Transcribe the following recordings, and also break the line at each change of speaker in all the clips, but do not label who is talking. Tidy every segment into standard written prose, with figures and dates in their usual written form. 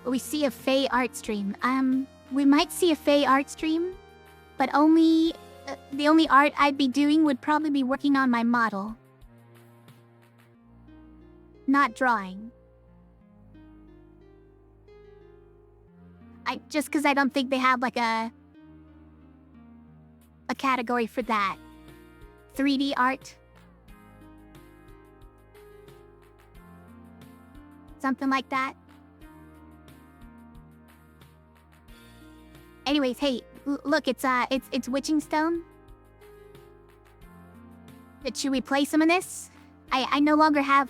We see a Fae art stream. We might see a Fae art stream, but only... the only art I'd be doing would probably be working on my model. Not drawing. Just because I don't think they have like a category for that. 3D art. Something like that. Anyways, hey, look, it's witching stone. Should we play some of this? I no longer have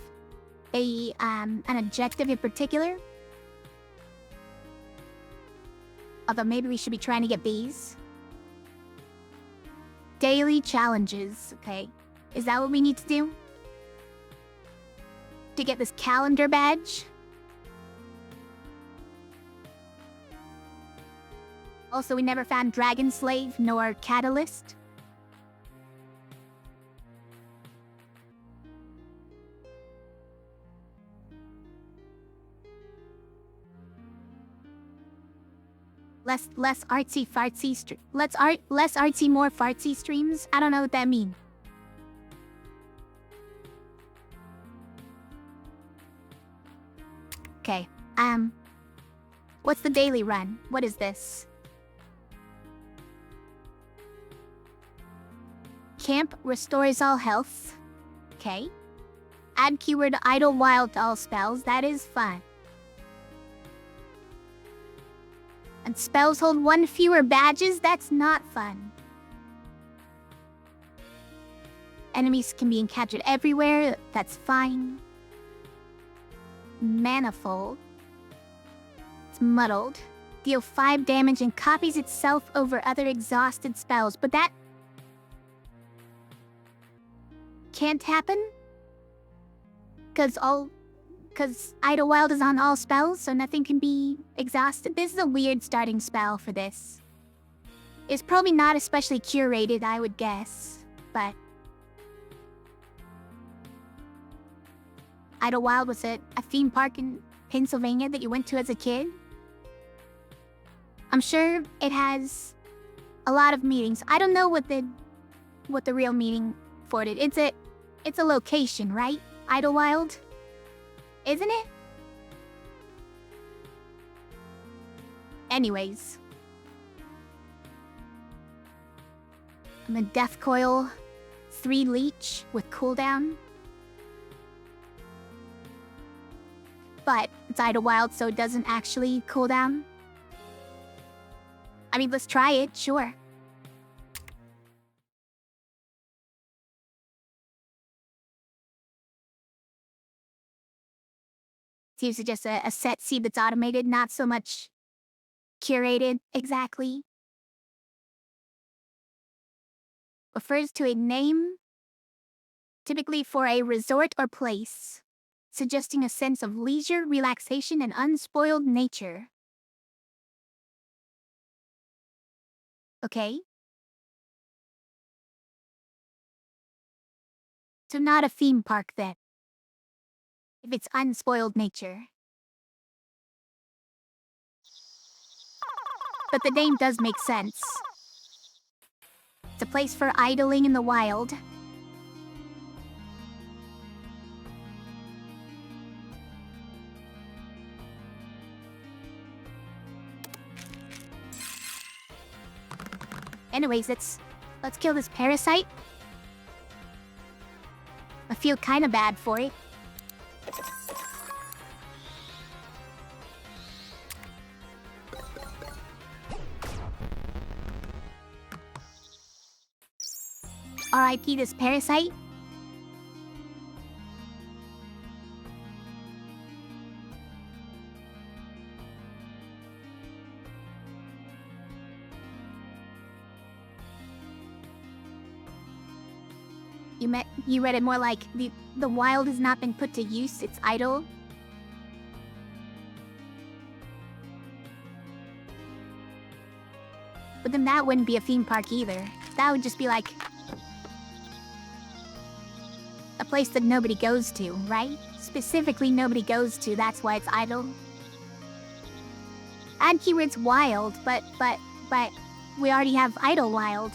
an objective in particular. Although maybe we should be trying to get bees. Daily challenges, okay. Is that what we need to do? To get this calendar badge? Also, we never found Dragon Slave nor Catalyst. Less artsy fartsy less artsy more fartsy streams. I don't know what that means. Okay. What's the daily run? What is this? Camp restores all health. Okay. Add keyword idlewild to all spells. That is fun. And spells hold 1 fewer badges? That's not fun. Enemies can be encountered everywhere. That's fine. Manifold. It's muddled. Deal 5 damage and copies itself over other exhausted spells. But that can't happen? Because Idlewild is on all spells, so nothing can be exhausted. This is a weird starting spell for this. It's probably not especially curated, I would guess, but... Idlewild was a theme park in Pennsylvania that you went to as a kid. I'm sure it has a lot of meanings. I don't know what the real meaning for it is. It's a location, right? Idlewild? Isn't it? Anyways. I'm a Death Coil 3 leech with cooldown. But it's Idlewild, so it doesn't actually cooldown. I mean, let's try it, sure. It's usually just a set seed that's automated, not so much curated exactly. Refers to a name, typically for a resort or place, suggesting a sense of leisure, relaxation, and unspoiled nature. Okay. So not a theme park then. If it's unspoiled nature. But the name does make sense. It's a place for idling in the wild. Anyways, let's kill this parasite. I feel kinda bad for it. R.I.P. this parasite. You read it more like the wild has not been put to use, it's idle. But then that wouldn't be a theme park either. That would just be like a place that nobody goes to, right? Specifically nobody goes to, that's why it's idle. Add keywords wild, but we already have idlewild.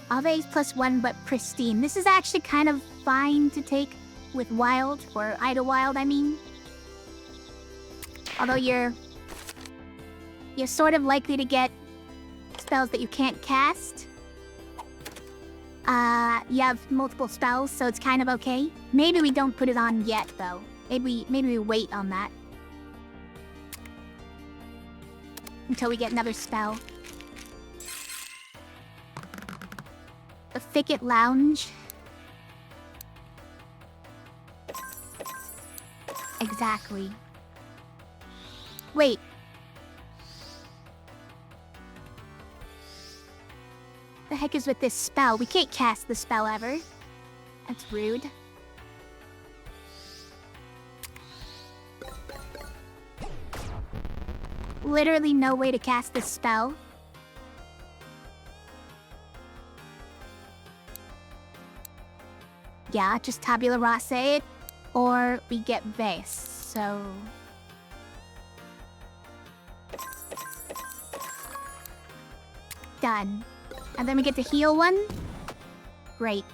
Always +1 but pristine. This is actually kind of fine to take with wild, or idlewild, I mean. Although you're sort of likely to get spells that you can't cast. You have multiple spells, so it's kind of okay. Maybe we don't put it on yet, though. Maybe we wait on that. Until we get another spell. The Thicket Lounge. Exactly. Wait. The heck is with this spell? We can't cast the spell ever. That's rude. Literally no way to cast this spell. Yeah, just tabula rasa it, or we get vase, so... Done. And then we get to heal one? Great.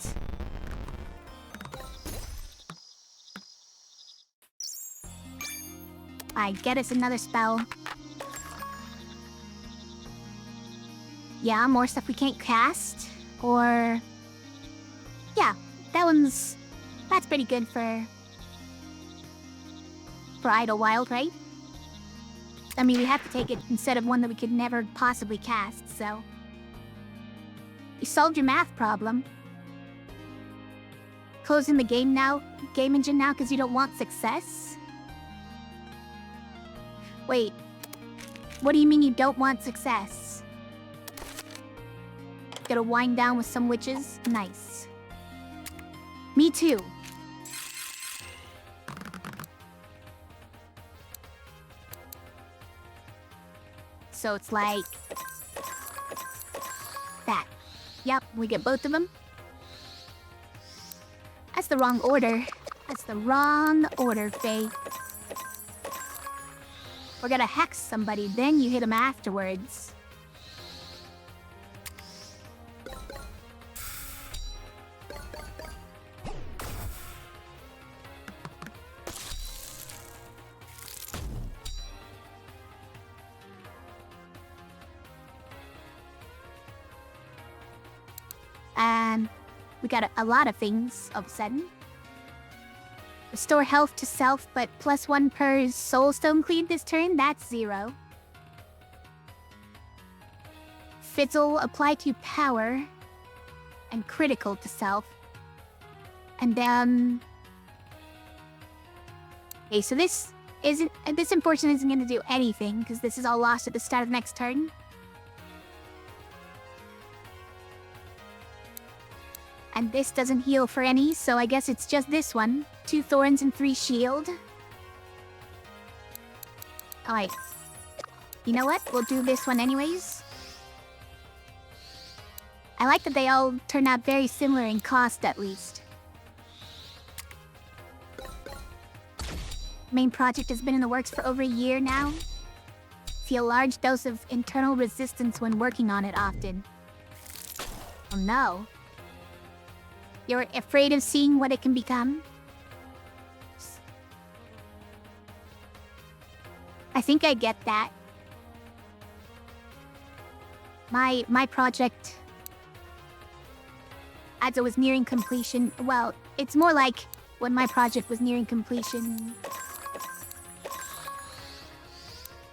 Get us another spell. Yeah, more stuff we can't cast, or... Yeah. That's pretty good for idlewild, right? I mean, we have to take it instead of one that we could never possibly cast, so... You solved your math problem. Closing the game engine now because you don't want success? Wait. What do you mean you don't want success? Gotta wind down with some witches? Nice. Me too. So it's like... that. Yep, we get both of them. That's the wrong order. That's the wrong order, Faye. We're gonna hex somebody, then you hit them afterwards. And we got a lot of things of a sudden. Restore health to self, but +1 per soulstone cleave this turn, that's 0. Fizzle, apply to power, and critical to self. And then... Okay, so this unfortunately isn't gonna do anything, because this is all lost at the start of next turn. And this doesn't heal for any, so I guess it's just this one. 2 thorns and 3 shield. Alright. You know what? We'll do this one anyways. I like that they all turn out very similar in cost, at least. Main project has been in the works for over a year now. Feel a large dose of internal resistance when working on it often. Oh no. You're afraid of seeing what it can become? I think I get that. My project, as it was nearing completion, well, it's more like when my project was nearing completion.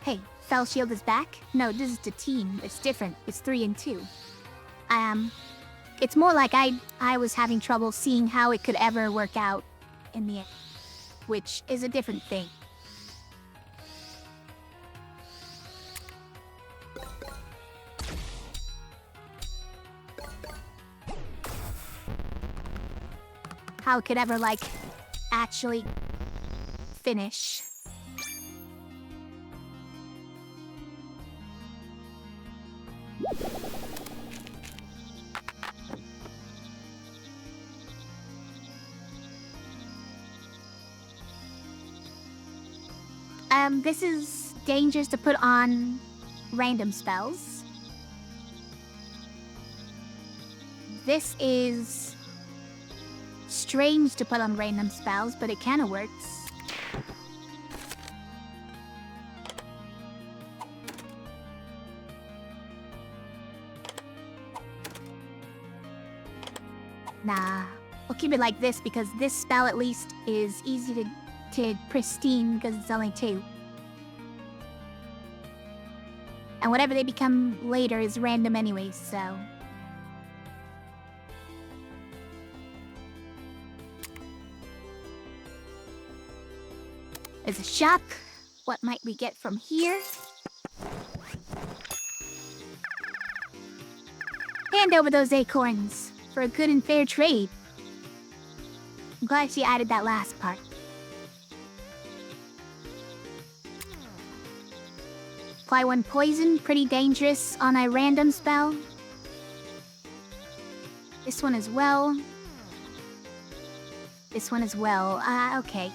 Hey, Fell Shield is back? No, this is the team. It's different. It's 3 and 2. It's more like I was having trouble seeing how it could ever work out in the end, which is a different thing. How it could ever, like, actually finish. This is dangerous to put on random spells. This is strange to put on random spells, but it kinda works. Nah, we'll keep it like this because this spell at least is easy to pristine because it's only 2. And whatever they become later is random anyways, so... There's a shop. What might we get from here? Hand over those acorns for a good and fair trade. I'm glad she added that last part. Apply 1 poison, pretty dangerous on a random spell. This one as well. This one as well. Okay.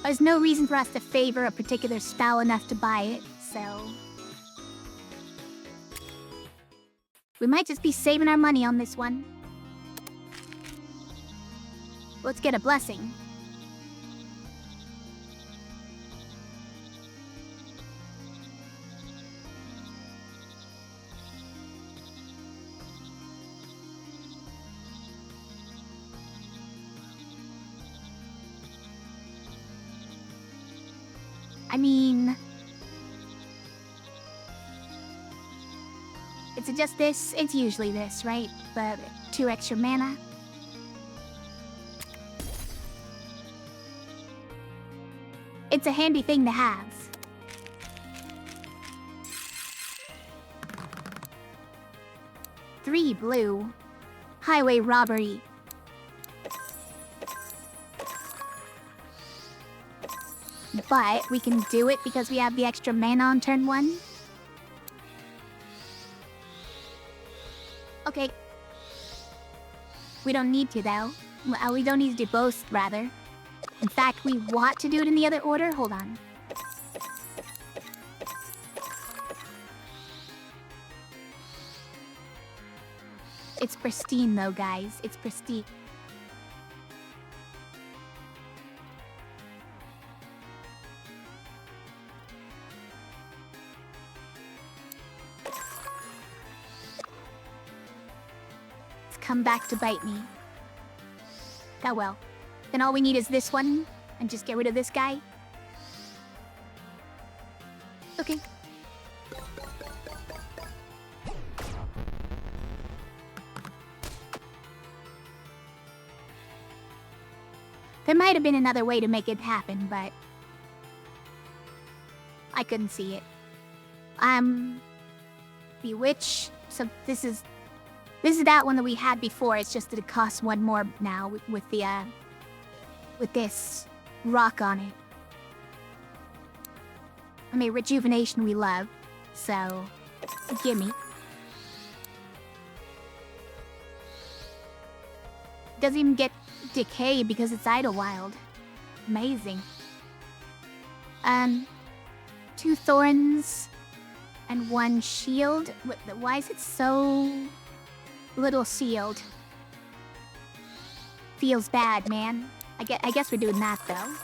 There's no reason for us to favor a particular spell enough to buy it, so... We might just be saving our money on this one. Let's get a blessing. I mean... Is it just this? It's usually this, right? The 2 extra mana. It's a handy thing to have. Three blue. Highway robbery. But we can do it because we have the extra mana on turn 1. Okay. We don't need to, though. Well, we don't need to do both, rather. In fact, we want to do it in the other order. Hold on. It's pristine, though, guys. It's pristine. Come back to bite me. Oh well. Then all we need is this one, and just get rid of this guy. Okay. There might have been another way to make it happen, but... I couldn't see it. Bewitch. So this is that one that we had before. It's just that it costs 1 more now with this rock on it. I mean, rejuvenation we love, so gimme. Doesn't even get decay because it's idlewild. Amazing. 2 thorns and 1 shield. Why is it so little shield? Feels bad, man. I guess we're doing that, though.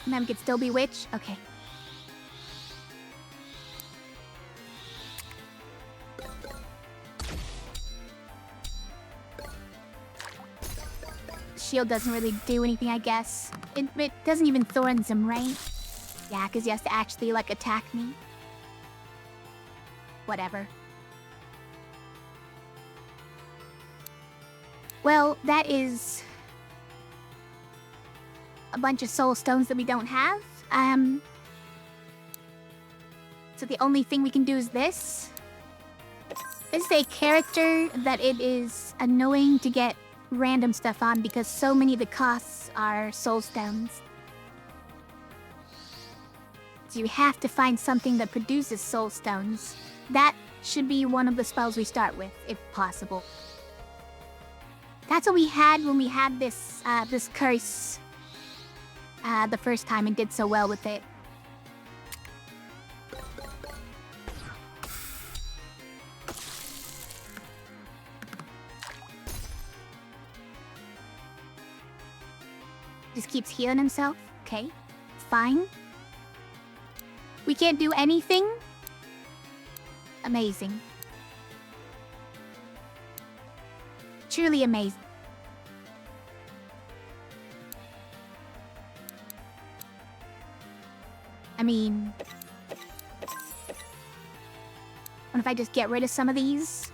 And then we could still bewitch? Okay. Shield doesn't really do anything, I guess. It doesn't even thorns him, right? Yeah, because he has to actually, like, attack me. Whatever. Well, that is a bunch of soul stones that we don't have. So the only thing we can do is this. This is a character that it is annoying to get random stuff on because so many of the costs are soul stones. So you have to find something that produces soul stones. That should be one of the spells we start with, if possible. That's what we had when we had this, this curse, the first time and did so well with it. Just keeps healing himself. Okay, fine. We can't do anything? Amazing. Truly amazing. I mean... what if I just get rid of some of these?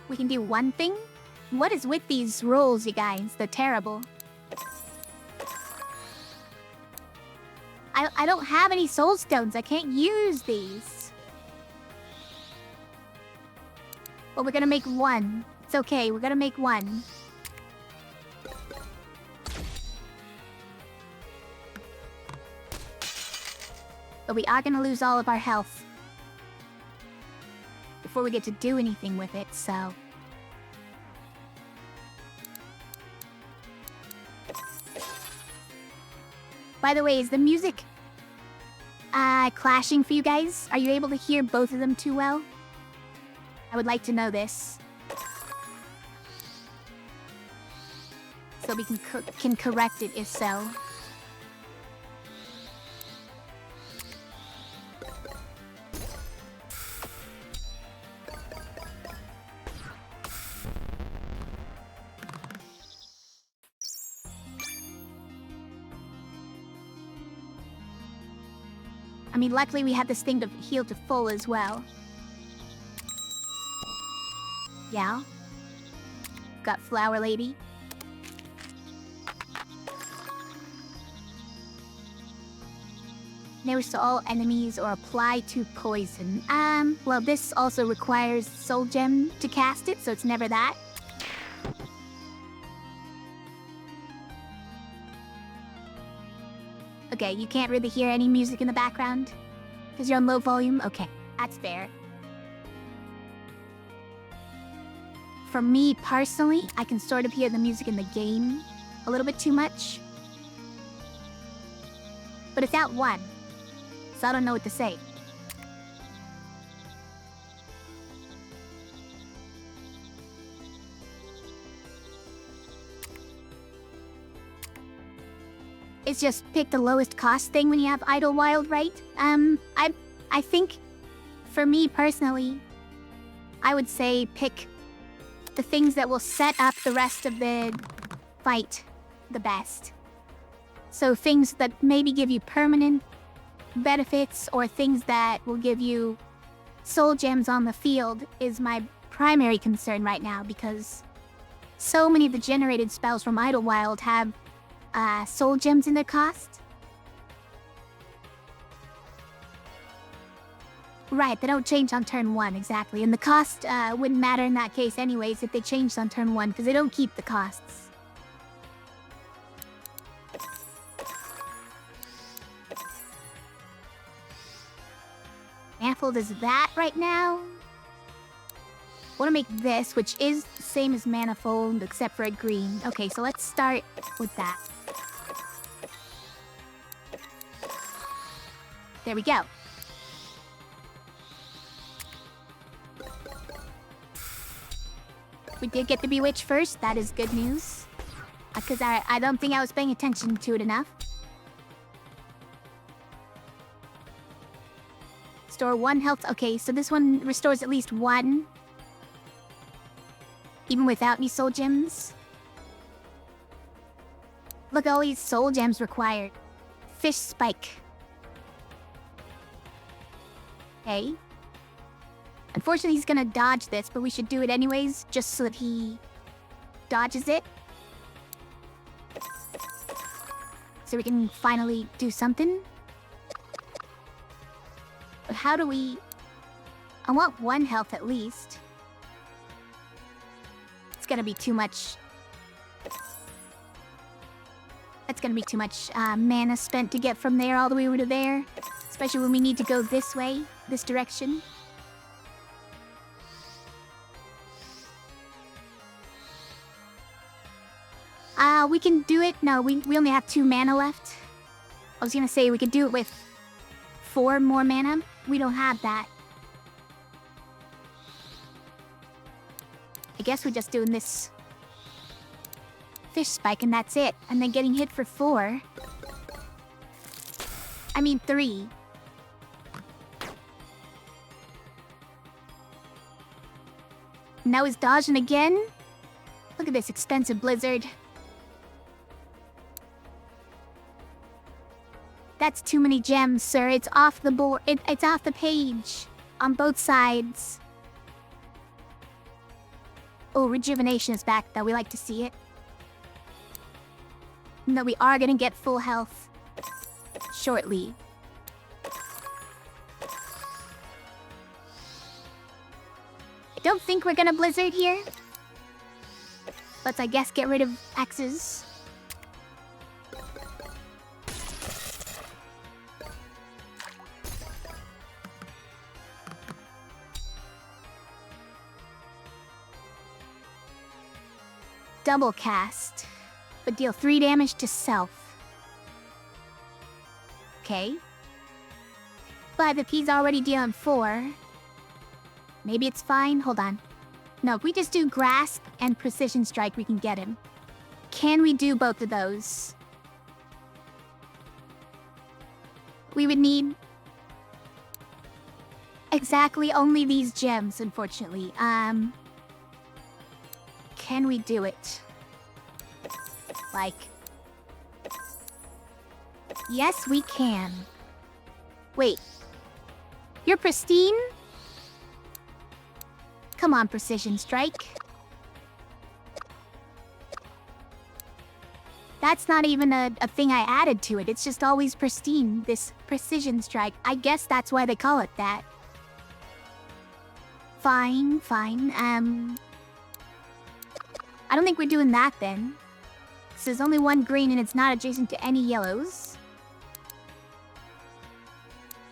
We can do one thing? What is with these rolls, you guys? They're terrible. I don't have any soul stones. I can't use these. Well, we're gonna make one. It's okay, we're gonna make one. But we are gonna lose all of our health before we get to do anything with it, so... By the way, is the music clashing for you guys? Are you able to hear both of them too well? I would like to know this. So we can correct it if so. I mean, luckily we had this thing to heal to full as well. Yeah. Got Flower Lady. Never to all enemies or apply to poison. Well, this also requires Soul Gem to cast it, so it's never that. Okay, you can't really hear any music in the background? Because you're on low volume? Okay, that's fair. For me, personally, I can sort of hear the music in the game a little bit too much. But it's at 1, so I don't know what to say. It's just pick the lowest cost thing when you have Idlewild, right? I think, for me personally, I would say pick the things that will set up the rest of the fight the best. So things that maybe give you permanent benefits or things that will give you soul gems on the field is my primary concern right now, because so many of the generated spells from Idlewild have soul gems in their cost. Right, they don't change on turn 1, exactly. And the cost wouldn't matter in that case anyways if they changed on turn 1, because they don't keep the costs. Manifold is that right now. I want to make this, which is the same as Manifold, except for a green. Okay, so let's start with that. There we go. We did get the Bewitch first. That is good news. Because I don't think I was paying attention to it enough. Restore 1 health. Okay, so this one restores at least 1. Even without any soul gems. Look at all these soul gems required. Fish Spike. Okay. Unfortunately, he's gonna dodge this, but we should do it anyways, just so that he dodges it. So we can finally do something. But how do we... I want 1 health at least. It's gonna be too much. That's gonna be too much mana spent to get from there all the way over to there. Especially when we need to go this way, this direction. We can do it. No, we only have 2 mana left. I was gonna say we could do it with 4 more mana. We don't have that. I guess we're just doing this fish spike and that's it. And then getting hit for 4. I mean 3. Now he's dodging again. Look at this expensive blizzard. That's too many gems, sir. It's off the board. It's off the page. On both sides. Oh, rejuvenation is back, though. We like to see it. No, we are gonna get full health shortly. I don't think we're gonna blizzard here. Let's, I guess, get rid of axes. Double cast, but deal 3 damage to self. Okay. But if he's already dealing 4, maybe it's fine. Hold on. No, if we just do grasp and precision strike, we can get him. Can we do both of those? We would need exactly only these gems, unfortunately. Can we do it? Like... Yes, we can. Wait. You're pristine? Come on, precision strike. That's not even a thing I added to it. It's just always pristine, this precision strike. I guess that's why they call it that. Fine. I don't think we're doing that then. So there's only 1 green and it's not adjacent to any yellows.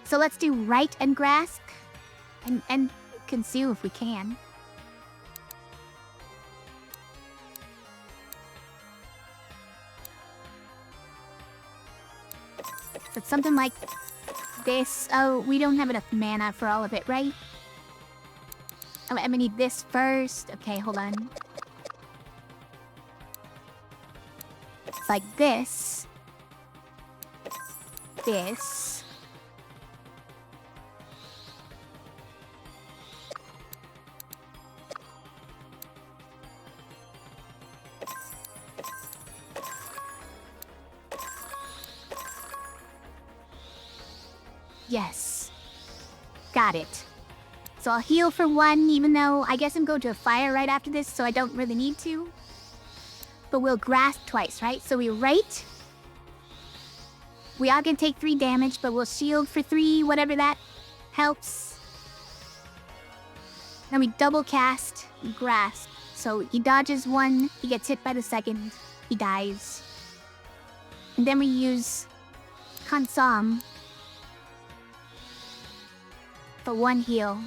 So let's do right and grasp. And conceal if we can. So it's something like this. Oh, we don't have enough mana for all of it, right? Oh, I'm gonna need this first. Okay, hold on. It's like this. This. Yes. Got it. So I'll heal for 1, even though I guess I'm going to a fire right after this, so I don't really need to. But we'll grasp twice, right? So we right. We are going to take 3 damage, but we'll shield for 3, whatever that helps. Then we double cast, grasp. So he dodges 1, he gets hit by the 2nd, he dies. And then we use Consom for 1 heal.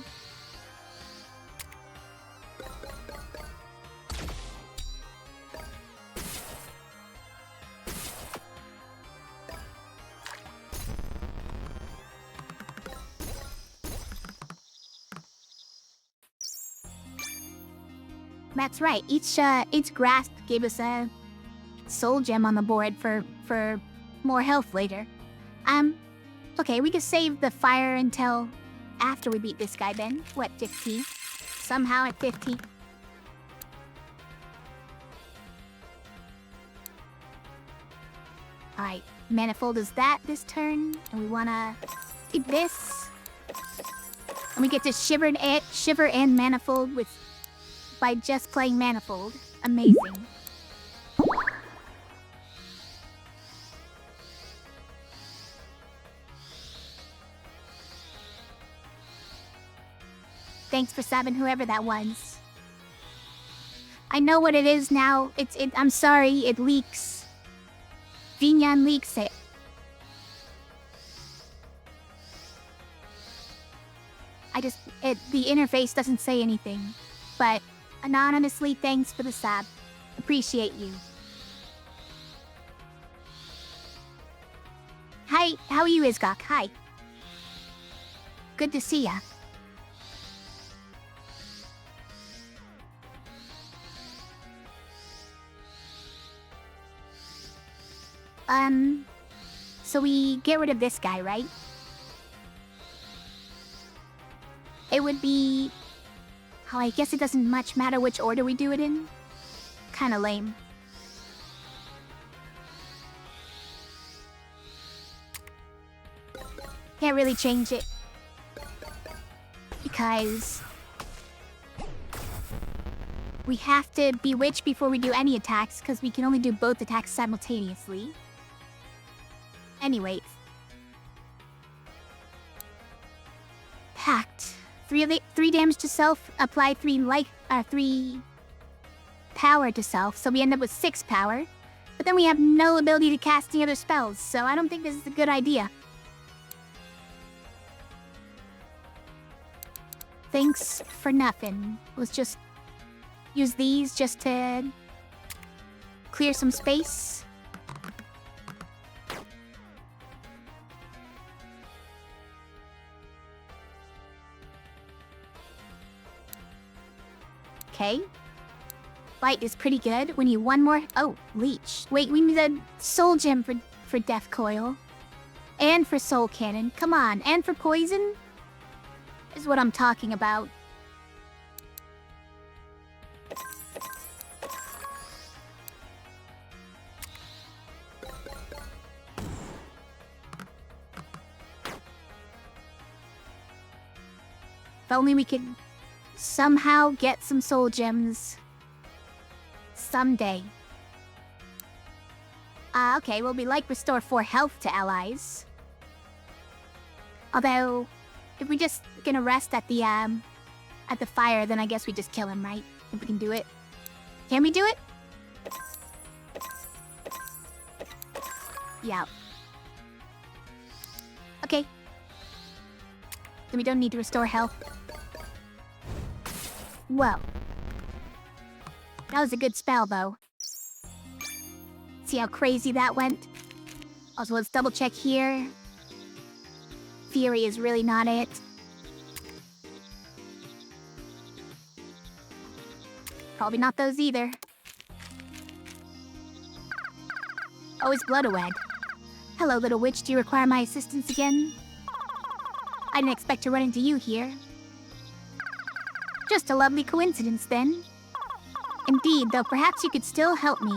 That's right. Each grasp gave us a soul gem on the board for more health later. Okay, we could save the fire until after we beat this guy then. What, 15? Somehow at 15. Alright, Manifold is that this turn. And we wanna keep this. And we get to shiver and Manifold by just playing Manifold. Amazing. Thanks for subbing, whoever that was. I know what it is now. I'm sorry, it leaks Vinyan leaks it. The interface doesn't say anything. But anonymously, thanks for the sab. Appreciate you. Hi, how are you, Isgok? Hi. Good to see ya. So we get rid of this guy, right? It would be... Oh, I guess it doesn't much matter which order we do it in. Kinda lame. Can't really change it. Because... we have to bewitch before we do any attacks, because we can only do both attacks simultaneously. Anyways. Pact. 3 damage to self, apply 3 power to self, so we end up with 6 power. But then we have no ability to cast any other spells, so I don't think this is a good idea. Thanks for nothing. Let's just use these just to clear some space. Okay. Bite is pretty good. We need one more. Oh, leech. Wait, we need a soul gem for Death Coil. And for soul cannon. Come on. And for poison? Is what I'm talking about. If only we could somehow get some soul gems. Someday. Okay, well, we like restore 4 health to allies. Although, if we're just gonna rest at the fire, then I guess we just kill him, right? If we can do it. Can we do it? Yeah. Okay. Then we don't need to restore health. Well. That was a good spell, though. See how crazy that went? Also, let's double check here. Fury is really not it. Probably not those either. Oh, it's Bloodawed. Hello, little witch. Do you require my assistance again? I didn't expect to run into you here. Just a lovely coincidence, then. Indeed, though perhaps you could still help me.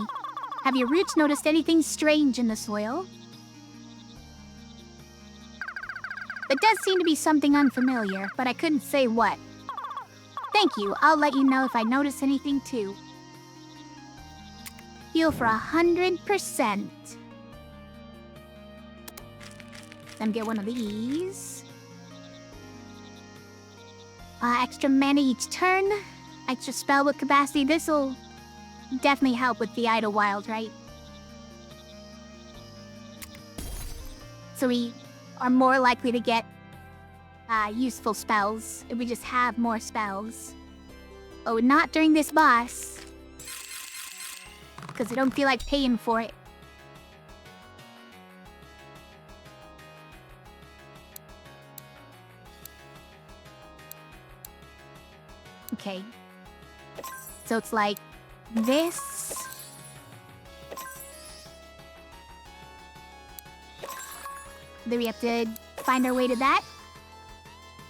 Have your roots noticed anything strange in the soil? There does seem to be something unfamiliar, but I couldn't say what. Thank you. I'll let you know if I notice anything, too. Heal for 100%. Then get one of these. Extra mana each turn. Extra spellbook capacity. This'll definitely help with the idlewild, right? So we are more likely to get useful spells if we just have more spells. Oh, not during this boss. Because I don't feel like paying for it. Okay. So it's like this. Then we have to find our way to that.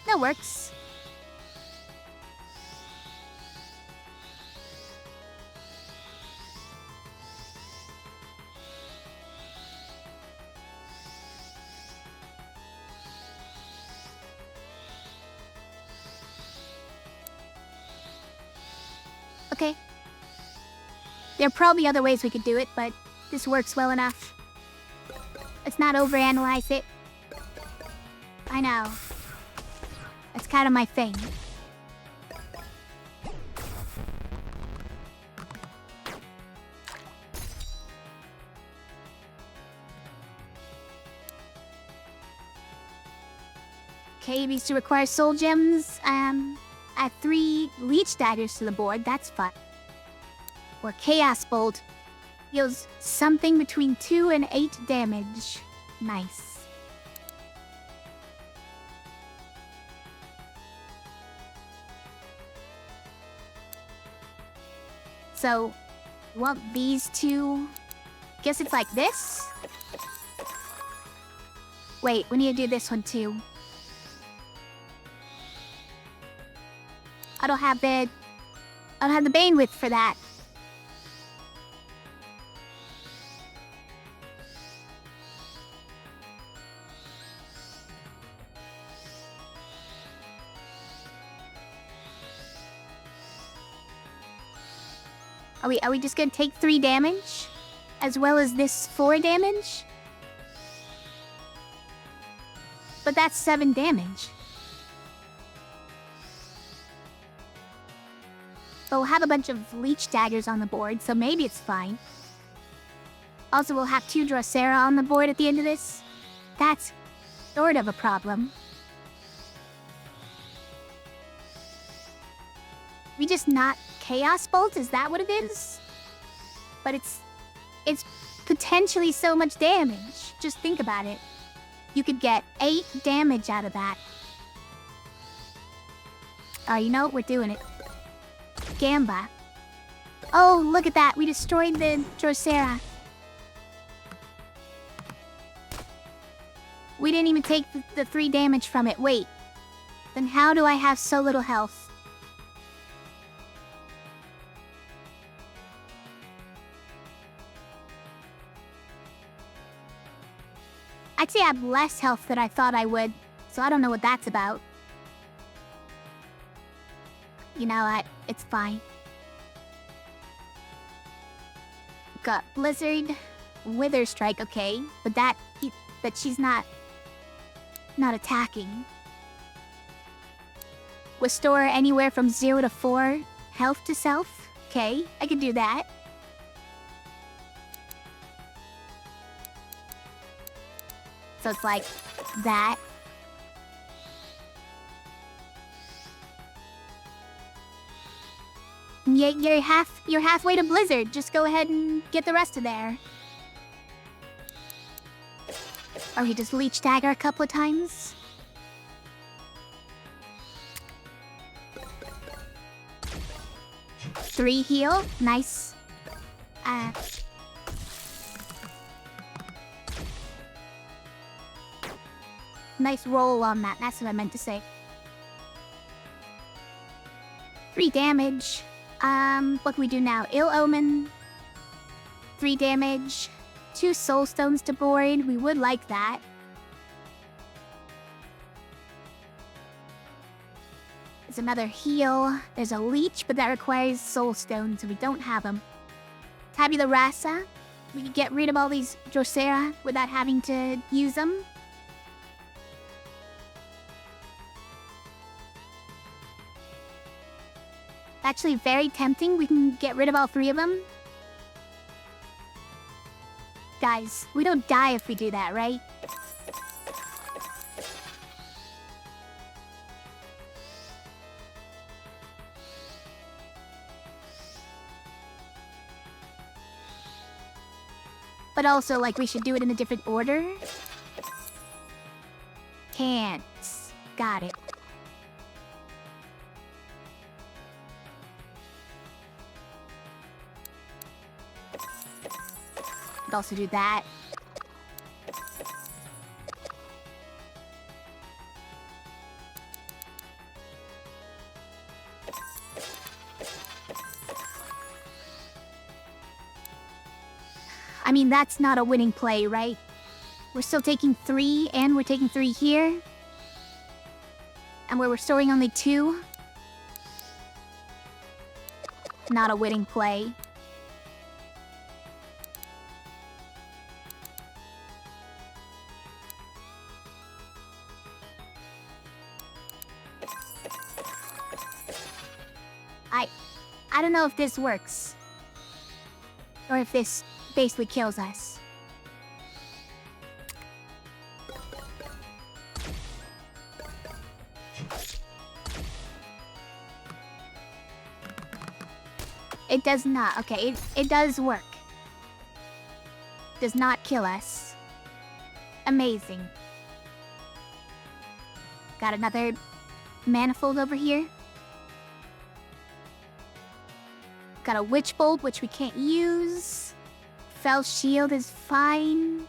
That works. Okay. There are probably other ways we could do it, but this works well enough. Let's not overanalyze it. I know. That's kind of my thing. Okay, these two require soul gems. Add 3 leech daggers to the board. That's fun. Or chaos bolt. Deals something between 2 and 8 damage. Nice. So, you want these two? Guess it's like this? Wait, we need to do this one too. I don't have the bane width for that. Are we just gonna take 3 damage? As well as this 4 damage? But that's 7 damage. But we'll have a bunch of leech daggers on the board, so maybe it's fine. Also, we'll have 2 Drosera on the board at the end of this. That's sort of a problem. We just not Chaos Bolt? Is that what it is? But it's potentially so much damage. Just think about it. You could get 8 damage out of that. Oh, you know what? We're doing it. Gamba. Oh, look at that. We destroyed the Drosera. We didn't even take the 3 damage from it. Wait. Then how do I have so little health? Actually, I have less health than I thought I would, so I don't know what that's about. You know what? It's fine. Got Blizzard, Wither Strike, okay, but she's not attacking. Restore anywhere from 0 to 4 health to self. Okay, I can do that. So it's like that. Yeah, you're halfway to Blizzard. Just go ahead and get the rest of there. Or he just Leech Dagger a couple of times. Three heal, nice. Nice roll on that, that's what I meant to say. 3 damage. What can we do now? Ill Omen. 3 damage. 2 soul stones to board. We would like that. There's another heal. There's a leech, but that requires soul stones, so we don't have them. Tabula rasa. We could get rid of all these Drosera without having to use them. Actually, very tempting. We can get rid of all 3 of them. Guys, we don't die if we do that, right? But also, like, we should do it in a different order. Can't. Got it. Could also do that. I mean, that's not a winning play, right? We're still taking 3, and we're taking 3 here. And we're restoring only 2. Not a winning play. I don't know if this works. Or if this basically kills us. It does not. Okay, it does work. Does not kill us. Amazing. Got another manifold over here. Got a witch bolt, which we can't use. Fell shield is fine.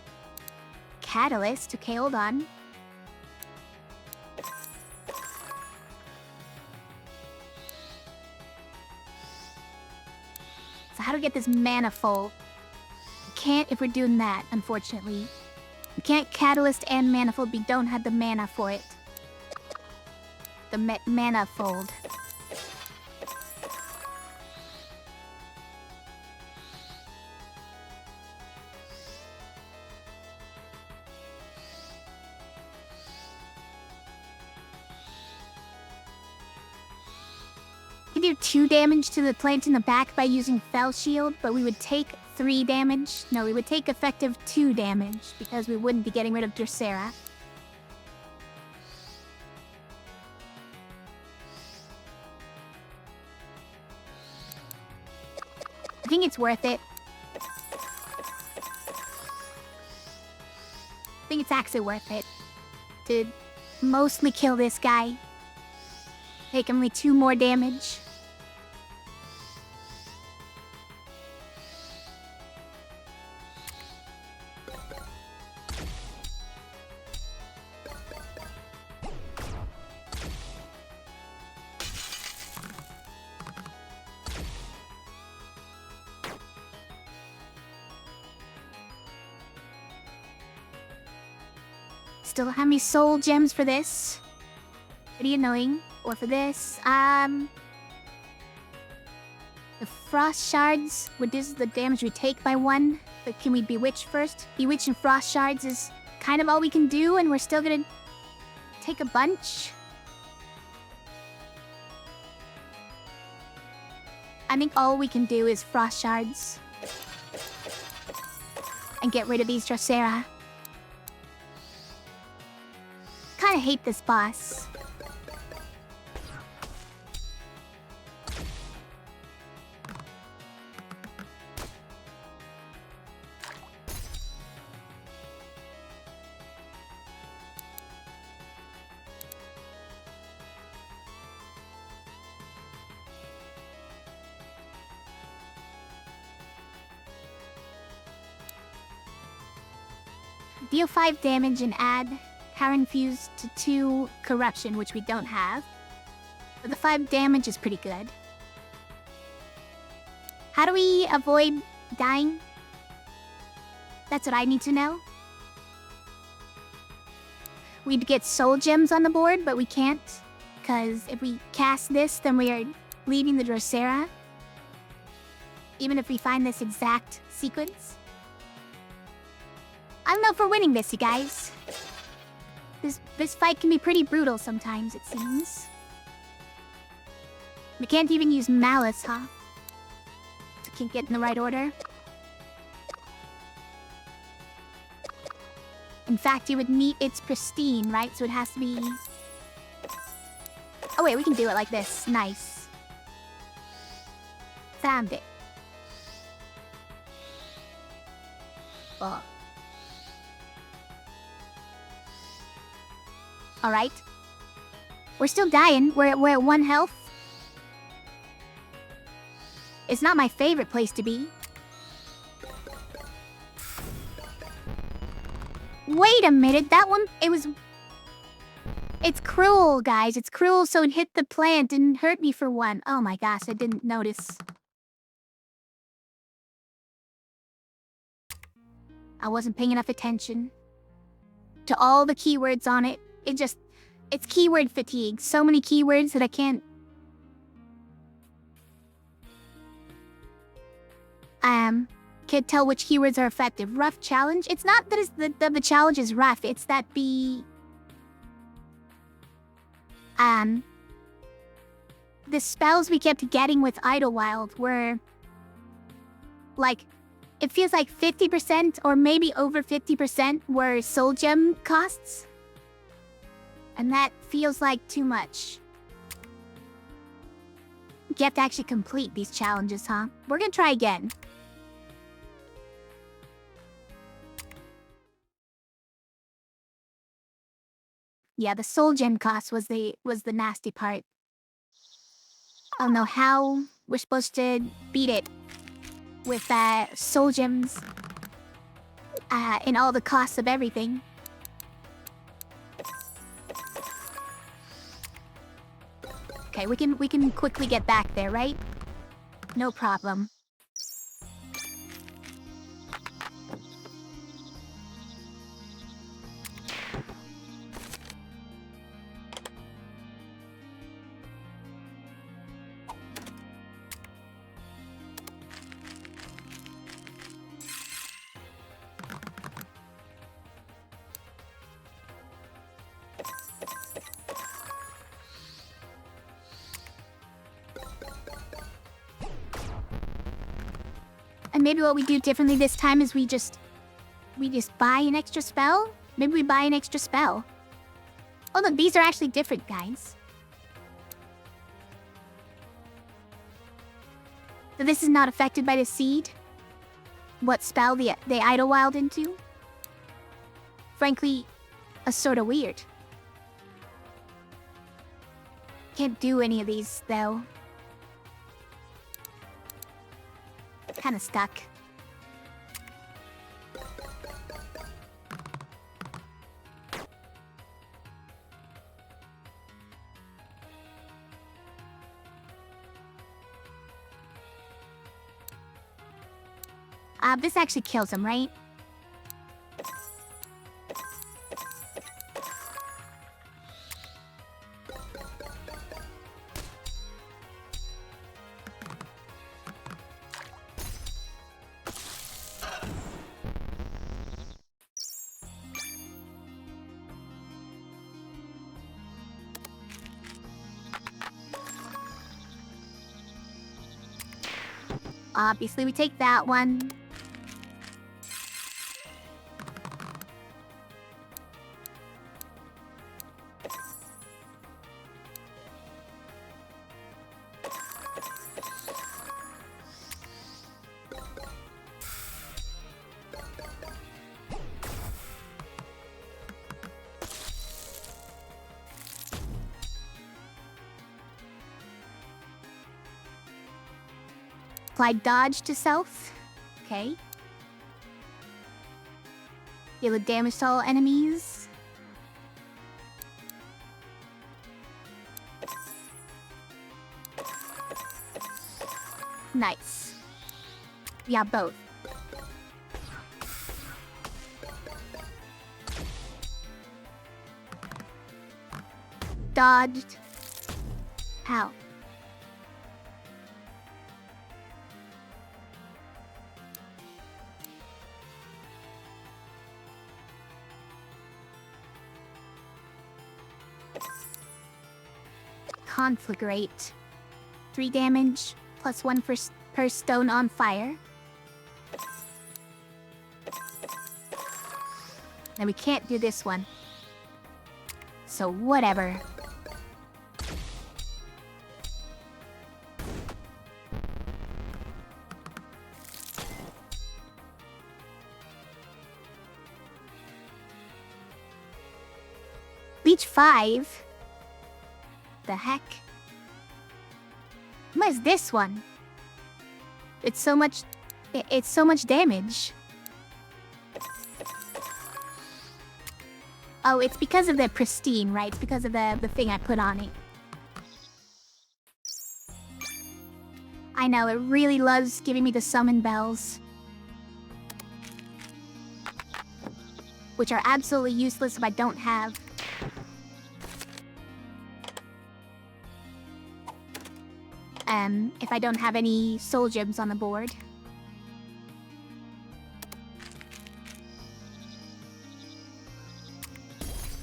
Catalyst. Okay, hold on. So how do we get this manifold? We can't if we're doing that, unfortunately. We can't catalyst and manifold. We don't have the mana for it. The manifold. We do 2 damage to the plant in the back by using Fell Shield, but we would take 3 damage. No, we would take effective 2 damage because we wouldn't be getting rid of Drosera. I think it's worth it. I think it's actually worth it to mostly kill this guy. Take only 2 more damage. Still don't have any soul gems for this. Pretty annoying. Or for this, the frost shards, this is the damage we take by 1. But can we bewitch first? Bewitch and frost shards is kind of all we can do, and we're still gonna take a bunch. I think all we can do is frost shards. And get rid of these Drosera. Kinda hate this boss. Deal 5 damage and add Power Infused to 2 Corruption, which we don't have. But the 5 damage is pretty good. How do we avoid dying? That's what I need to know. We'd get soul gems on the board, but we can't. Because if we cast this, then we are leaving the Drosera. Even if we find this exact sequence. I don't know if we're winning this, you guys. This fight can be pretty brutal sometimes, it seems. We can't even use Malice, huh? Can't get in the right order. In fact, you would meet its pristine, right? So it has to be... Oh wait, we can do it like this. Nice. Found it. Oh. Alright. We're still dying. We're at 1 health. It's not my favorite place to be. Wait a minute, that one, it's cruel, guys. It's cruel, so it hit the plant and hurt me for 1. Oh my gosh, I didn't notice. I wasn't paying enough attention to all the keywords on it. It's keyword fatigue. So many keywords that I can't... Can't tell which keywords are effective. Rough challenge? It's not that the challenge is rough. It's that the spells we kept getting with Idlewild were... Like, it feels like 50% or maybe over 50% were soul gem costs. And that feels like too much. You have to actually complete these challenges, huh? We're gonna try again. Yeah, the soul gem cost was the nasty part. I don't know how we're supposed to beat it with soul gems and all the costs of everything. Okay, we can quickly get back there, right? No problem. And maybe what we do differently this time is we just buy an extra spell? Maybe we buy an extra spell. Oh look, these are actually different, guys. So this is not affected by the seed? What spell they idlewild into? Frankly, sorta weird. Can't do any of these, though. Kinda stuck. This actually kills him, right? Obviously, we take that one. Apply dodge to self. Okay. Deal a damage to all enemies. Nice. Yeah, both. Dodged. How? Conflagrate. 3 damage, plus 1 per stone on fire. Now we can't do this one. So whatever. Leech 5? The heck? What is this one? It's so much damage. Oh, it's because of the pristine, right? It's because of the thing I put on it. I know, it really loves giving me the summon bells. Which are absolutely useless if I don't have. If I don't have any soul gems on the board.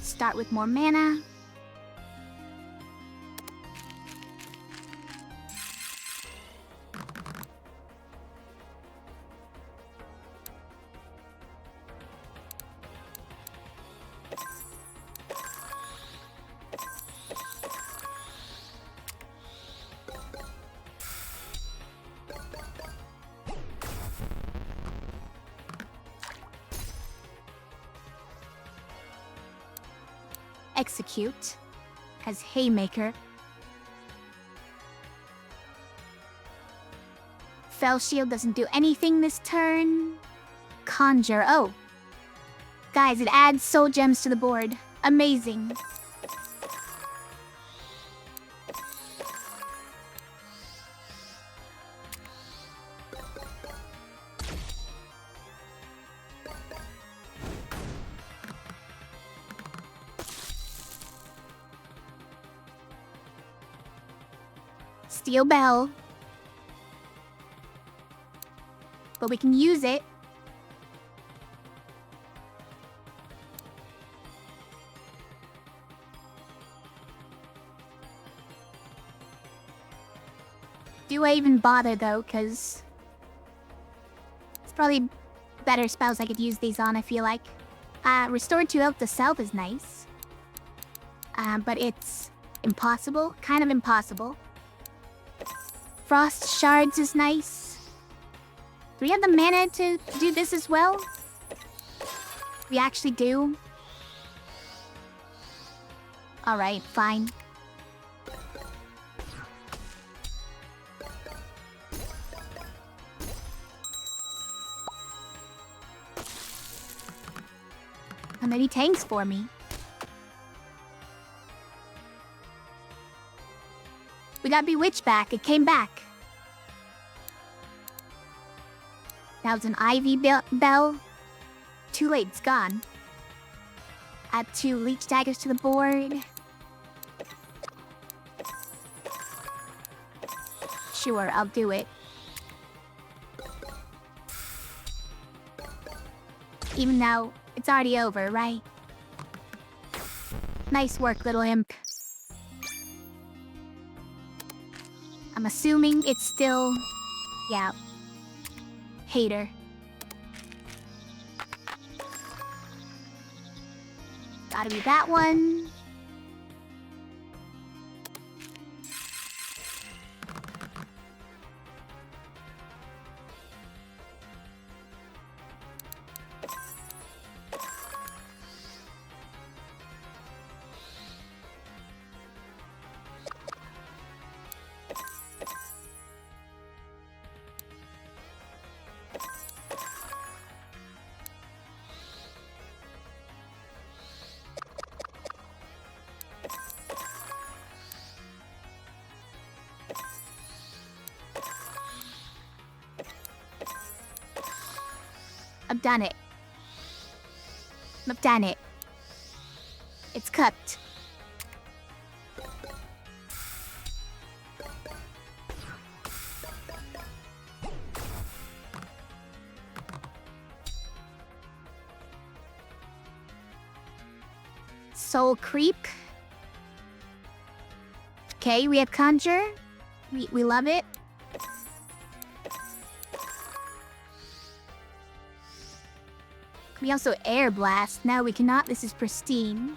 Start with more mana. Execute. Has Haymaker. Fell Shield doesn't do anything this turn. Conjure. Oh. Guys, it adds soul gems to the board. Amazing. Steel Bell. But we can use it. Do I even bother though, because it's probably better spells I could use these on, I feel like. Restore 2 health to self is nice. But it's impossible. Kind of impossible. Frost Shards is nice. Do we have the mana to do this as well? We actually do. Alright, fine. How many tanks for me? We got Bewitched back. It came back. Now it's an Ivy Bell. Too late, it's gone. Add 2 Leech Daggers to the board. Sure, I'll do it. Even though it's already over, right? Nice work, little imp. I'm assuming it's still... yeah. Hater. Gotta be that one. I've done it. I've done it. It's cooked. Soul Creep. Okay, we have Conjure. We love it. We also Air Blast. No, we cannot. This is pristine.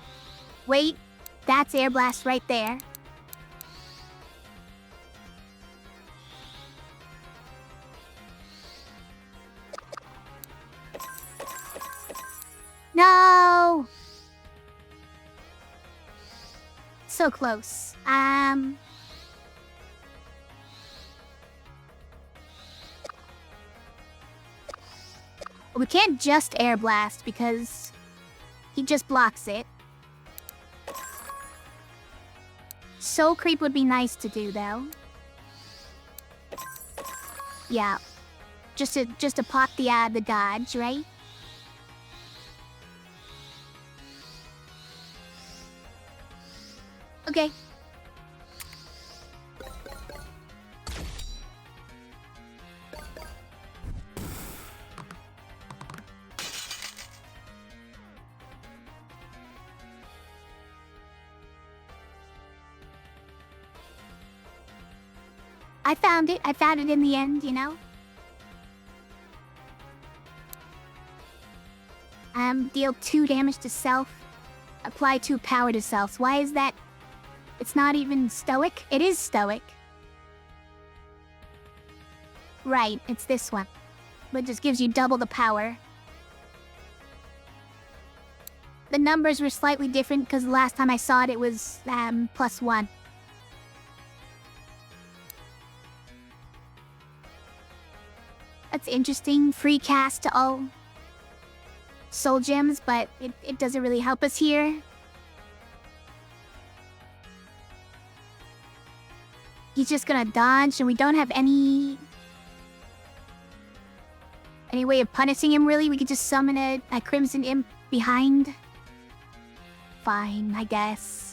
Wait, that's Air Blast right there. No! So close. We can't just Air Blast because he just blocks it. Soul Creep would be nice to do though. Yeah. Just to pop the dodge, right? Okay. I found it. I found it in the end, you know? Deal 2 damage to self. Apply 2 power to self. Why is that? It's not even stoic? It is stoic. Right, it's this one. But it just gives you double the power. the numbers were slightly different because the last time I saw it, it was +1. That's interesting. Free cast to all soul gems, but it doesn't really help us here. He's just gonna dodge, and we don't have any way of punishing him, really. We could just summon a Crimson Imp behind. Fine, I guess.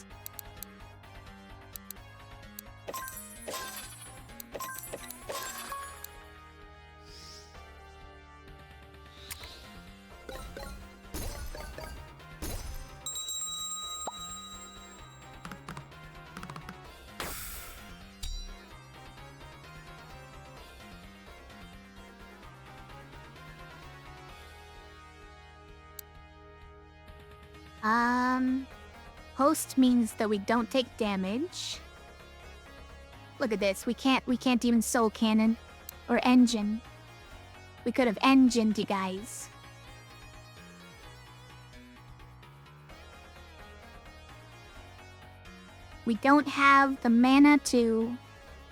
Host means that we don't take damage. Look at this. We can't even soul cannon or engine. We could have engined you guys. We don't have the mana to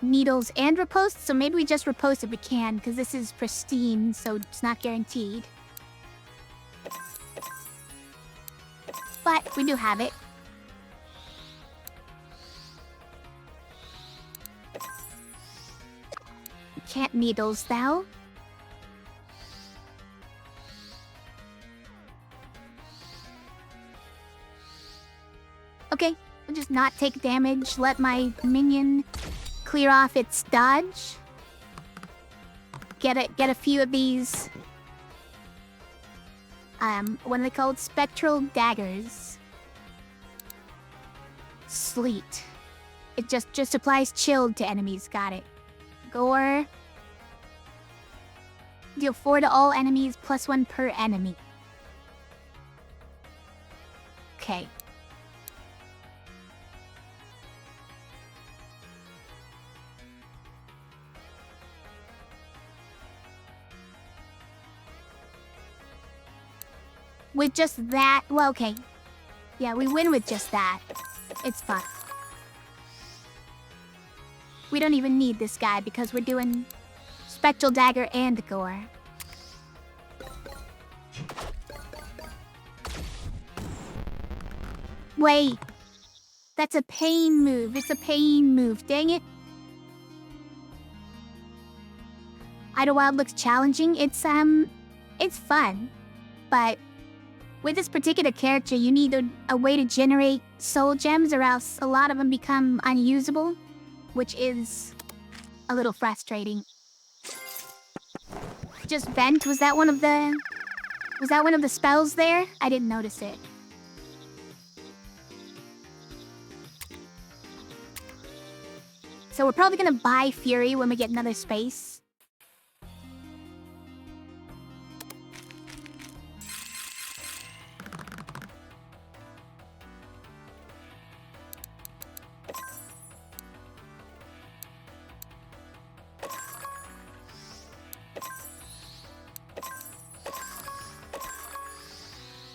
needles and riposte, so maybe we just riposte if we can, because this is pristine, so it's not guaranteed. But we do have it. Can't needles, thou. Okay, we'll just not take damage. Let my minion clear off its dodge. Get a few of these. What are they called? Spectral daggers. Sleet. It just applies chilled to enemies. Got it. Gore. Deal 4 to all enemies, +1 per enemy. Okay. With just that, well, okay. Yeah, we win with just that. It's fun. We don't even need this guy because we're doing Spectral Dagger and Gore. Wait. That's a pain move. It's a pain move. Dang it. Idlewild looks challenging. It's fun. But with this particular character, you need a way to generate soul gems or else a lot of them become unusable, which is a little frustrating. Just vent, was that one of the spells there? I didn't notice it. So we're probably gonna buy Fury when we get another space.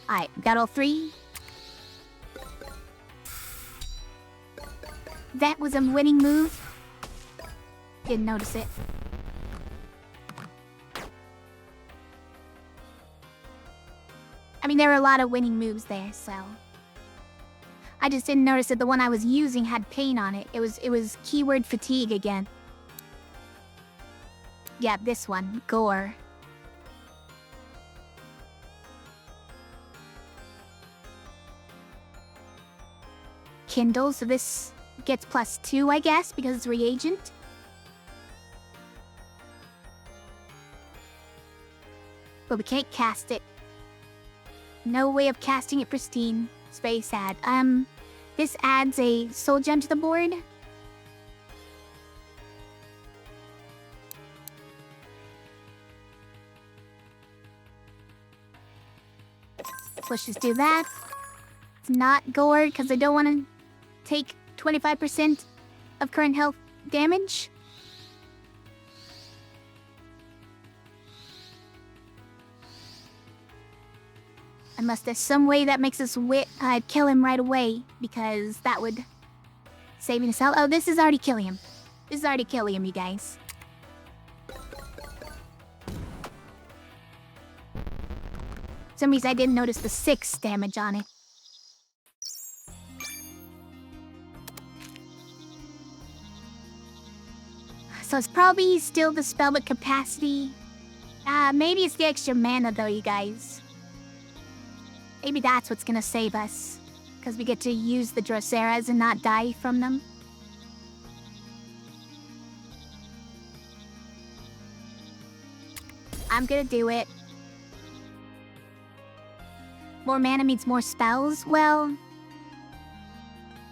Alright, got all 3. That was a winning move. Didn't notice it. I mean, there were a lot of winning moves there, so I just didn't notice that the one I was using had pain on it. It was keyword fatigue again. Yeah, this one, Gore. Kindle, so this gets +2, I guess, because it's reagent. But we can't cast it. No way of casting it pristine. It's very sad. This adds a soul gem to the board. Let's just do that. It's not Gore, because I don't want to take 25% of current health damage. Unless there's some way that makes us kill him right away, because that would save his health. Oh, this is already killing him. This is already killing him, you guys. For some reason I didn't notice the 6 damage on it. So it's probably still the spellbook capacity. Maybe it's the extra mana though, you guys. Maybe that's what's gonna save us. Because we get to use the Droseras and not die from them. I'm gonna do it. More mana means more spells? Well,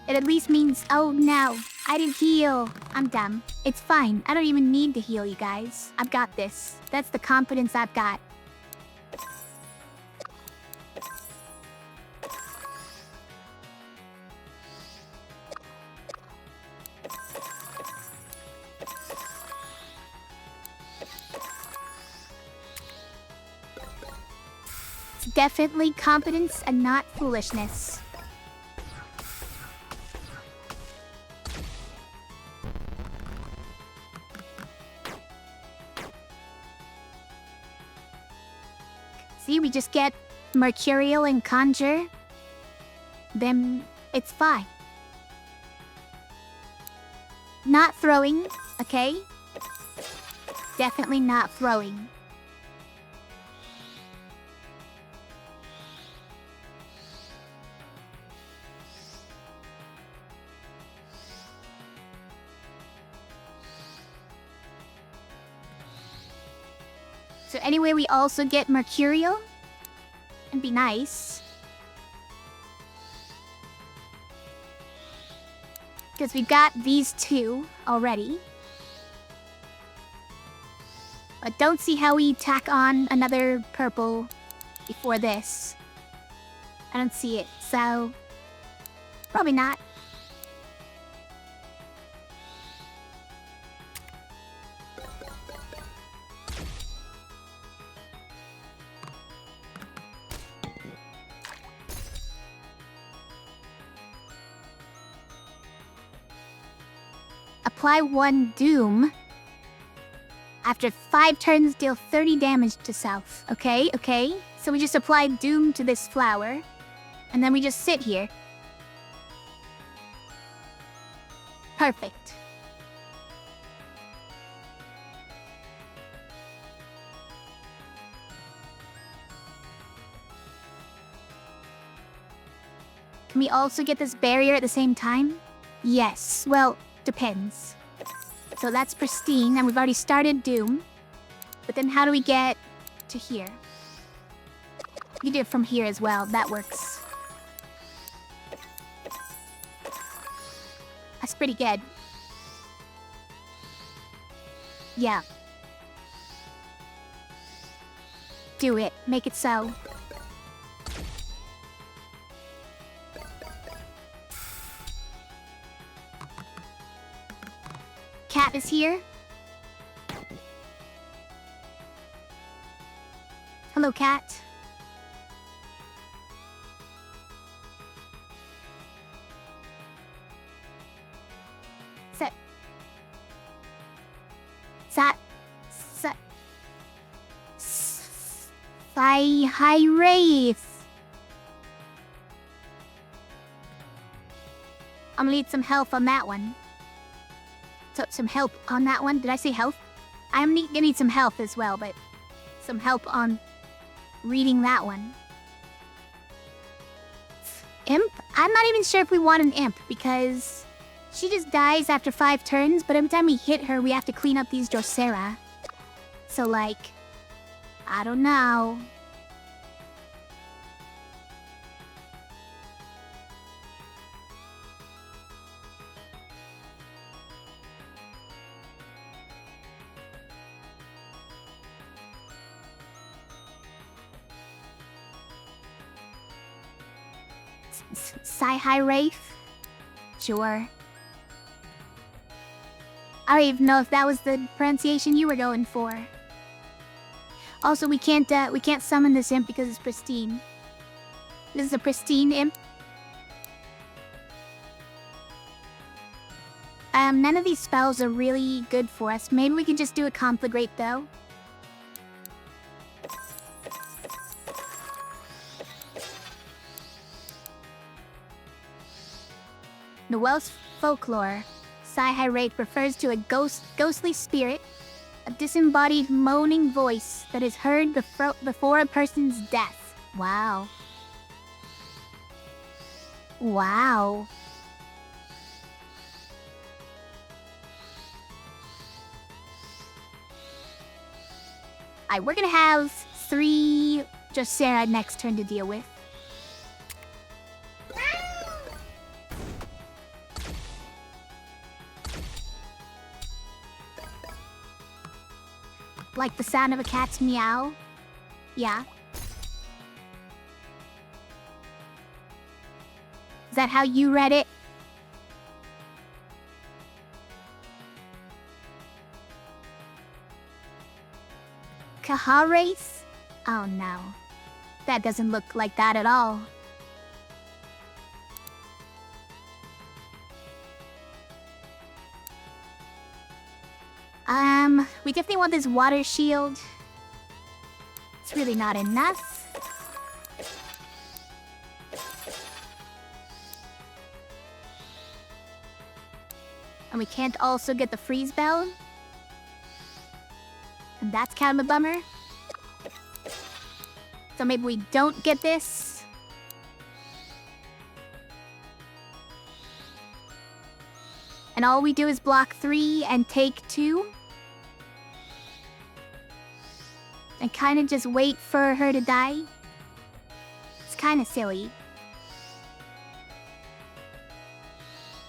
it at least means... Oh no, I didn't heal. I'm dumb. It's fine. I don't even need to heal, you guys. I've got this. That's the confidence I've got. It's definitely confidence and not foolishness. See, we just get Mercurial and Conjure. Then it's fine. Not throwing, okay? Definitely not throwing. So anyway, we also get Mercurial. And be nice. Because we've got these 2 already. But don't see how we tack on another purple before this. I don't see it, so... Probably not. Apply 1 Doom. After 5 turns, deal 30 damage to self. Okay, okay. So we just apply Doom to this flower. And then we just sit here. Perfect. Can we also get this barrier at the same time? Yes, well... Depends. So that's pristine, and we've already started Doom. But then how do we get to here? You do it from here as well. That works. That's pretty good. Yeah. Do it. Make it so. Cat is here. Hello, cat. Hi, Wraith. I'm gonna need some help on that one. So, some help on that one. Did I say health? I'm gonna need some health as well, but some help on reading that one. Imp? I'm not even sure if we want an imp, because she just dies after 5 turns, but every time we hit her, we have to clean up these Drosera. So, like, I don't know. High Wraith? Sure. I don't even know if that was the pronunciation you were going for. Also, we can't summon this imp because it's pristine. This is a pristine imp. None of these spells are really good for us. Maybe we can just do a conflagrate though. The Welsh folklore, Psi-Hirate refers to a ghostly spirit, a disembodied moaning voice that is heard before a person's death. Wow. Wow. Alright, we're gonna have 3 Drosera next turn to deal with. Like the sound of a cat's meow? Yeah. Is that how you read it? Kahares? Oh no. That doesn't look like that at all. We definitely want this water shield. It's really not enough. And we can't also get the freeze bell. And that's kind of a bummer. So maybe we don't get this. And all we do is block 3 and take 2. And kind of just wait for her to die. It's kind of silly.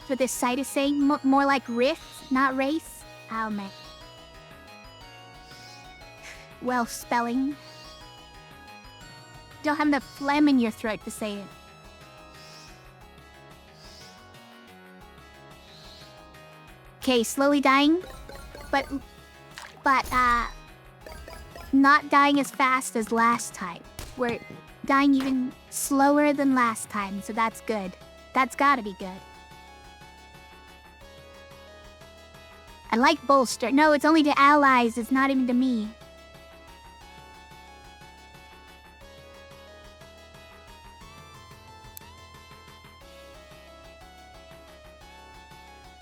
For this site is saying more like riff, not race. Oh man. Well, spelling. Don't have enough phlegm in your throat to say it. Okay, slowly dying. But, not dying as fast as last time. We're dying even slower than last time, so that's good. That's gotta be good. I like bolster. No, it's only to allies, it's not even to me.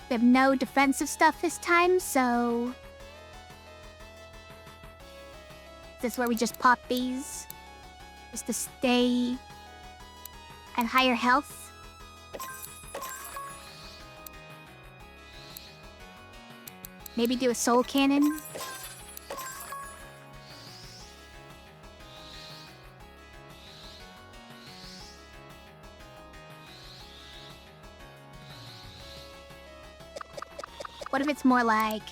They have no defensive stuff this time, so... Is this where we just pop these? Just to stay at higher health? Maybe do a soul cannon? What if it's more like...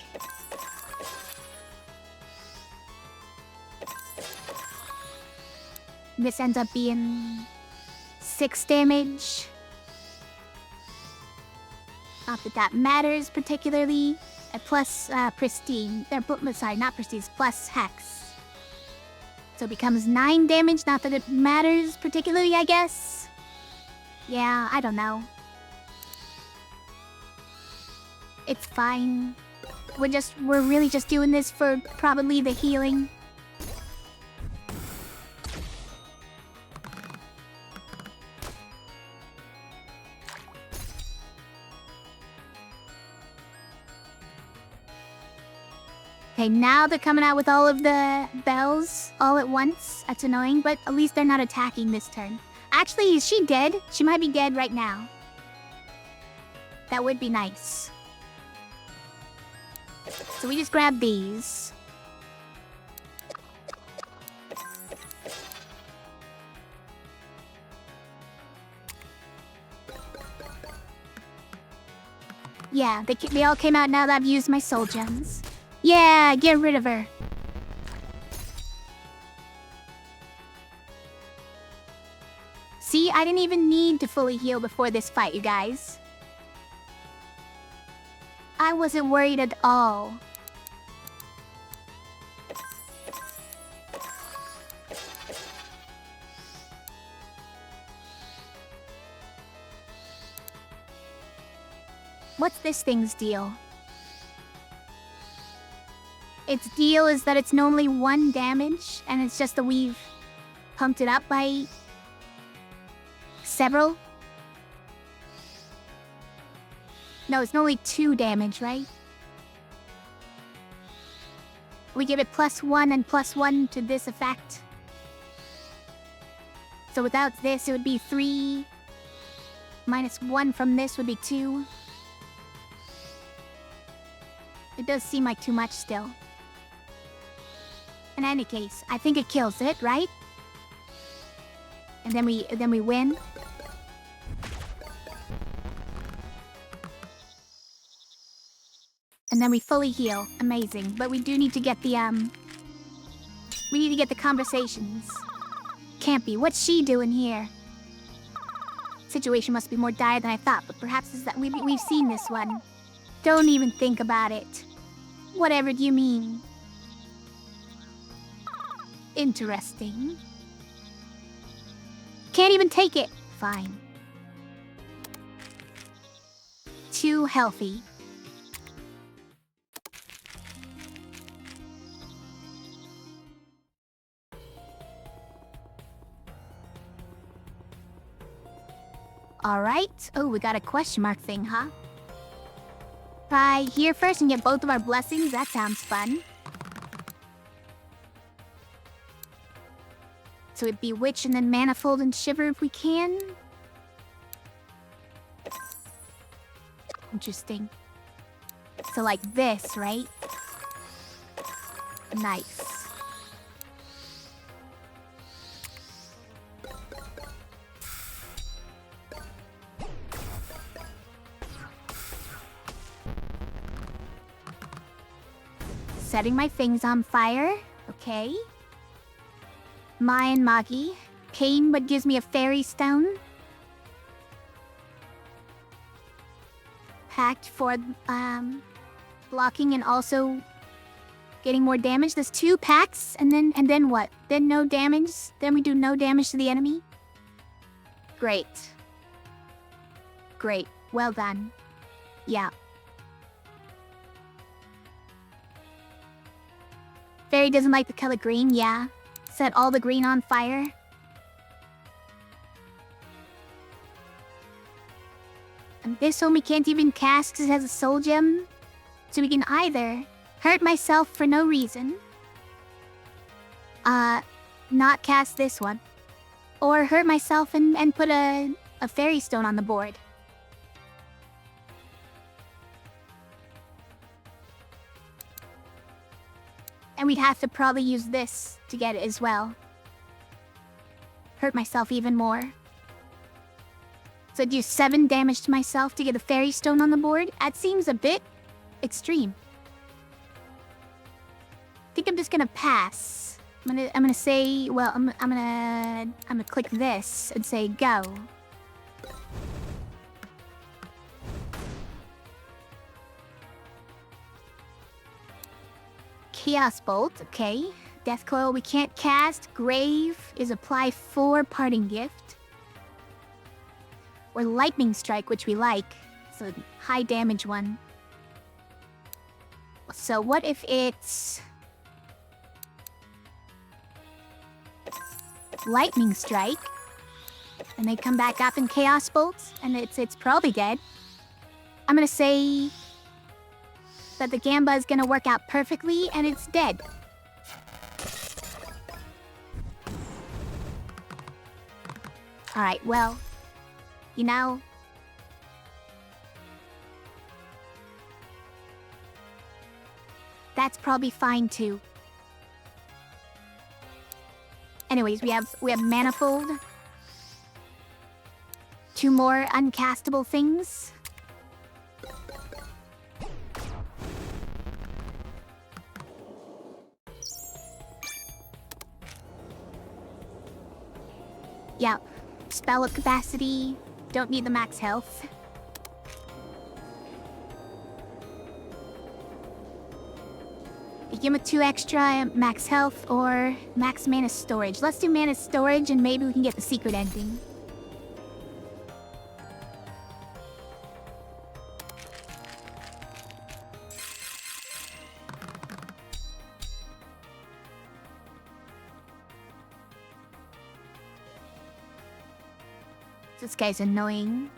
This ends up being 6 damage. Not that that matters particularly. Plus pristine. Sorry, not pristine. Plus hex. So it becomes 9 damage. Not that it matters particularly, I guess. Yeah, I don't know. It's fine. We're really just doing this for probably the healing. Okay, now they're coming out with all of the bells all at once. That's annoying, but at least they're not attacking this turn. Actually, is she dead? She might be dead right now. That would be nice. So we just grab these. Yeah, they all came out now that I've used my soul gems. Yeah, get rid of her. See, I didn't even need to fully heal before this fight, you guys. I wasn't worried at all. What's this thing's deal? Its deal is that it's normally 1 damage, and it's just that we've pumped it up by several. No, it's normally 2 damage, right? We give it +1 and +1 to this effect. So without this, it would be 3. -1 from this would be 2. It does seem like too much still. In any case, I think it kills it, right? And then we win. And then we fully heal. Amazing. But we do need to get the we need to get the conversations. Can't be. What's she doing here? Situation must be more dire than I thought, but perhaps it's that we've seen this one. Don't even think about it. Whatever do you mean? Interesting. Can't even take it. Fine. Too healthy. Alright. Oh, we got a question mark thing, huh? Try here first and get both of our blessings. That sounds fun. So it'd be Witch and then Manifold and Shiver if we can. Interesting. So like this, right? Nice. Setting my things on fire. Okay. Mai and Magi. Pain, but gives me a fairy stone. Pact for blocking and also getting more damage. There's 2 packs, and then what? Then no damage. Then we do no damage to the enemy. Great. Great. Well done. Yeah. Fairy doesn't like the color green, yeah. Set all the green on fire. And this one we can't even cast because it has a soul gem. So we can either hurt myself for no reason. Not cast this one. Or hurt myself and put a fairy stone on the board. And we'd have to probably use this to get it as well. Hurt myself even more. So I'd do 7 damage to myself to get a fairy stone on the board? That seems a bit extreme. I think I'm just gonna pass. I'm gonna say, well, I'm gonna click this and say go. Chaos Bolt, okay. Death Coil we can't cast. Grave is apply 4 parting gift. Or Lightning Strike, which we like. It's a high damage one. So what if it's Lightning Strike, and they come back up in Chaos Bolt, and it's probably dead. I'm gonna say that the Gamba is gonna work out perfectly, and it's dead. Alright, well, you know, that's probably fine too. Anyways, we have Manifold. 2 more uncastable things. Yeah, spell up capacity. Don't need the max health. Give him a 2 extra, max health, or max mana storage. Let's do mana storage, and maybe we can get the secret ending. This guy's annoying.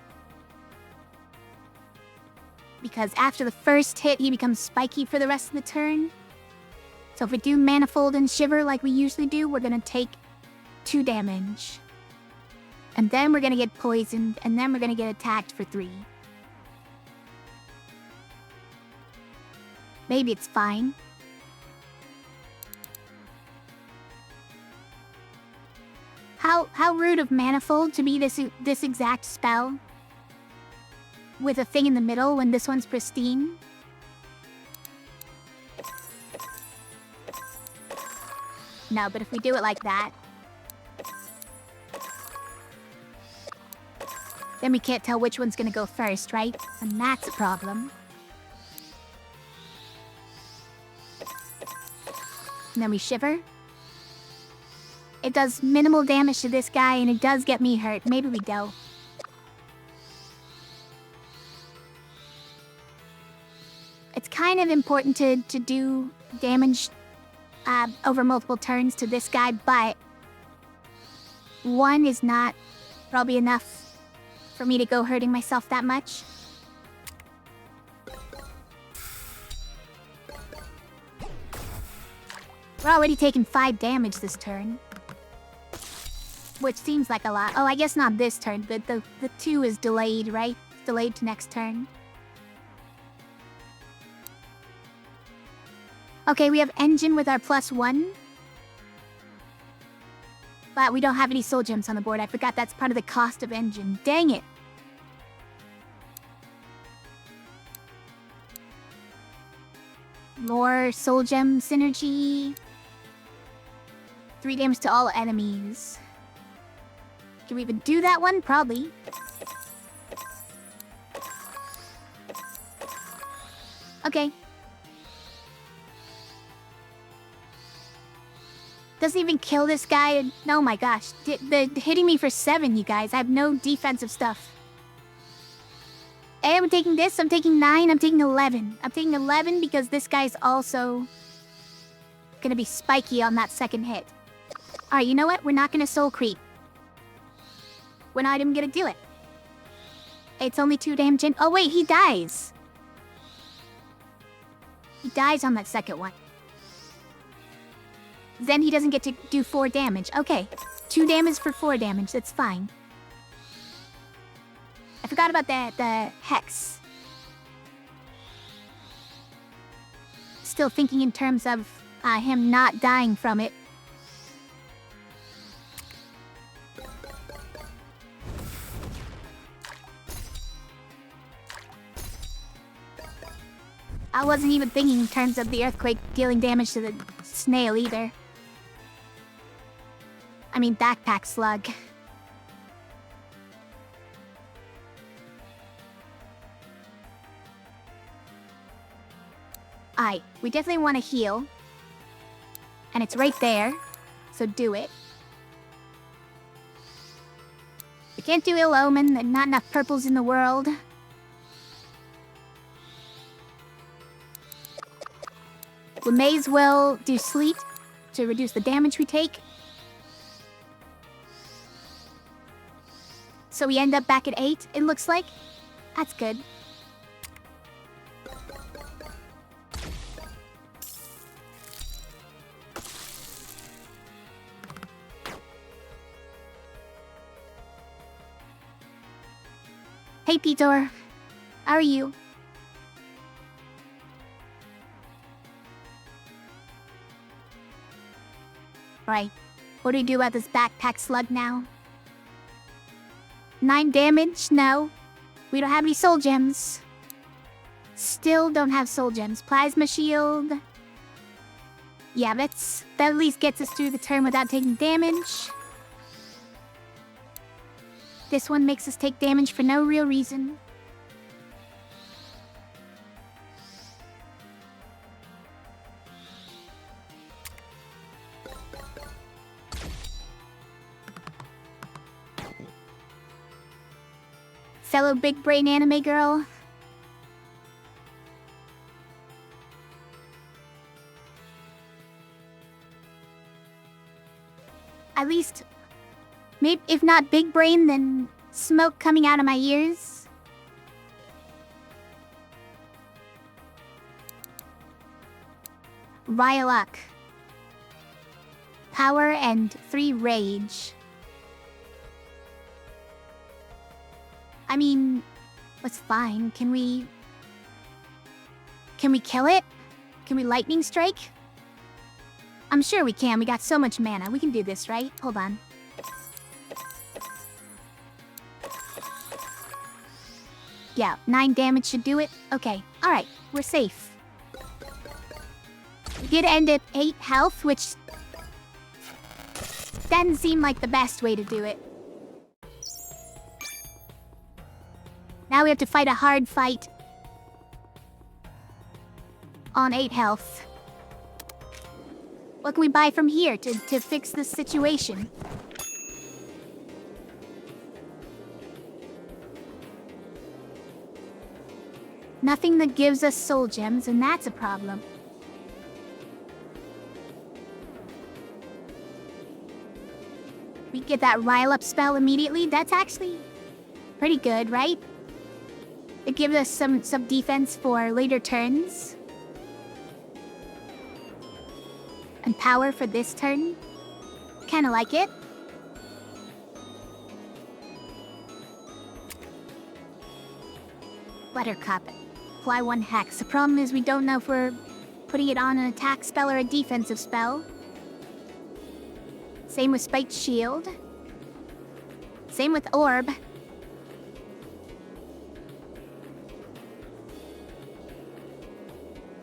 Because after the first hit, he becomes spiky for the rest of the turn. So if we do Manifold and Shiver like we usually do, we're gonna take 2 damage. And then we're gonna get poisoned, and then we're gonna get attacked for 3. Maybe it's fine. How rude of Manifold to be this exact spell with a thing in the middle when this one's pristine. No, but if we do it like that, then we can't tell which one's gonna go first, right? And that's a problem. And then we Shiver. It does minimal damage to this guy, and it does get me hurt. Maybe we don't. It's kind of important to do damage over multiple turns to this guy, but 1 is not probably enough for me to go hurting myself that much. We're already taking 5 damage this turn, which seems like a lot. Oh, I guess not this turn, but the 2 is delayed, right? It's delayed to next turn. Okay, we have Engine with our +1. But we don't have any soul gems on the board. I forgot that's part of the cost of Engine. Dang it. More soul gem synergy. 3 damage to all enemies. Can we even do that one? Probably. Okay. Doesn't even kill this guy. Oh my gosh. The hitting me for 7, you guys. I have no defensive stuff. Hey, I'm taking this. I'm taking 9. I'm taking 11. I'm taking 11 because this guy's also gonna be spiky on that second hit. Alright, you know what? We're not gonna soul creep. We're not even gonna do it. It's only 2 damage in. Oh wait, he dies. He dies on that second one. Then he doesn't get to do 4 damage. Okay, 2 damage for 4 damage. That's fine. I forgot about the Hex. Still thinking in terms of him not dying from it. I wasn't even thinking in terms of the earthquake dealing damage to the snail either. I mean, backpack slug. Alright, we definitely want to heal. And it's right there, so do it. We can't do Ill Omen, there's not enough purples in the world. We may as well do Sleet to reduce the damage we take. So we end up back at 8, it looks like. That's good. Hey, Peter. How are you? Right. What do we do about this backpack slug now? 9 damage? No. We don't have any soul gems. Still don't have soul gems. Plasma shield. Yeah, that at least gets us through the turn without taking damage. This one makes us take damage for no real reason. Fellow big brain anime girl. At least, maybe if not big brain, then smoke coming out of my ears. Rylock. Power and 3 rage. I mean, it's fine. Can we kill it? Can we lightning strike? I'm sure we can. We got so much mana. We can do this, right? Hold on. Yeah, 9 damage should do it. Okay, alright. We're safe. We did end at 8 health, which doesn't seem like the best way to do it. Now we have to fight a hard fight on 8 health. What can we buy from here to fix this situation? Nothing that gives us soul gems, and that's a problem. We get that rile up spell immediately. That's actually pretty good, right? It gives us some defense for later turns. And power for this turn. Kinda like it. Buttercup. Apply 1 hex. The problem is we don't know if we're putting it on an attack spell or a defensive spell. Same with Spiked Shield. Same with Orb.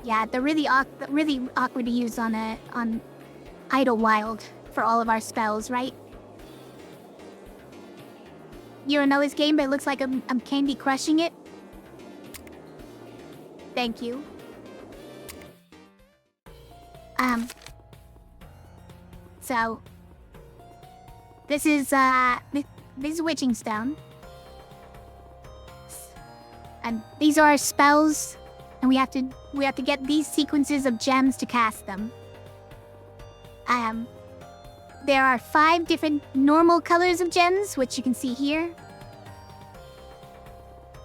Yeah, they're really awkward to use on Idlewild for all of our spells, right? You don't know this game, but it looks like I'm Candy Crushing it. Thank you. So this is Witching Stone, and these are our spells. And we have to get these sequences of gems to cast them. There are 5 different normal colors of gems, which you can see here.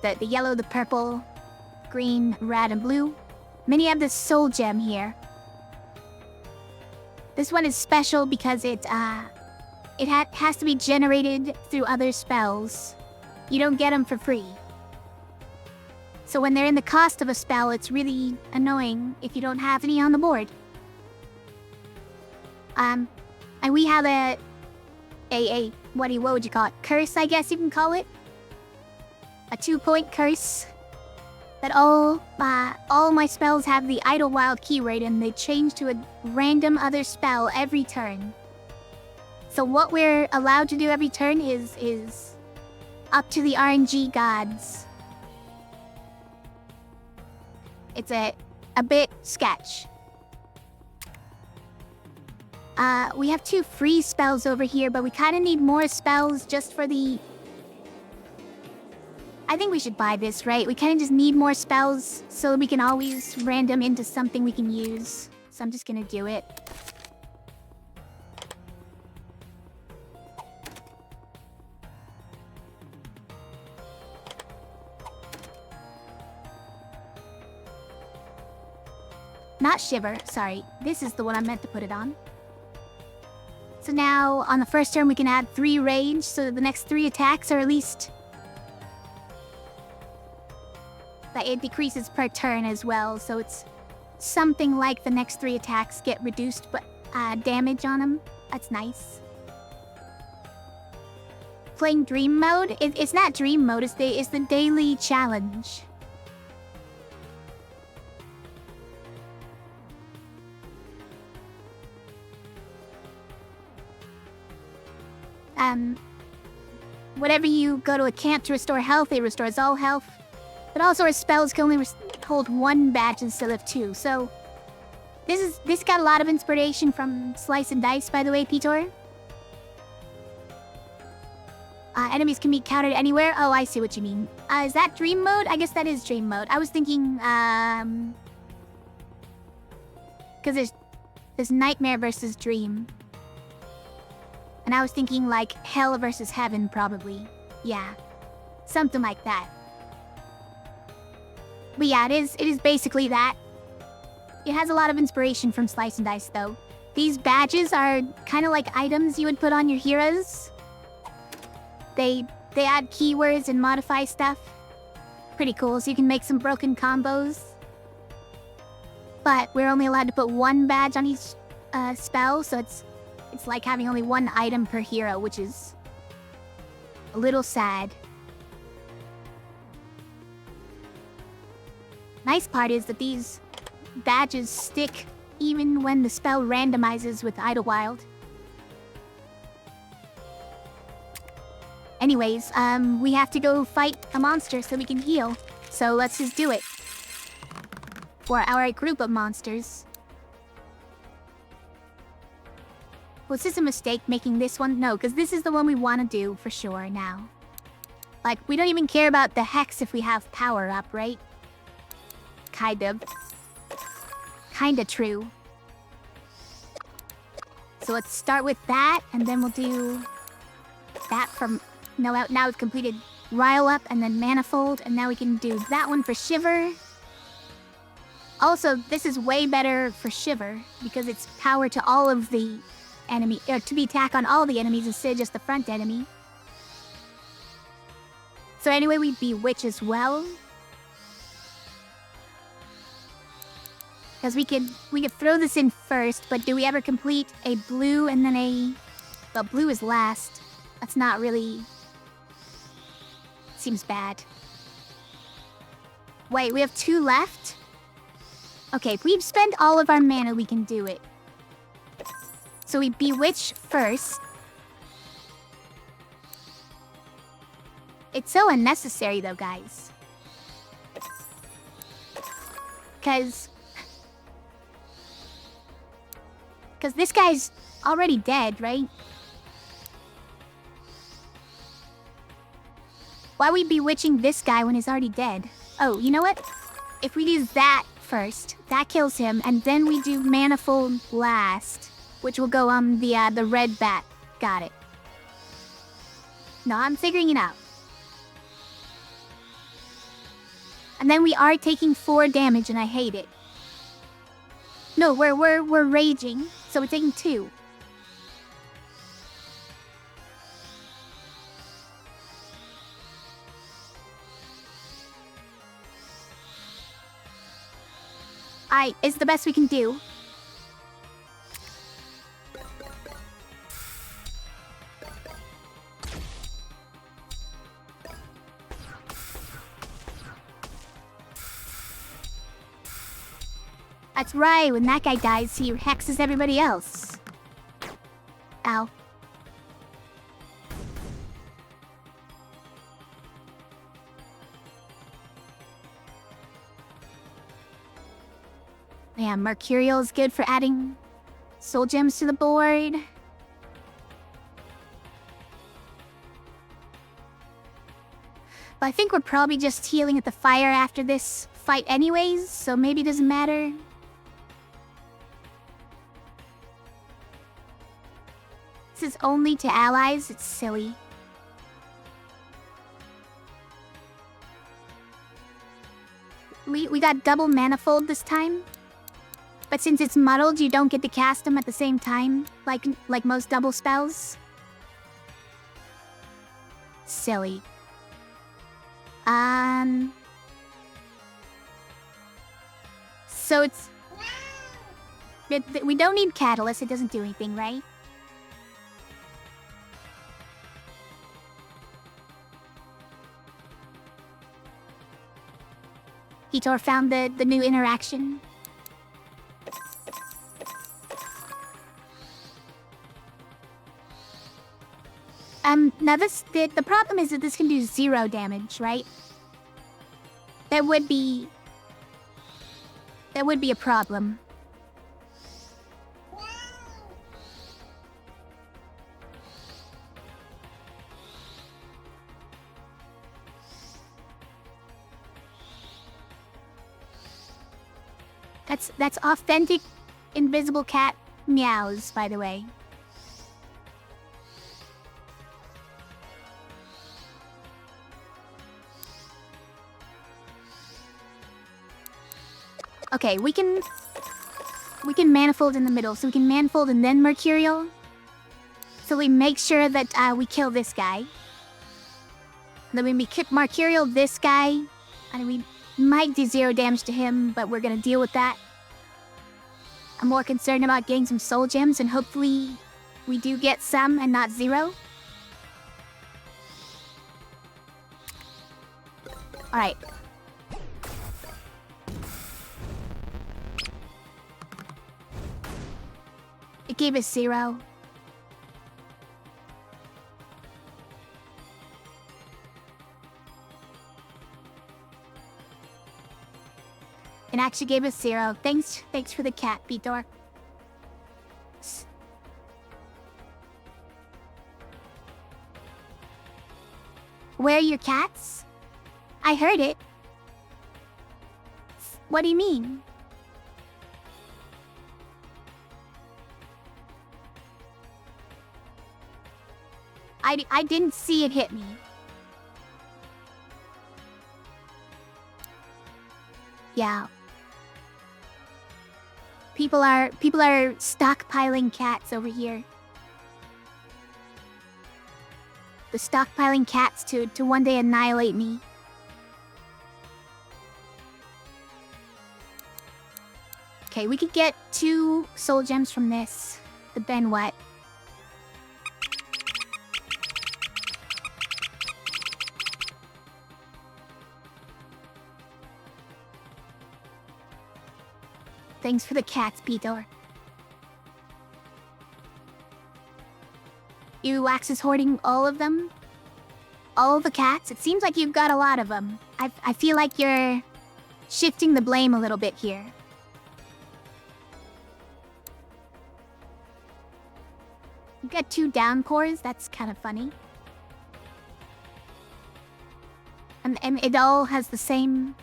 The yellow, the purple, green, red, and blue. Many have this soul gem here. This one is special because it has to be generated through other spells. You don't get them for free. So when they're in the cost of a spell, it's really annoying if you don't have any on the board. And we have a what would you call it? Curse, I guess you can call it. A 2-point curse. That all my spells have the Idlewild keyword, and they change to a random other spell every turn. So what we're allowed to do every turn is up to the RNG gods. It's a bit sketch. We have 2 free spells over here, but we kind of need more spells just for the... I think we should buy this, right? We kind of just need more spells so that we can always random into something we can use. So I'm just gonna do it. Not Shiver, sorry. This is the one I meant to put it on. So now, on the first turn, we can add 3 rage, so the next 3 attacks are at least... that it decreases per turn as well, so it's something like the next 3 attacks get reduced, but damage on them. That's nice. Playing Dream Mode? It's not Dream Mode, it's the daily challenge. Whenever you go to a camp to restore health, it restores all health. But also our spells can only hold 1 batch instead of 2, so... This got a lot of inspiration from Slice and Dice, by the way, Pitor. Enemies can be countered anywhere. Oh, I see what you mean. Is that Dream Mode? I guess that is Dream Mode. I was thinking, because there's Nightmare versus Dream. And I was thinking, like, Hell versus Heaven, probably. Yeah, something like that. But yeah, it is basically that. It has a lot of inspiration from Slice and Dice, though. These badges are kind of like items you would put on your heroes. They add keywords and modify stuff. Pretty cool, so you can make some broken combos. But we're only allowed to put one badge on each spell, so it's like having only one item per hero, which is a little sad. Nice part is that these badges stick even when the spell randomizes with Idlewild. Anyways, we have to go fight a monster so we can heal. So let's just do it. For our group of monsters. Was this a mistake making this one? No, because this is the one we want to do for sure now. Like, we don't even care about the hex if we have power up, right? Kind of. Kinda true. So let's start with that, and then we'll do that from... No, now it's completed Rile Up and then Manifold, and now we can do that one for Shiver. Also, this is way better for Shiver, because it's power to all of the enemy, or to be attack on all the enemies instead of just the front enemy. So anyway, we Bewitch as well. Because we could throw this in first, but do we ever complete a blue and then a... Well, blue is last. That's not really... Seems bad. Wait, we have 2 left? Okay, if we spend all of our mana, we can do it. So we Bewitch first. It's so unnecessary though, guys. Because this guy's already dead, right? Why are we bewitching this guy when he's already dead? Oh, you know what? If we do that first, that kills him, and then we do Manifold last, which will go on the red bat. Got it. No, I'm figuring it out. And then we are taking 4 damage, and I hate it. No, we're raging, so we're taking 2. It's the best we can do. That's right, when that guy dies, he hexes everybody else. Ow. Yeah, Mercurial is good for adding soul gems to the board. But I think we're probably just healing at the fire after this fight anyways, so maybe it doesn't matter. This is only to allies, it's silly. We got double Manifold this time. But since it's muddled, you don't get to cast them at the same time, like most double spells. Silly. So it's... We don't need Catalyst, it doesn't do anything, right? Hitor found the new interaction. Now the problem is that this can do 0 damage, right? That would be a problem. That's authentic invisible cat meows, by the way. Okay, we can manifold in the middle, so we can manifold and then mercurial. So we make sure that we kill this guy. Then when we kick mercurial this guy, and we might do 0 damage to him, but we're gonna deal with that. I'm more concerned about getting some soul gems, and hopefully we do get some and not 0. Alright. It gave us 0. It actually gave us 0. Thanks for the cat, Vitor. Where are your cats? I heard it. What do you mean? I didn't see it hit me. Yeah. People are stockpiling cats over here. The stockpiling cats to one day annihilate me. Okay, we could get 2 soul gems from this. Then what? Thanks for the cats, Vitor. You Wax is hoarding all of them? All the cats? It seems like you've got a lot of them. I feel like you're shifting the blame a little bit here. You've got 2 downpours? That's kind of funny. And it all has the same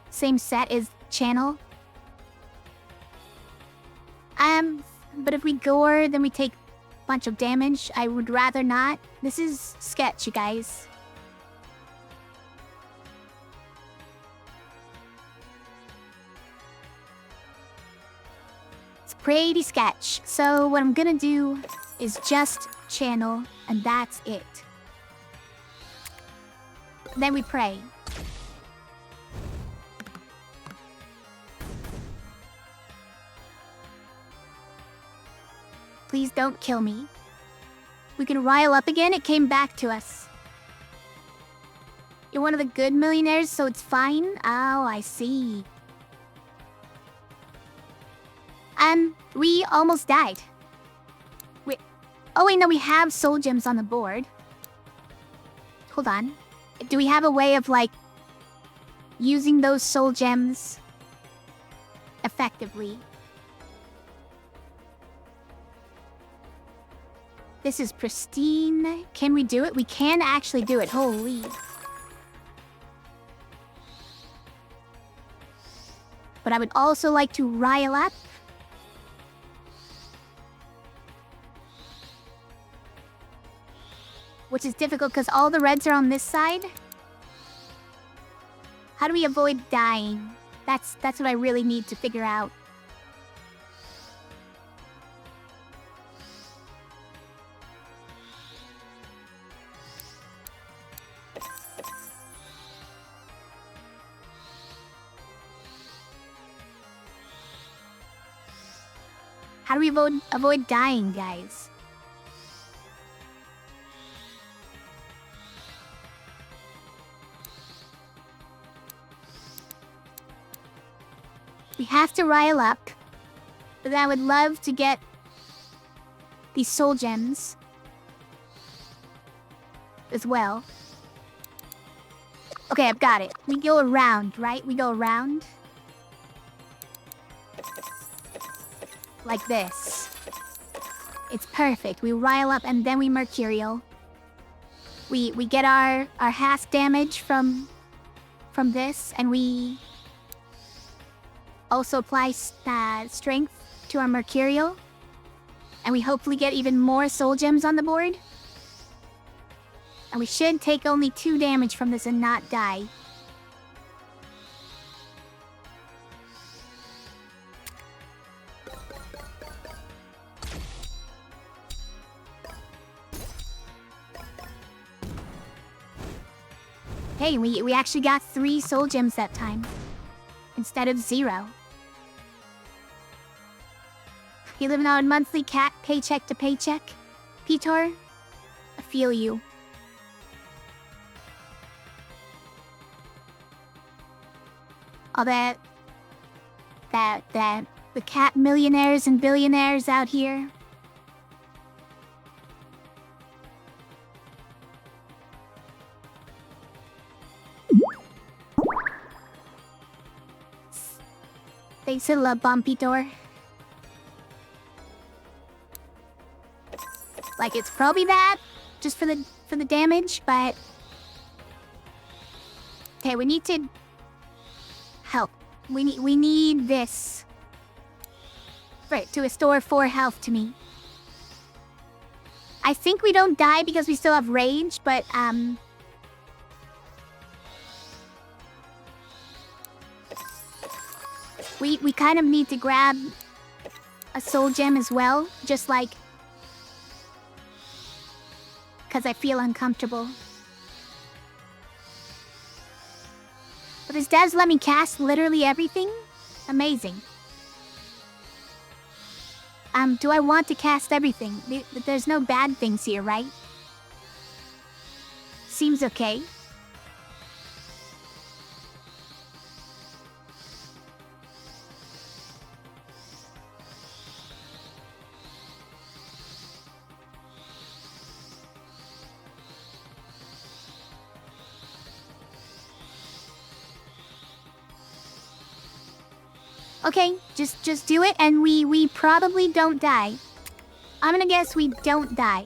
set as channel. But if we gore, then we take a bunch of damage. I would rather not. This is sketch, you guys. It's pretty sketch. So what I'm gonna do is just channel, and that's it. Then we pray. Please don't kill me. We can rile up again. It came back to us. You're one of the good millionaires, so it's fine? Oh, I see. We almost died. Oh wait, no, we have soul gems on the board. Hold on. Do we have a way of, like, using those soul gems effectively? This is pristine. Can we do it? We can actually do it. Holy. But I would also like to rile up. Which is difficult because all the reds are on this side. How do we avoid dying? That's what I really need to figure out. How do we avoid dying, guys? We have to rile up, but I would love to get these soul gems as well. Okay, I've got it. We go around, right? We go around. Like this. It's perfect. We rile up and then we mercurial. We get our hask damage from this, and we also apply strength to our mercurial. And we hopefully get even more soul gems on the board. And we should take only 2 damage from this and not die. Hey, we actually got 3 soul gems that time. Instead of 0. You living on monthly cat paycheck to paycheck? Peter? I feel you. All the cat millionaires and billionaires out here. They still a bumpy door. Like it's probably bad, just for the damage, but okay, we need to help. We need this to restore 4 health to me. I think we don't die because we still have rage, but we kind of need to grab a soul gem as well, just like because I feel uncomfortable. But his devs let me cast literally everything? Amazing. Do I want to cast everything? There's no bad things here, right? Seems okay. Okay, just do it, and we probably don't die. I'm gonna guess we don't die.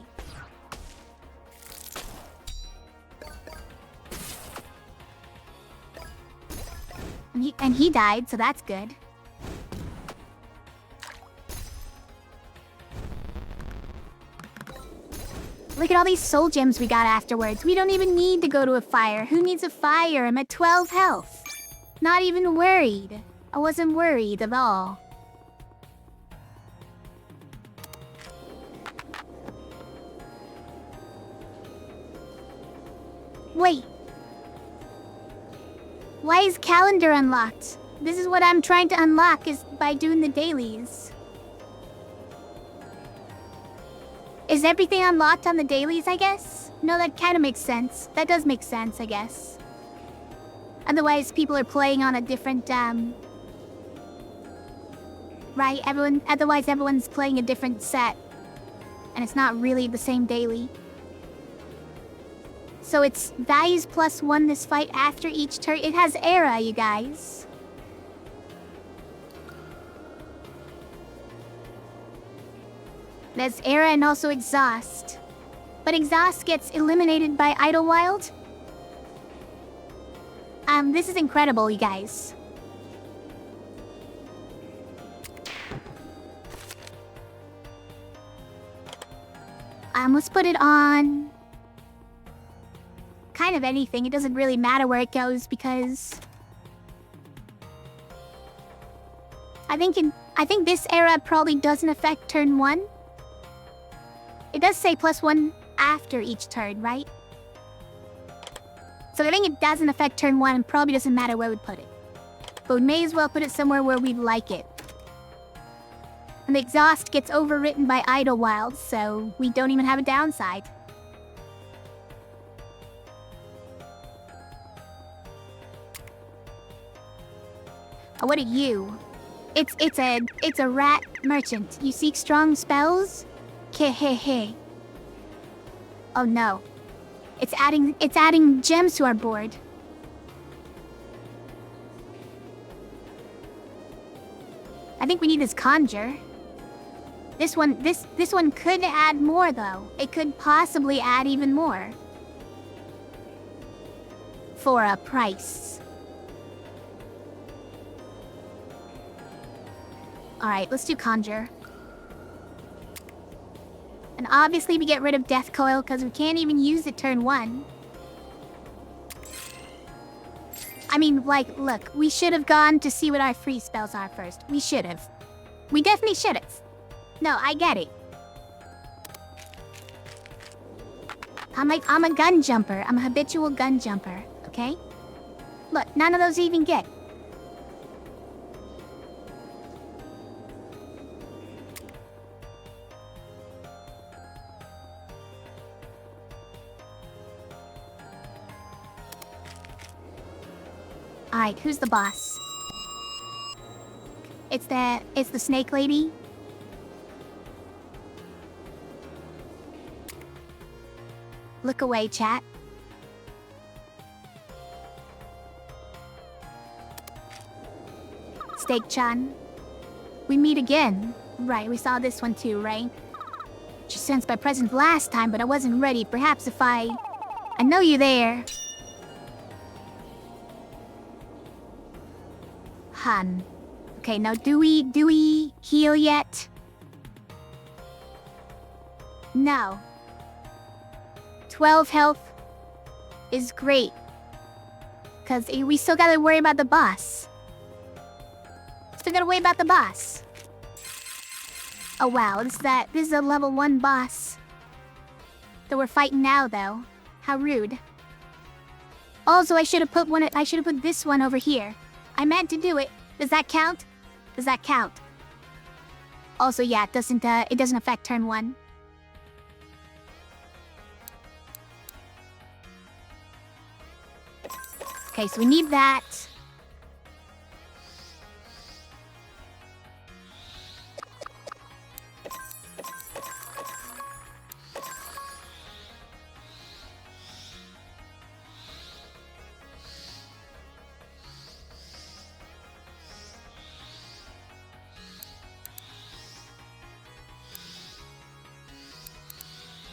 And he died, so that's good. Look at all these soul gems we got afterwards. We don't even need to go to a fire. Who needs a fire? I'm at 12 health. Not even worried. I wasn't worried at all. Wait. Why is calendar unlocked? This is what I'm trying to unlock, is by doing the dailies. Is everything unlocked on the dailies, I guess? No, that kind of makes sense. That does make sense, I guess. Otherwise, people are playing on a different, right, otherwise everyone's playing a different set. And it's not really the same daily. So it's values +1 this fight after each turn. It has era, you guys. There's era and also exhaust. But exhaust gets eliminated by idlewild. This is incredible, you guys. Let's put it on kind of anything. It doesn't really matter where it goes because I think this era probably doesn't affect turn 1. It does say +1 after each turn, right? So I think it doesn't affect turn 1 and probably doesn't matter where we put it. But we may as well put it somewhere where we like it. And the exhaust gets overwritten by idlewild, so we don't even have a downside. Oh, what are you? It's a rat merchant. You seek strong spells? Kehehe. Oh no. It's adding gems to our board. I think we need this conjure. This one could add more though. It could possibly add even more. For a price. Alright, let's do conjure. And obviously we get rid of death coil because we can't even use it turn 1. I mean, like, look, we should have gone to see what our free spells are first. We should have. We definitely should have. No, I get it. I'm a gun jumper. I'm a habitual gun jumper, okay? okay? Look, none of those even get. Alright, who's the boss? It's the snake lady. Look away, chat. Steak-chan. We meet again. Right, we saw this one too, right? She sensed my presence last time, but I wasn't ready. Perhaps if I know you there. Han. Okay, now do we heal yet? No. 12 health is great. Cause we still gotta worry about the boss. Still gotta worry about the boss. Oh wow, this is a level 1 boss that we're fighting now though. How rude. Also, I should have put this one over here. I meant to do it. Does that count? Does that count? Also, yeah, it doesn't affect turn 1. Okay, so we need that.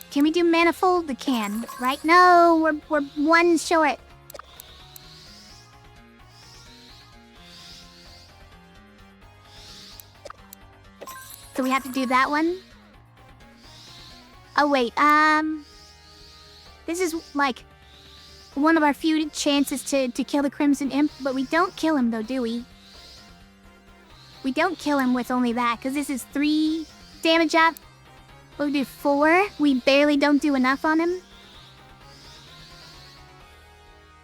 Can we do manifold? We can, right? No, we're one short. So we have to do that one? Oh wait, this is like one of our few chances to kill the Crimson Imp, but we don't kill him though, do we? We don't kill him with only that, because this is 3 damage up. We'll do 4. We barely don't do enough on him.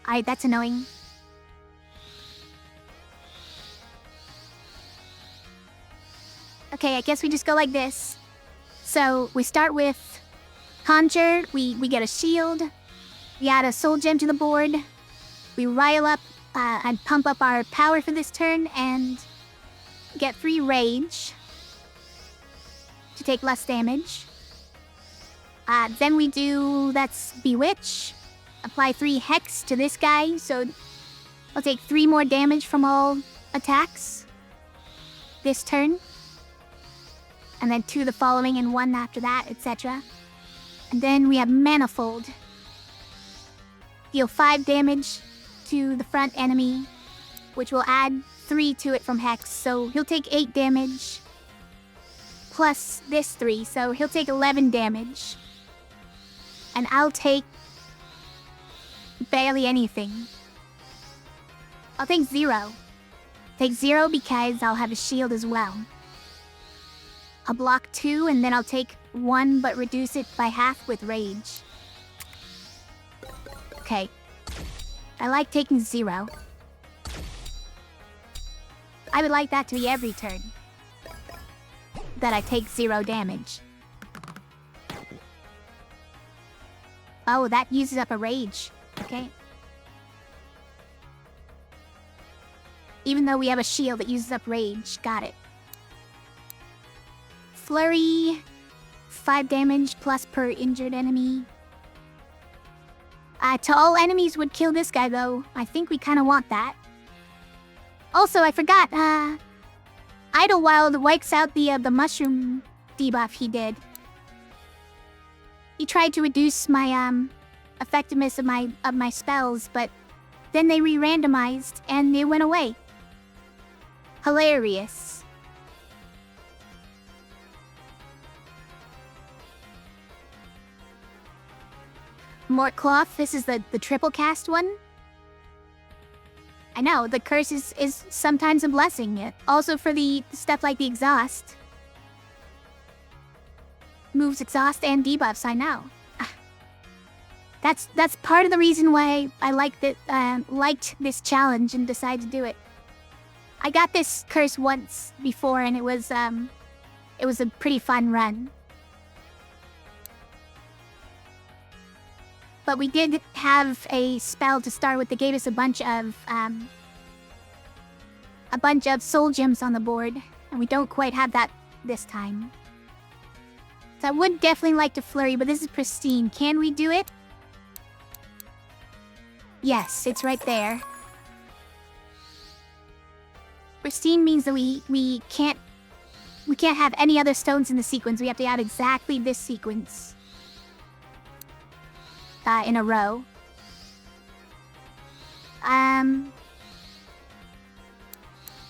Alright, that's annoying. Okay, I guess we just go like this. So, we start with Conjure, we get a shield, we add a soul gem to the board, we rile up and pump up our power for this turn, and get 3 rage to take less damage. Then we do, that's Bewitch, apply 3 hex to this guy, so I'll take 3 more damage from all attacks this turn. And then 2 the following and 1 after that, etc. And then we have Manifold. Deal 5 damage to the front enemy, which will add 3 to it from Hex, so he'll take 8 damage. Plus this 3, so he'll take 11 damage. And I'll take barely anything. I'll take 0. Take 0 because I'll have a shield as well. I'll block 2, and then I'll take 1, but reduce it by half with Rage. Okay. I like taking 0. I would like that to be every turn that I take 0 damage. Oh, that uses up a Rage. Okay. Even though we have a shield that uses up Rage. Got it. Flurry, 5 damage plus per injured enemy. To all enemies would kill this guy though. I think we kind of want that. Also, I forgot, Idlewild wipes out the mushroom debuff he did. He tried to reduce my, effectiveness of my spells, but then they re-randomized and they went away. Hilarious. Mort Cloth, this is the triple cast one. I know, the curse is sometimes a blessing. Also for the stuff like the exhaust. Moves exhaust and debuffs, I know. That's part of the reason why I liked this challenge and decided to do it. I got this curse once before, and it was a pretty fun run. But we did have a spell to start with that gave us a bunch of soul gems on the board, and we don't quite have that this time. So I would definitely like to flurry, but this is pristine. Can we do it? Yes, it's right there. Pristine means that we can't have any other stones in the sequence. We have to add exactly this sequence in a row.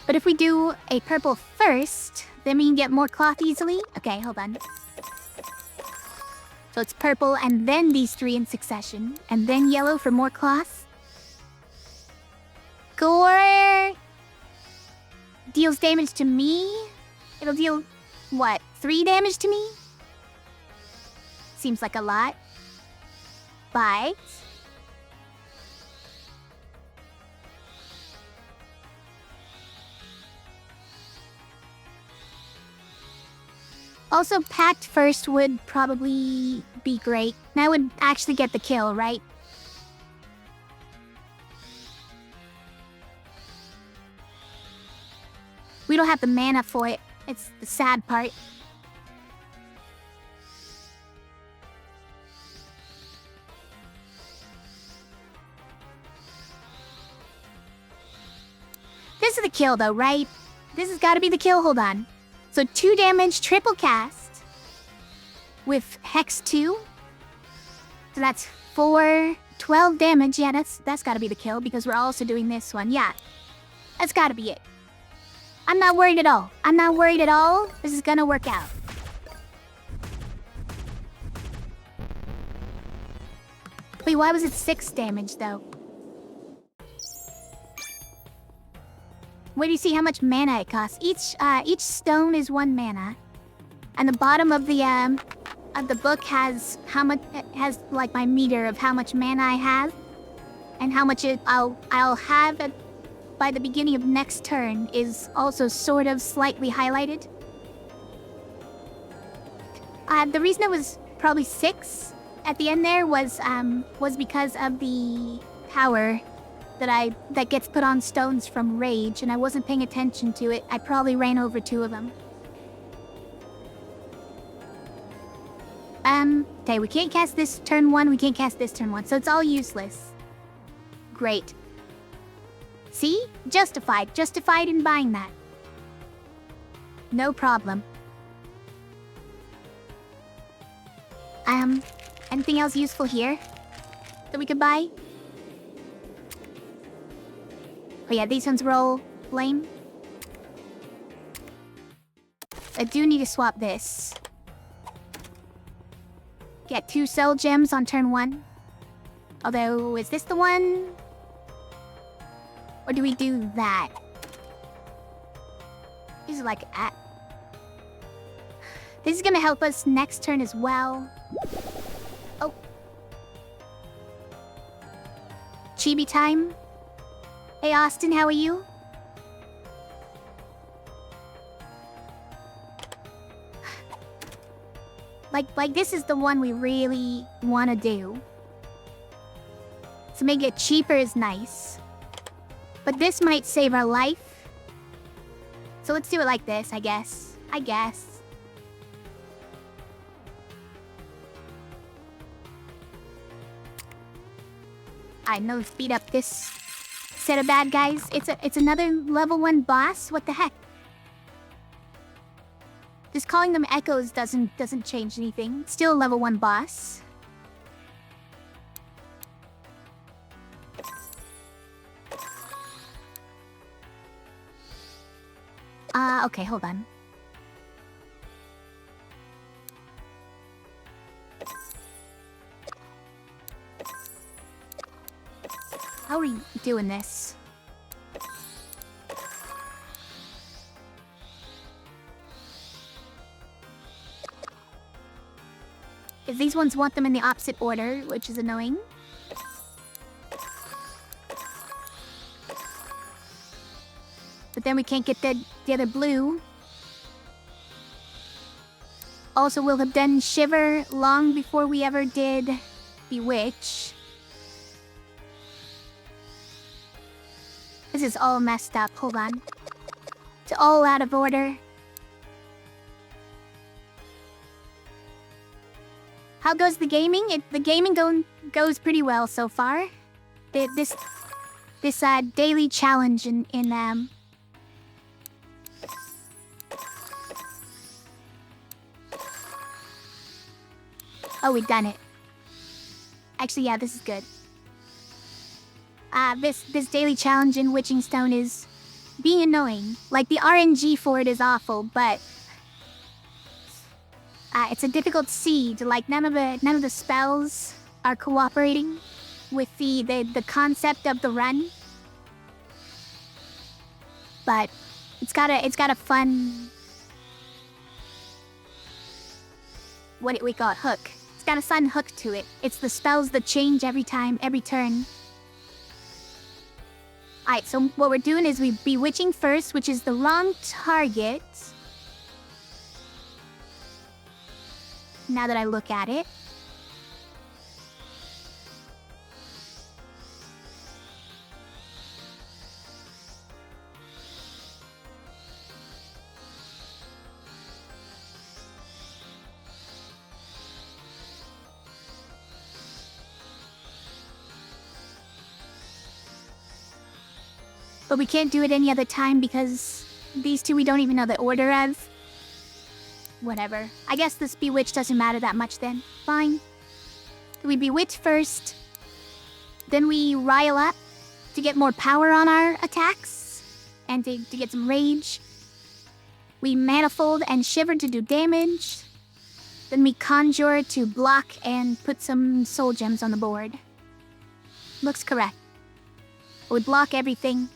But if we do a purple first, then we can get more cloth easily. Okay, hold on. So it's purple and then these three in succession, and then yellow for more cloth. Gore deals damage to me. It'll deal, what, 3 damage to me? Seems like a lot. But also, packed first would probably be great. That would actually get the kill, right? We don't have the mana for it. It's the sad part. This is the kill, though, right? This has got to be the kill. Hold on. So 2 damage, triple cast with Hex 2. So that's 12 damage. Yeah, that's got to be the kill because we're also doing this one. Yeah, that's got to be it. I'm not worried at all. I'm not worried at all. This is gonna work out. Wait, why was it 6 damage, though? Wait, do you see how much mana it costs? Each stone is 1 mana. And the bottom of the book has like my meter of how much mana I have. And how much I'll have by the beginning of next turn is also sort of slightly highlighted. The reason it was probably 6 at the end there was because of the power that gets put on stones from rage, and I wasn't paying attention to it. I probably ran over 2 of them. Okay, we can't cast this turn 1, we can't cast this turn 1, so it's all useless. Great. See? Justified. Justified in buying that. No problem. Anything else useful here that we could buy? Oh yeah, these ones were all lame. I do need to swap this. Get 2 soul gems on turn 1. Although, is this the one? Or do we do that? This is like this is gonna help us next turn as well. Oh. Chibi time. Hey Austin, how are you? Like this is the one we really want to do. So making it cheaper is nice. But this might save our life. So let's do it like this, I guess. I know, speed up this set of bad guys. It's another level 1 boss. What the heck? Just calling them echoes doesn't change anything. Still a level 1 boss. Okay, hold on. How are we doing this? Because these ones want them in the opposite order, which is annoying. But then we can't get the other blue. Also, we'll have done Shiver long before we ever did Bewitch. This is all messed up. Hold on. It's all out of order. How goes the gaming? The gaming goes pretty well so far. This daily challenge in Oh, we've done it. Actually, yeah, this is good. This daily challenge in Witching Stone is being annoying. Like, the RNG for it is awful, but it's a difficult seed. Like, none of the spells are cooperating with the concept of the run. But it's got a fun, what we call it, hook. It's got a fun hook to it. It's the spells that change every time, every turn. Alright, so what we're doing is we Bewitching first, which is the wrong target. Now that I look at it. But we can't do it any other time because these two we don't even know the order of. Whatever. I guess this Bewitch doesn't matter that much then. Fine. We Bewitch first. Then we rile up to get more power on our attacks. And to get some rage. We Manifold and Shiver to do damage. Then we Conjure to block and put some soul gems on the board. Looks correct. We block everything.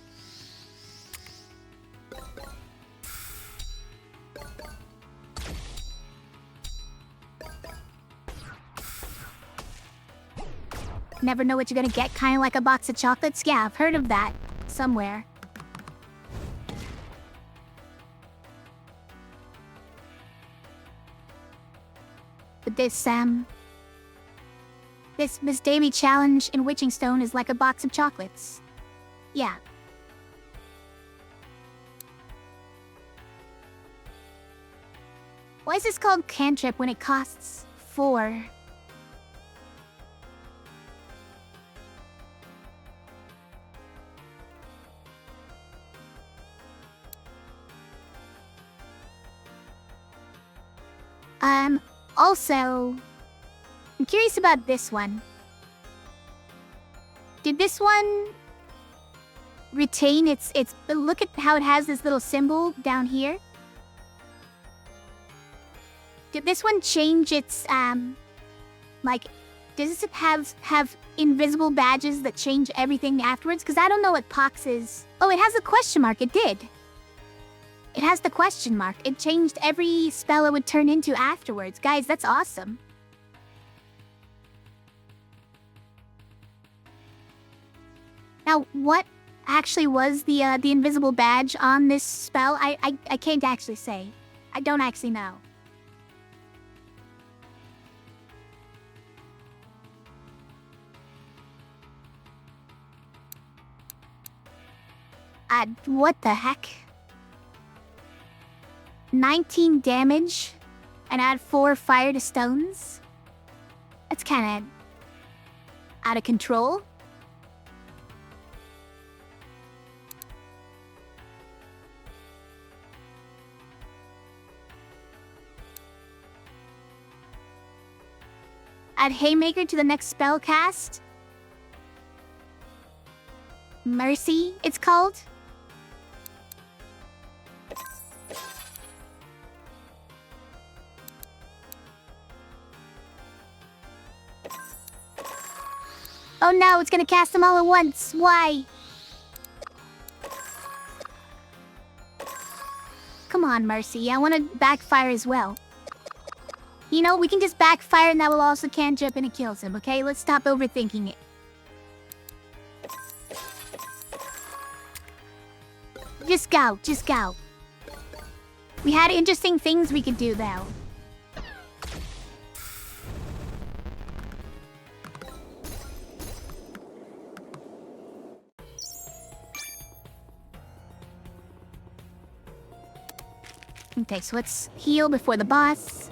Never know what you're gonna get, kind of like a box of chocolates. Yeah, I've heard of that somewhere. But this daily challenge in Witching Stone is like a box of chocolates. Yeah. Why is this called cantrip when it costs 4? Also, I'm curious about this one. Did this one retain its look at how it has this little symbol down here? Did this one change its, like, does this have invisible badges that change everything afterwards? Because I don't know what Pox is. Oh, it has a question mark. It did. It has the question mark. It changed every spell it would turn into afterwards. Guys, that's awesome. Now, what actually was the invisible badge on this spell? I can't actually say. I don't actually know. What the heck? 19 damage and add 4 fire to stones? That's kind of out of control. Add Haymaker to the next spell cast. Mercy, it's called. Oh no, it's gonna cast them all at once. Why? Come on, Mercy. I want to backfire as well. You know, we can just backfire and that will also cantrip and it kills him, okay? Let's stop overthinking it. Just go, just go. We had interesting things we could do, though. Okay, so let's heal before the boss.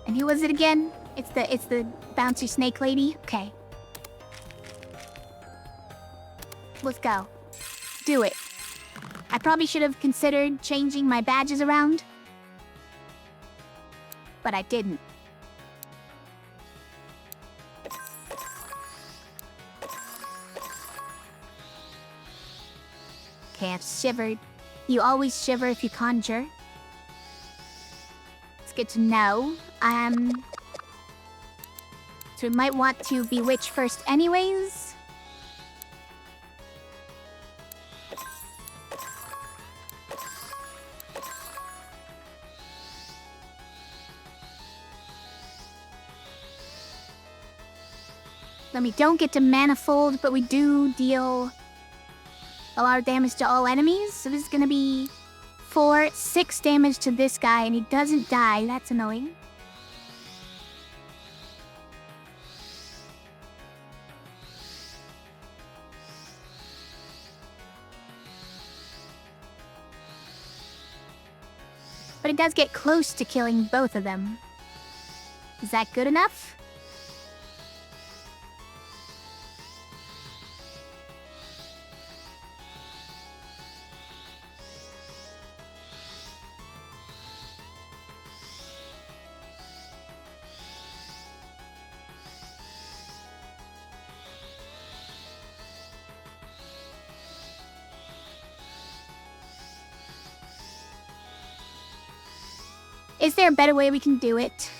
And who was it again? It's the bouncy snake lady? Okay. Let's go. Do it. I probably should have considered changing my badges around. But I didn't. Okay, I've shivered. You always shiver if you conjure. It's good to know. So we might want to bewitch first anyways. Then we don't get to manifold, but we do deal a lot of damage to all enemies. So this is gonna be 6 damage to this guy, and he doesn't die. That's annoying. But it does get close to killing both of them. Is that good enough? Is there a better way we can do it?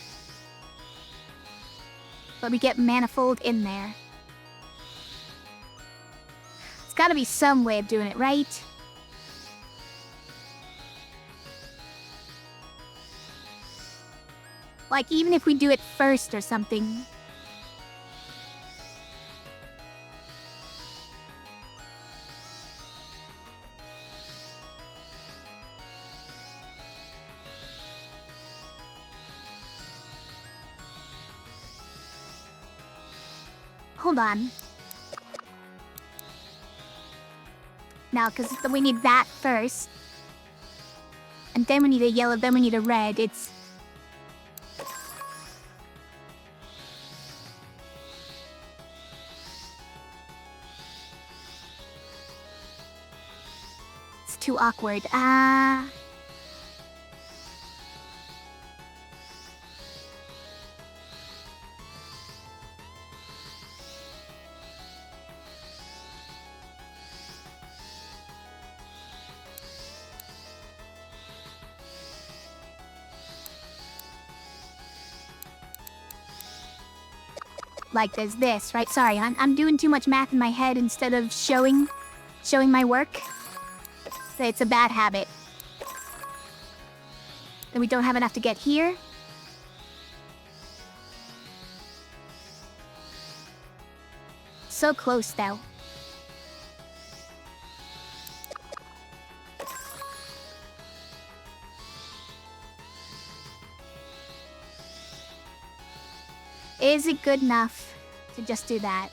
But we get manifold in there. There's gotta be some way of doing it, right? Like, even if we do it first or something. Hold on. Now, because we need that first. And then we need a yellow, then we need a red. It's... It's too awkward. Like there's this, right? Sorry, I'm doing too much math in my head instead of showing my work. So it's a bad habit. Then we don't have enough to get here. So close, though. Is it good enough to just do that?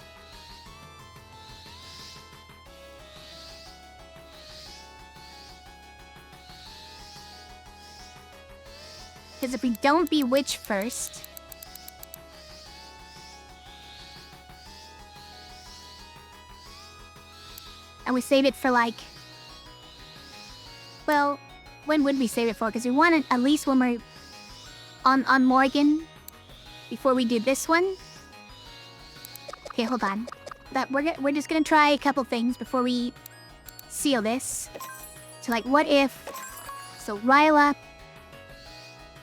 Because if we don't bewitch first... and we save it for, like... Well, when would we save it for? Because we want it at least when we're on Morgan... before we do this one. Okay, hold on. We're just gonna try a couple things before we seal this. So, like, what if... So, rile up.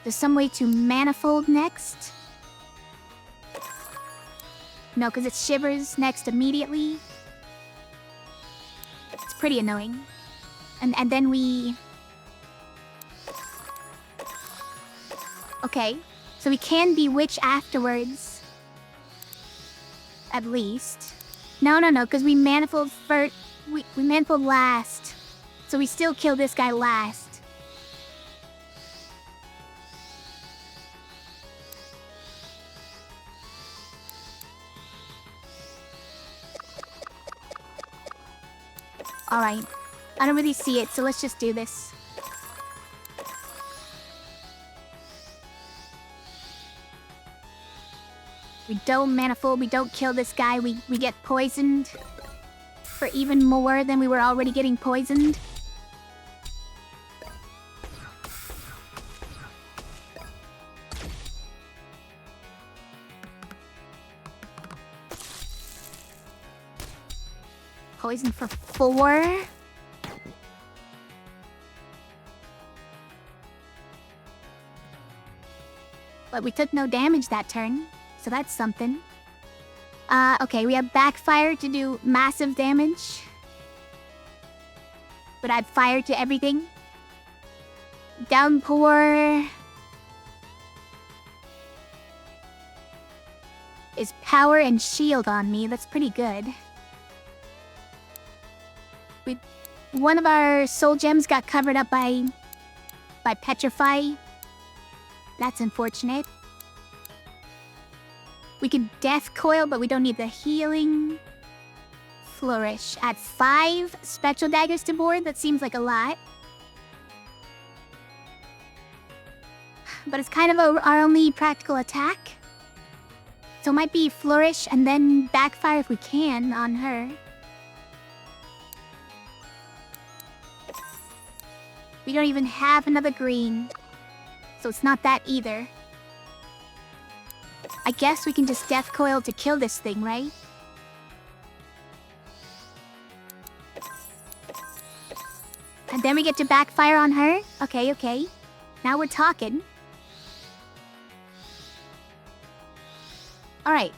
There's some way to manifold next. No, because it shivers next immediately. It's pretty annoying. And then we Okay, so we can bewitch afterwards. At least. No, because we manifold first. We manifold last. So we still kill this guy last. Alright. I don't really see it, so let's just do this. We don't manifold, we don't kill this guy, we get poisoned for even more than we were already getting poisoned. Poison for 4. But we took no damage that turn, so that's something. Okay, we have backfire to do massive damage. But add fire to everything. Downpour is power and shield on me. That's pretty good. One of our soul gems got covered up by petrify. That's unfortunate. We could death coil, but we don't need the healing. Flourish. Add 5 spectral daggers to board. That seems like a lot. But it's kind of our only practical attack. So it might be flourish and then backfire if we can on her. We don't even have another green. So it's not that either. I guess we can just death coil to kill this thing, right? And then we get to backfire on her? Okay. Now we're talking. Alright.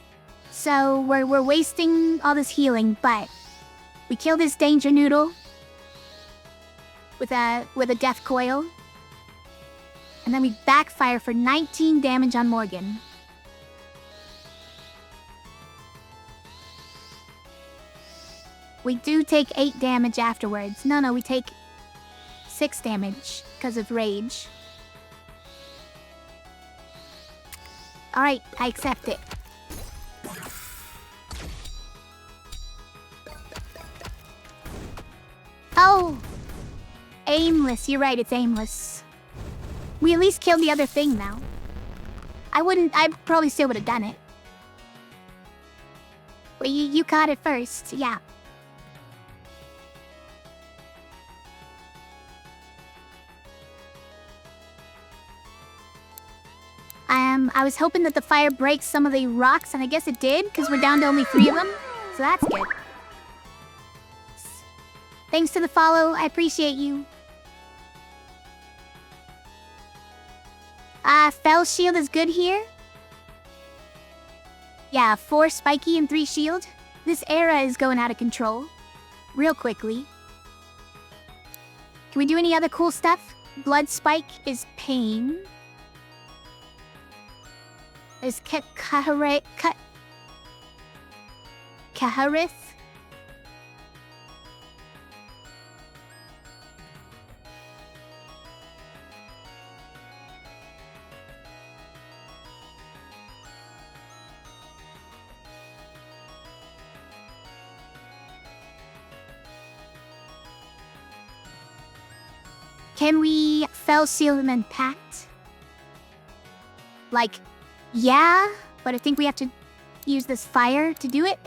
So we're wasting all this healing, but we kill this danger noodle with a death coil. And then we backfire for 19 damage on Morgan. We do take 8 damage afterwards. No, we take 6 damage because of rage. Alright, I accept it. Oh! Aimless, you're right, it's aimless. We at least killed the other thing now. I probably still would have done it. But you caught it first, yeah. I was hoping that the fire breaks some of the rocks, and I guess it did, because we're down to only 3 of them. So that's good. Thanks to the follow, I appreciate you. Fell shield is good here. Yeah, 4 spiky and 3 shield. This era is going out of control. Real quickly. Can we do any other cool stuff? Blood spike is pain. There's Kaharith. Can we fell seal and then pact? Like, yeah, but I think we have to use this fire to do it.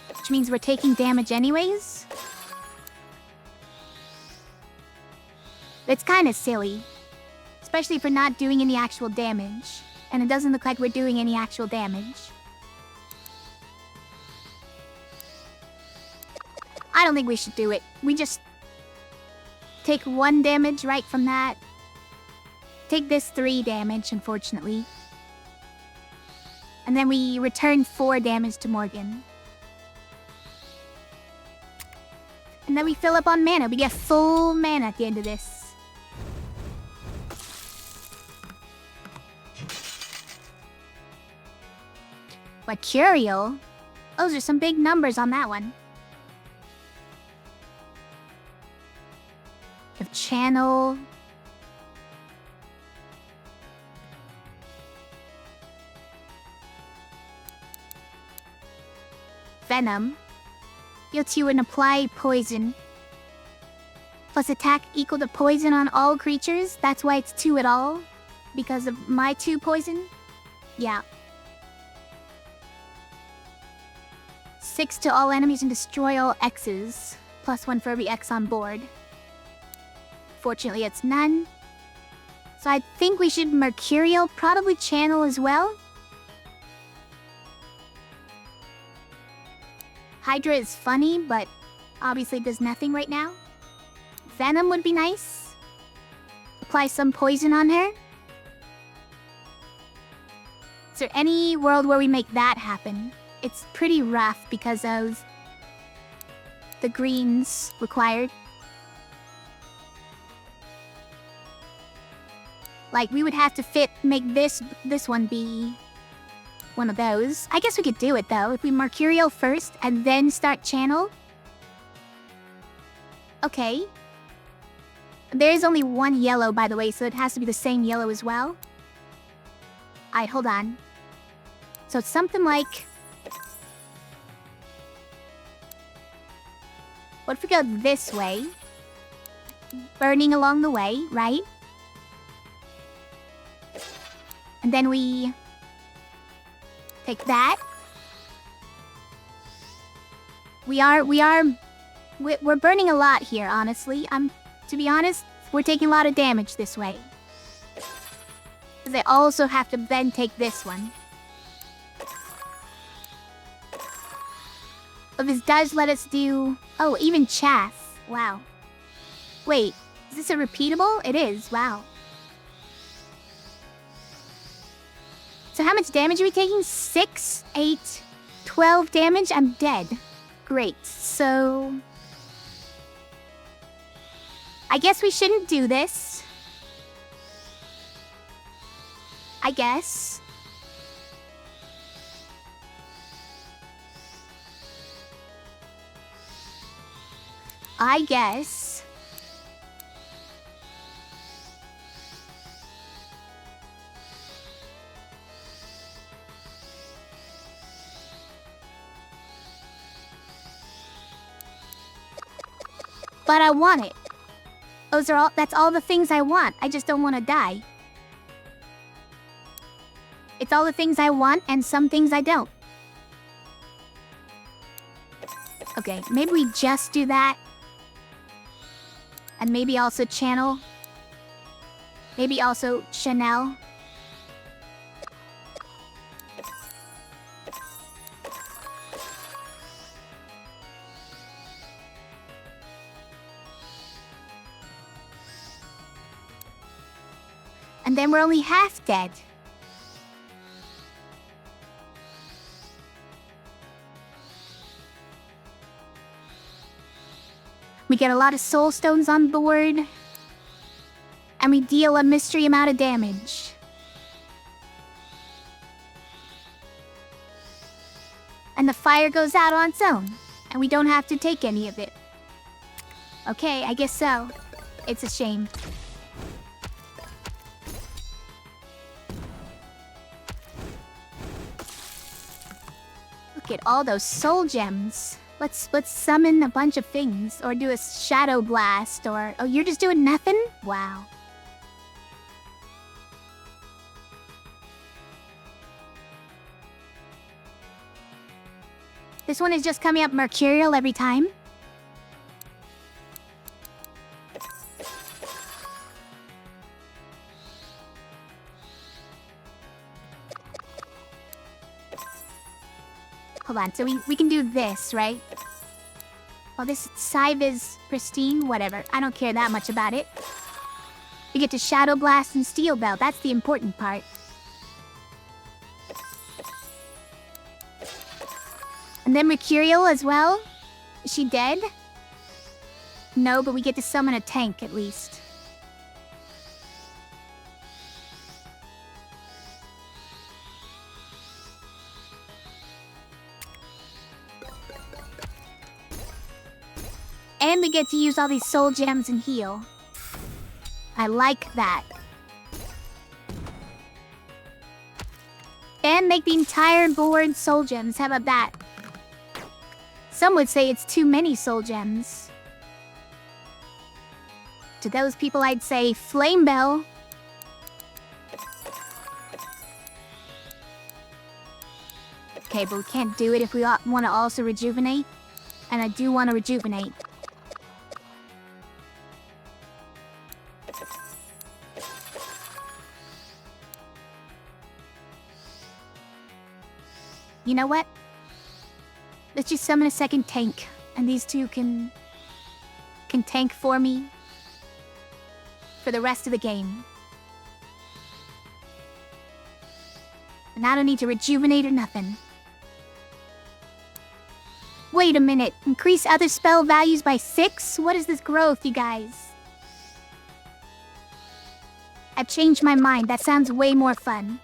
Which means we're taking damage anyways. It's kind of silly. Especially if we're not doing any actual damage. And it doesn't look like we're doing any actual damage. I don't think we should do it. We just take 1 damage right from that. Take this 3 damage, unfortunately. And then we return 4 damage to Morgan. And then we fill up on mana. We get full mana at the end of this. Mercurial? Those are some big numbers on that one. We have channel. Venom. Deal 2 and apply poison. Plus attack equal to poison on all creatures. That's why it's 2 at all. Because of my 2 poison. Yeah. 6 to all enemies and destroy all X's. Plus 1 for every X on board. Fortunately, it's none. So I think we should Mercurial, probably channel as well. Hydra is funny, but obviously does nothing right now. Venom would be nice. Apply some poison on her. Is there any world where we make that happen? It's pretty rough because of the greens required. Like, we would have to make this one be one of those. I guess we could do it, though. If we Mercurial first and then start channel. Okay. There's only one yellow, by the way, so it has to be the same yellow as well. Alright, hold on. So it's something like... What if we go this way? Burning along the way, right? And then we take that. We're burning a lot here, honestly. To be honest, we're taking a lot of damage this way. Because I also have to then take this one. But this does let us do... Oh, even chaff. Wow. Wait, is this a repeatable? It is, wow. So how much damage are we taking? 6, 8, 12 damage? I'm dead. Great, so... I guess we shouldn't do this. I guess. But I want it. That's all the things I want. I just don't want to die. It's all the things I want and some things I don't. Okay, maybe we just do that. And maybe also channel. Maybe also Chanel. And then we're only half dead. We get a lot of soul stones on board. And we deal a mystery amount of damage. And the fire goes out on its own. And we don't have to take any of it. Okay, I guess so. It's a shame. Look at all those soul gems. Let's summon a bunch of things. Or do a shadow blast. Or... Oh, you're just doing nothing? Wow. This one is just coming up Mercurial every time. Hold on, so we can do this, right? Well, this scythe is pristine, whatever. I don't care that much about it. We get to Shadow Blast and Steel Belt, that's the important part. And then Mercurial as well? Is she dead? No, but we get to summon a tank at least. And we get to use all these soul gems and heal. I like that. And make the entire board soul gems. How about that? Some would say it's too many soul gems. To those people, I'd say Flame Bell. Okay, but we can't do it if we want to also rejuvenate. And I do want to rejuvenate. You know what? Let's just summon a second tank. And these two can tank for me. For the rest of the game. And I don't need to rejuvenate or nothing. Wait a minute. Increase other spell values by 6? What is this growth, you guys? I've changed my mind. That sounds way more fun.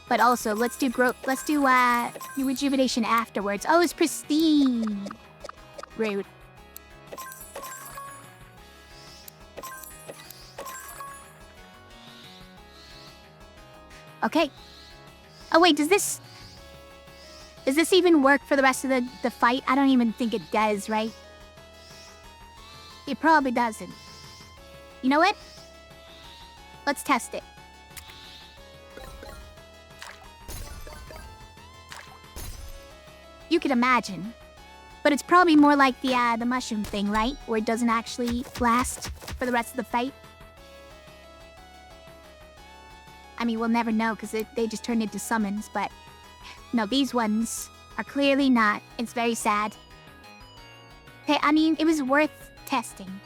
But also, let's do rejuvenation afterwards. Oh, it's pristine. Rude. Okay. Oh wait, does this even work for the rest of the fight? I don't even think it does, right? It probably doesn't. You know what? Let's test it. You could imagine. But it's probably more like the mushroom thing, right? Where it doesn't actually last for the rest of the fight. I mean, we'll never know because they just turned into summons, but... No, these ones are clearly not. It's very sad. Hey, I mean, it was worth testing.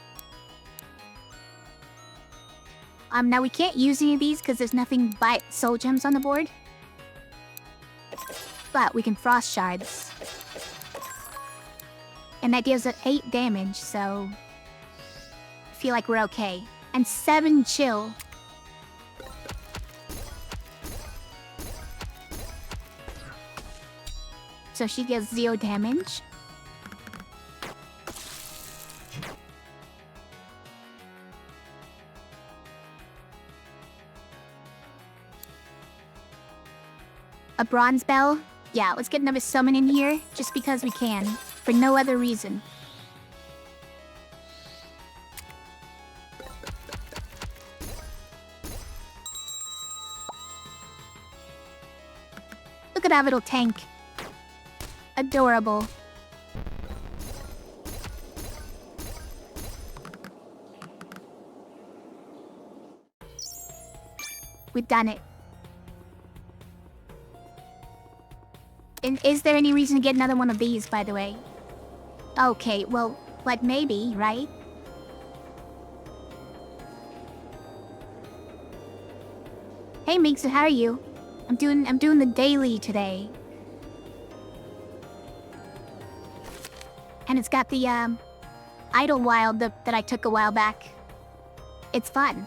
Now we can't use any of these because there's nothing but soul gems on the board. But we can frost shards. And that deals 8 damage, so... I feel like we're okay. And 7 chill. So she deals 0 damage. A bronze bell? Yeah, let's get another summon in here, just because we can. For no other reason. Look at that little tank. Adorable. We've done it. Is there any reason to get another one of these, by the way? Okay, well, like maybe, right? Hey Minx, how are you? I'm doing the daily today. And it's got the idlewild that I took a while back. It's fun.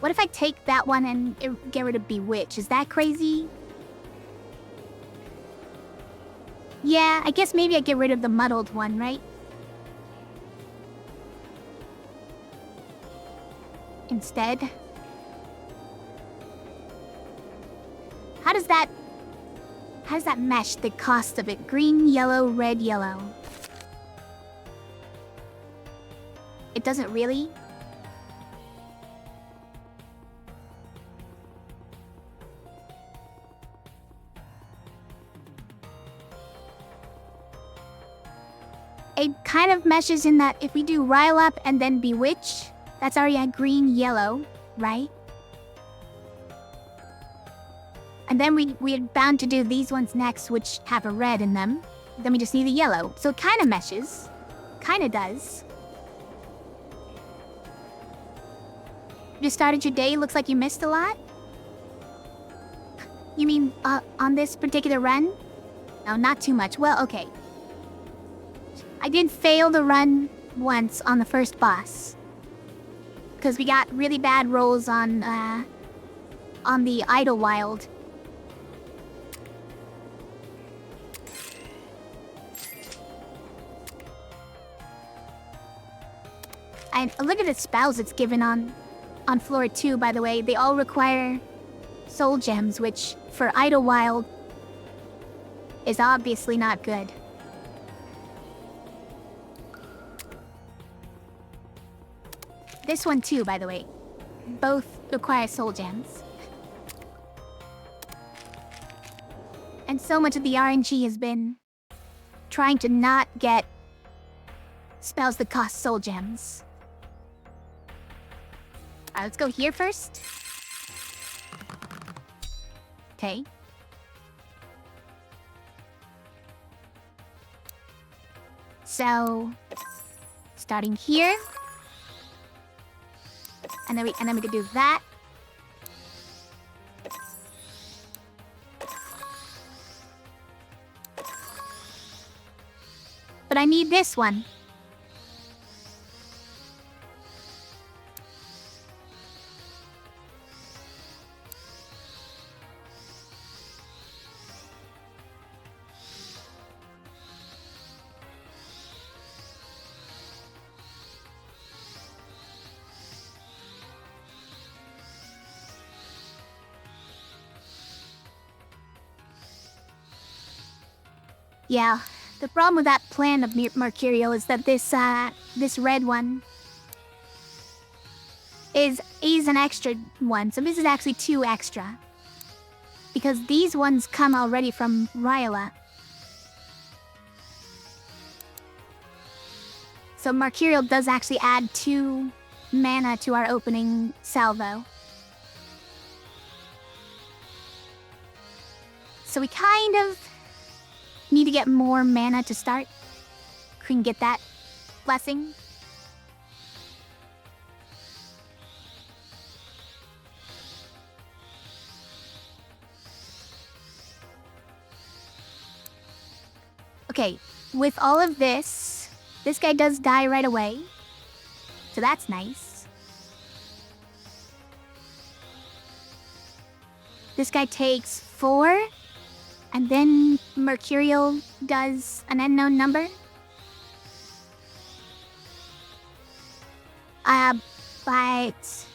What if I take that one and get rid of Bewitch? Is that crazy? Yeah, I guess maybe I get rid of the muddled one, right? Instead. How does that mesh, the cost of it? Green, yellow, red, yellow. It doesn't really? It kind of meshes in that if we do Rile Up and then Bewitch, that's already at green, yellow, right? And then we're bound to do these ones next, which have a red in them. Then we just need a yellow. So it kind of meshes. Kind of does. You just started your day, looks like you missed a lot? You mean, on this particular run? No, not too much. Well, okay. I did fail the run once on the first boss. Because we got really bad rolls on the idlewild. And look at the spells it's given on floor 2, by the way. They all require soul gems, which for idlewild is obviously not good. This one too, by the way. Both require soul gems. And so much of the RNG has been trying to not get spells that cost soul gems. Alright, let's go here first. Okay. So, starting here. And then we could do that. But I need this one. Yeah, the problem with that plan of Mercurial is that this red one is an extra one, so this is actually 2 extra. Because these ones come already from Ryla. So Mercurial does actually add 2 mana to our opening salvo. So we kind of need to get more mana to start. We can get that blessing. Okay, with all of this guy does die right away. So that's nice. This guy takes 4. And then Mercurial does an unknown number. But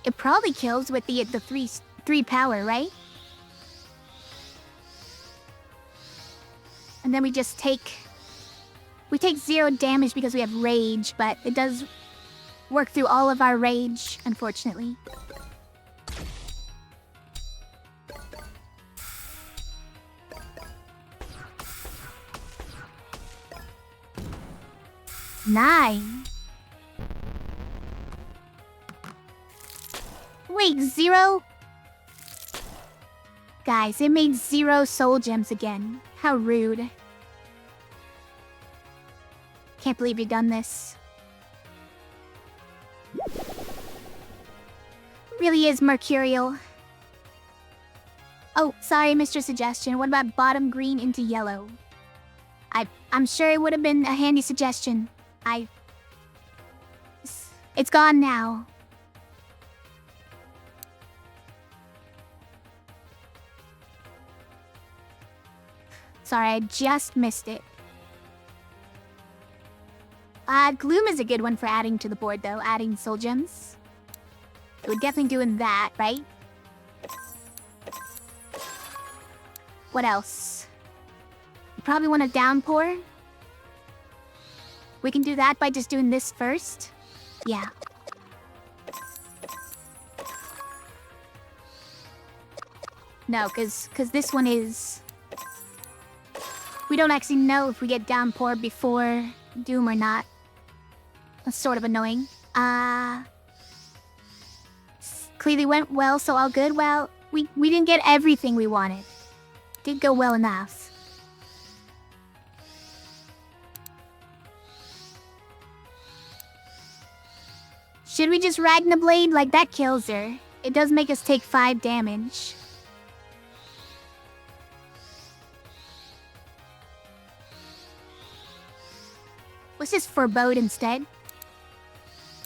it probably kills with the 3 power, right? And then we take 0 damage because we have rage, but it does work through all of our rage, unfortunately. Nine. Wait, 0? Guys, it made 0 soul gems again. How rude. Can't believe you've done this. Really is Mercurial. Oh, sorry, Mr. Suggestion. What about bottom green into yellow? I'm sure it would have been a handy suggestion. It's gone now. Sorry, I just missed it. Gloom is a good one for adding to the board, though. Adding soul gems. We're definitely doing that, right? What else? You probably want a downpour. We can do that by just doing this first. Yeah. No, because this one is... We don't actually know if we get downpour before Doom or not. That's sort of annoying. Clearly went well, so all good. Well, we didn't get everything we wanted. Did go well enough. Should we just Ragna Blade? Like, that kills her. It does make us take 5 damage. Let's just forebode instead.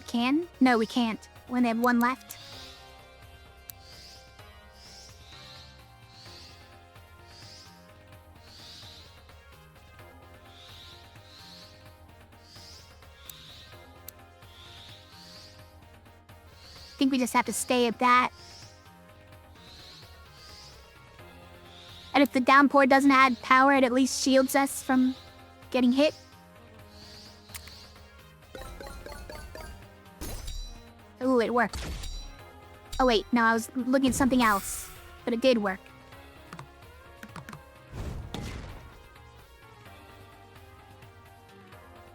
Can? No, we can't. We only have one left. I think we just have to stay at that. And if the downpour doesn't add power, it at least shields us from getting hit. Ooh, it worked. Oh wait, no, I was looking at something else. But it did work.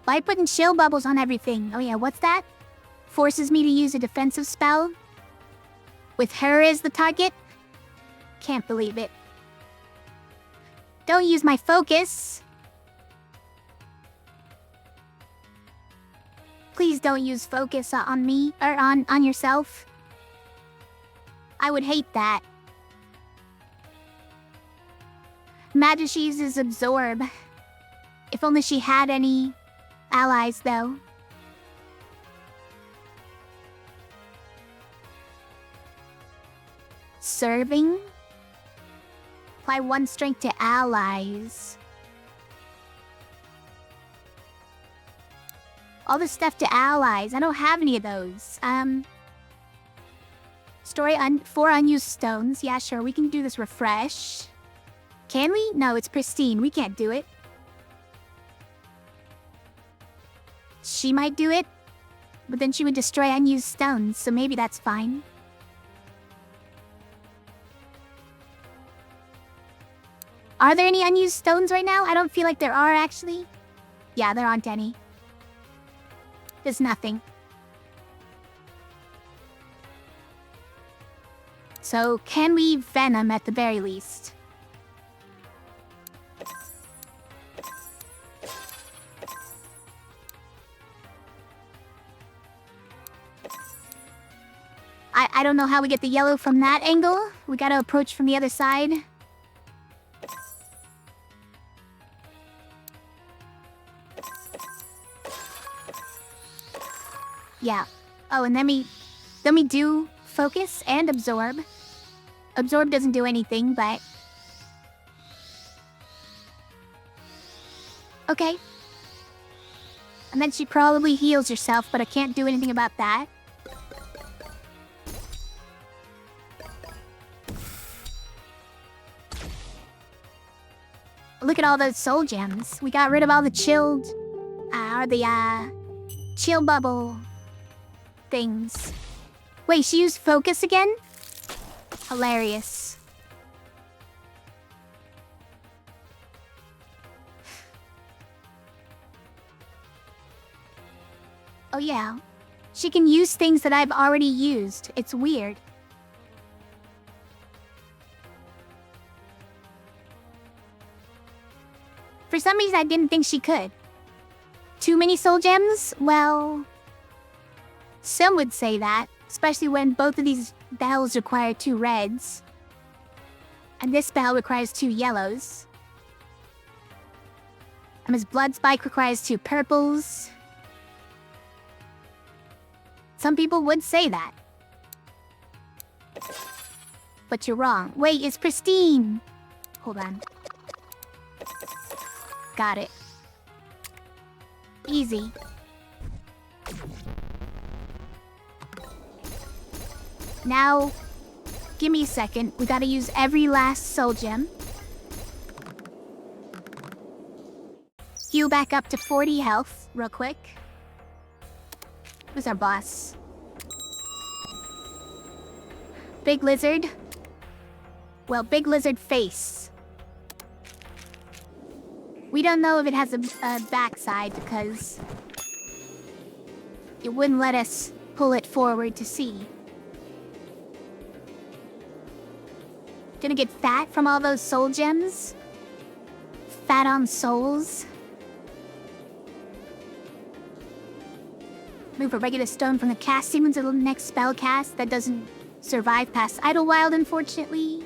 Why putting chill bubbles on everything? Oh yeah, what's that? Forces me to use a defensive spell? With her as the target? Can't believe it. Don't use my focus. Please don't use focus on me, or on yourself. I would hate that. Magic uses absorb. If only she had any allies, though. Serving? Apply 1 strength to allies. All the stuff to allies. I don't have any of those. Story 4 unused stones. Yeah, sure, we can do this refresh. Can we? No, it's pristine. We can't do it. She might do it, but then she would destroy unused stones, so maybe that's fine. Are there any unused stones right now? I don't feel like there are, actually. Yeah, there aren't any. There's nothing. So, can we venom at the very least? I don't know how we get the yellow from that angle. We gotta approach from the other side. Yeah. Oh, and then we do focus and absorb. Absorb doesn't do anything, but... Okay. And then she probably heals herself, but I can't do anything about that. Look at all those soul gems. We got rid of all the chilled... chill bubble... things. Wait, she used focus again? Hilarious. Oh yeah. She can use things that I've already used. It's weird. For some reason, I didn't think she could. Too many soul gems? Well... some would say that, especially when both of these bells require 2 reds. And this bell requires 2 yellows. And his blood spike requires 2 purples. Some people would say that. But you're wrong. Wait, it's pristine! Hold on. Got it. Easy. Now, give me a second. We gotta use every last soul gem. Heal back up to 40 health, real quick. Who's our boss? Big lizard. Well, big lizard face. We don't know if it has a backside because it wouldn't let us pull it forward to see. Gonna get fat from all those soul gems? Fat on souls? Move a regular stone from the cast sequence to the next spell cast that doesn't survive past Idlewild, unfortunately.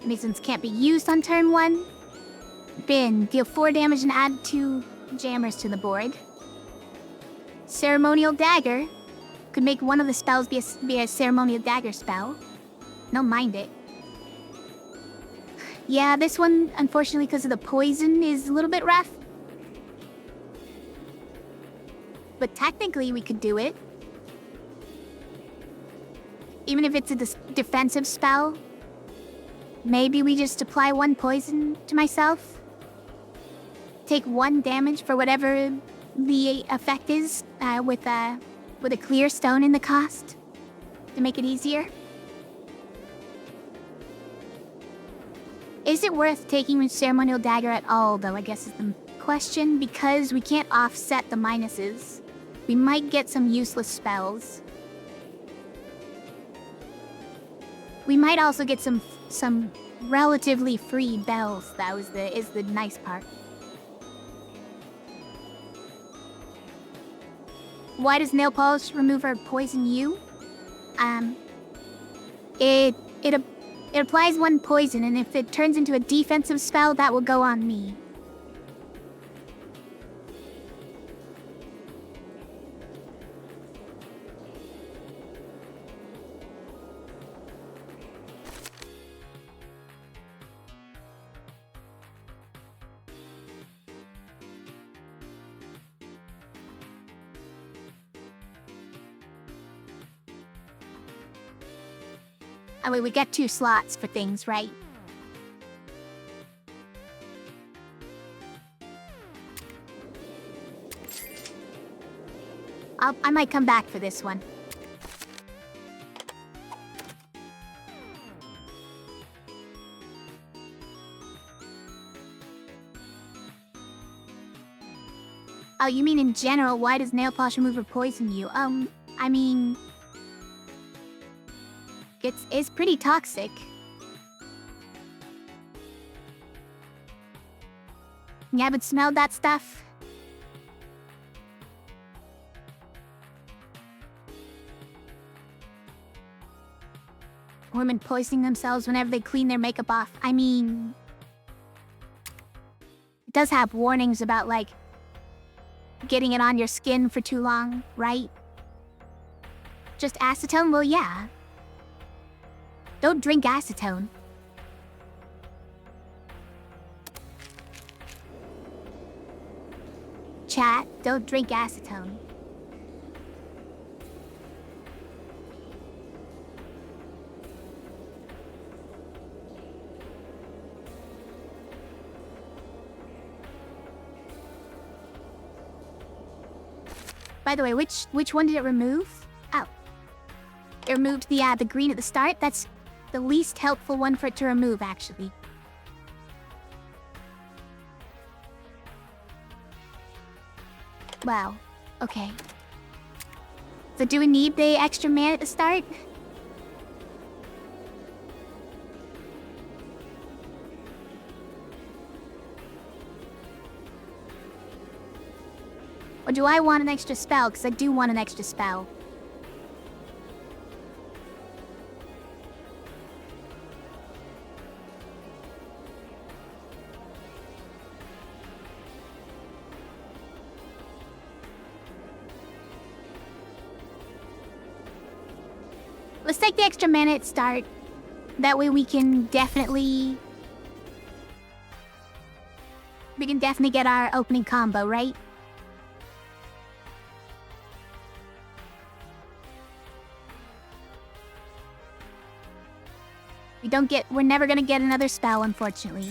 Masons can't be used on turn 1. Spin. Deal 4 damage and add 2 jammers to the board. Ceremonial Dagger. Could make one of the spells be a Ceremonial Dagger spell. Don't mind it. Yeah, this one, unfortunately, because of the poison, is a little bit rough. But technically, we could do it. Even if it's a defensive spell. Maybe we just apply 1 poison to myself. Take 1 damage for whatever the effect is, with a clear stone in the cost. To make it easier. Is it worth taking a Ceremonial Dagger at all, though, I guess is the question, because we can't offset the minuses. We might get some useless spells. We might also get some relatively free bells. That is the nice part. Why does nail polish remover poison you? It applies 1 poison, and if it turns into a defensive spell, that will go on me. Oh wait, we get 2 slots for things, right? I might come back for this one. Oh, you mean in general, why does nail polish remover poison you? I mean... It's pretty toxic. You haven't smelled that stuff? Women poisoning themselves whenever they clean their makeup off. I mean... It does have warnings about, like, getting it on your skin for too long, right? Just acetone? Well, yeah. Don't drink acetone. Chat, don't drink acetone. By the way, which one did it remove? Oh. It removed the green at the start. That's the least helpful one for it to remove, actually. Wow. Okay. So do we need the extra mana at the start? Or do I want an extra spell? Because I do want an extra spell. Let's take the extra mana at start. That way we can definitely... We can definitely get our opening combo, right? We're never gonna get another spell, unfortunately.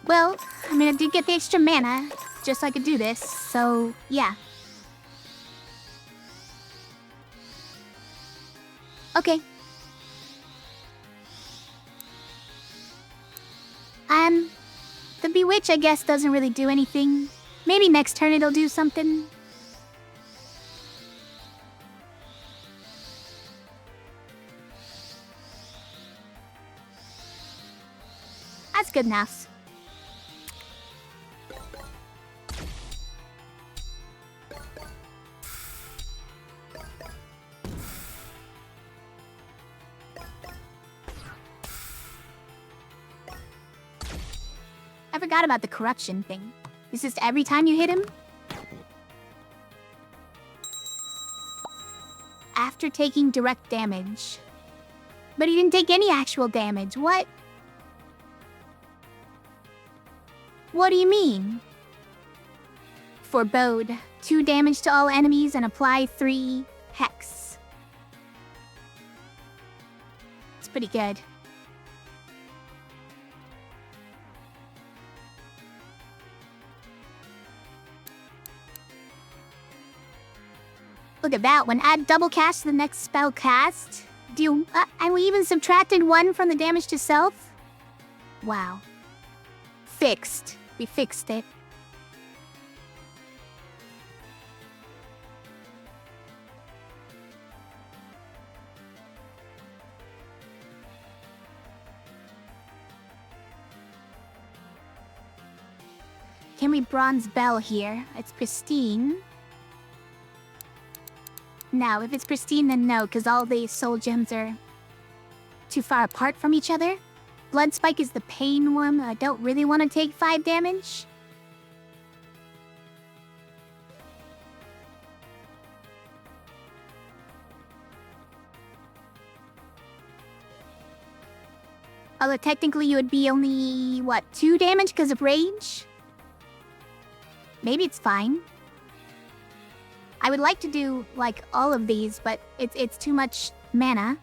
Well, I mean, I did get the extra mana, just so I could do this, so, yeah. Okay. The Bewitch, I guess, doesn't really do anything. Maybe next turn it'll do something. That's good enough. I forgot about the corruption thing. It's just every time you hit him? After taking direct damage. But he didn't take any actual damage. What? What do you mean? Forebode. 2 damage to all enemies and apply 3 hex. It's pretty good. Look at that one. Add double cast to the next spell cast. And we even subtracted 1 from the damage to self? Wow. Fixed. We fixed it. Can we bronze bell here? It's pristine. Now, if it's pristine, then no, because all the soul gems are too far apart from each other. Blood Spike is the pain one. I don't really want to take 5 damage. Although technically you would be only, what, 2 damage because of rage? Maybe it's fine. I would like to do, like, all of these, but it's too much mana.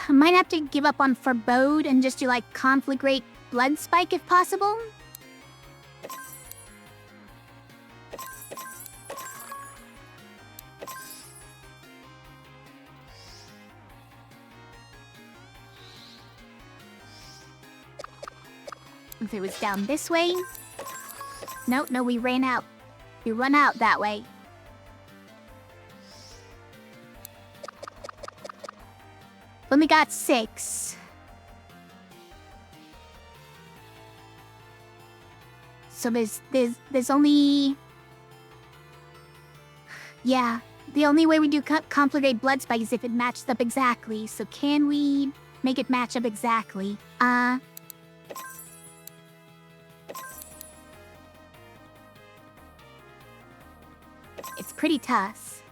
I might have to give up on Forebode and just do, like, Conflagrate Blood Spike if possible. If it was down this way. No, we ran out. We run out that way. Only got 6. So there's only... Yeah, the only way we do Conflagrate Blood Spike is if it matches up exactly. So can we make it match up exactly? It's pretty tough.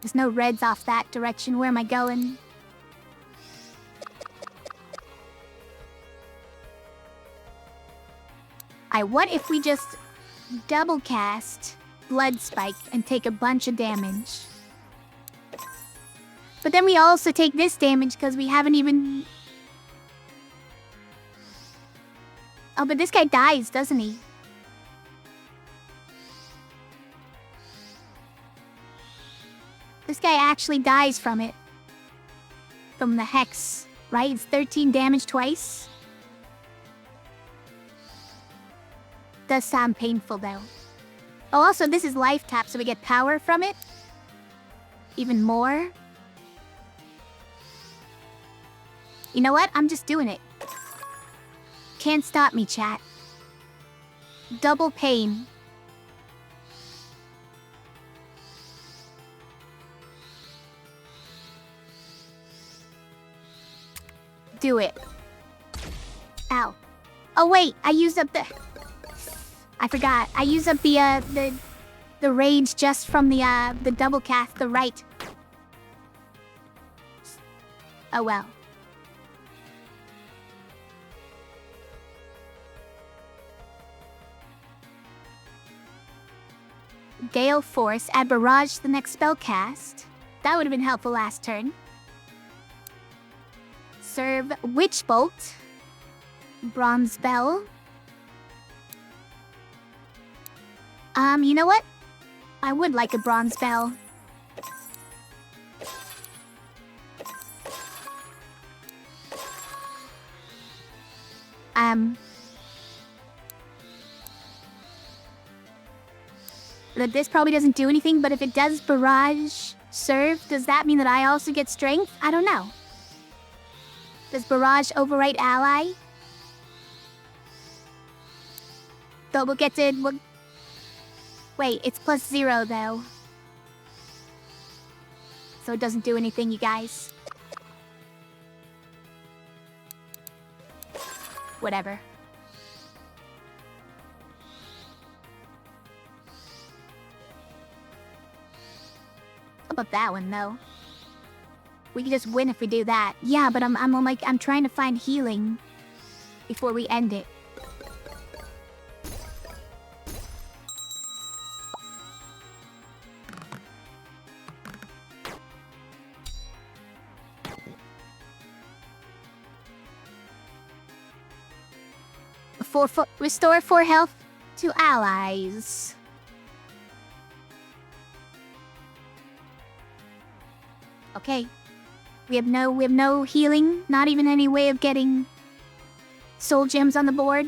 There's no reds off that direction. Where am I going? What if we just double cast Blood Spike and take a bunch of damage? But then we also take this damage because we haven't even... Oh, but this guy dies, doesn't he? This guy actually dies from it. From the Hex, right? It's 13 damage twice. Does sound painful, though. Oh, also, this is life tap, so we get power from it. Even more. You know what? I'm just doing it. Can't stop me, chat. Double pain. Do it. Ow. Oh wait, I used up the... I forgot. I used up the rage just from the double cast, the right. Oh well. Gale Force, add Barrage to the next spell cast. That would have been helpful last turn. Serve Witch Bolt. Bronze Bell. You know what? I would like a Bronze Bell. This probably doesn't do anything, but if it does barrage serve, does that mean that I also get strength? I don't know. Does barrage overwrite ally? So we'll get to... Wait, it's +0 though. So it doesn't do anything, you guys. Whatever. How about that one, though? We can just win if we do that. Yeah, but I'm trying to find healing before we end it. Restore 4 health to allies. Okay. We have no healing, not even any way of getting soul gems on the board.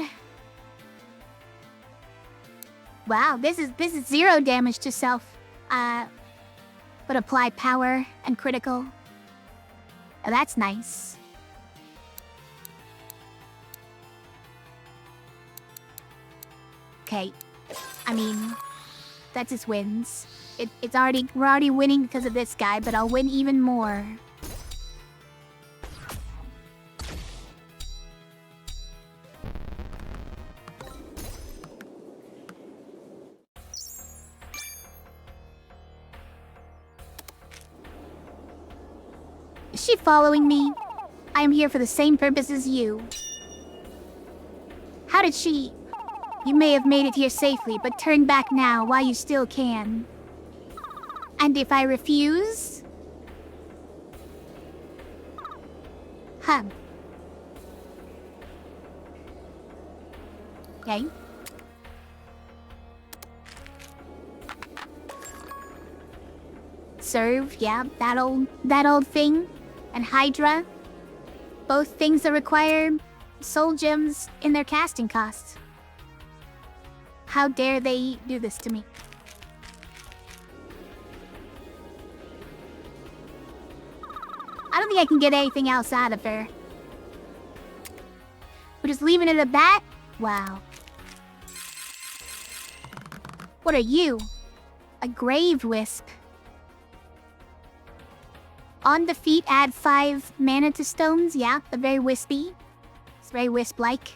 Wow, this is 0 damage to self. But apply power and critical. Oh, that's nice. Okay. I mean, that just wins. We're already winning because of this guy, but I'll win even more. Is she following me? I am here for the same purpose as you. How did she... You may have made it here safely, but turn back now while you still can. And if I refuse? Huh. Okay. Serve, yeah, that old thing. And Hydra. Both things that require soul gems in their casting costs. How dare they do this to me? I don't think I can get anything else out of her. We're just leaving it at that? Wow. What are you? A grave wisp. On defeat, add 5 mana to stones. Yeah, they're very wispy. It's very wisp-like.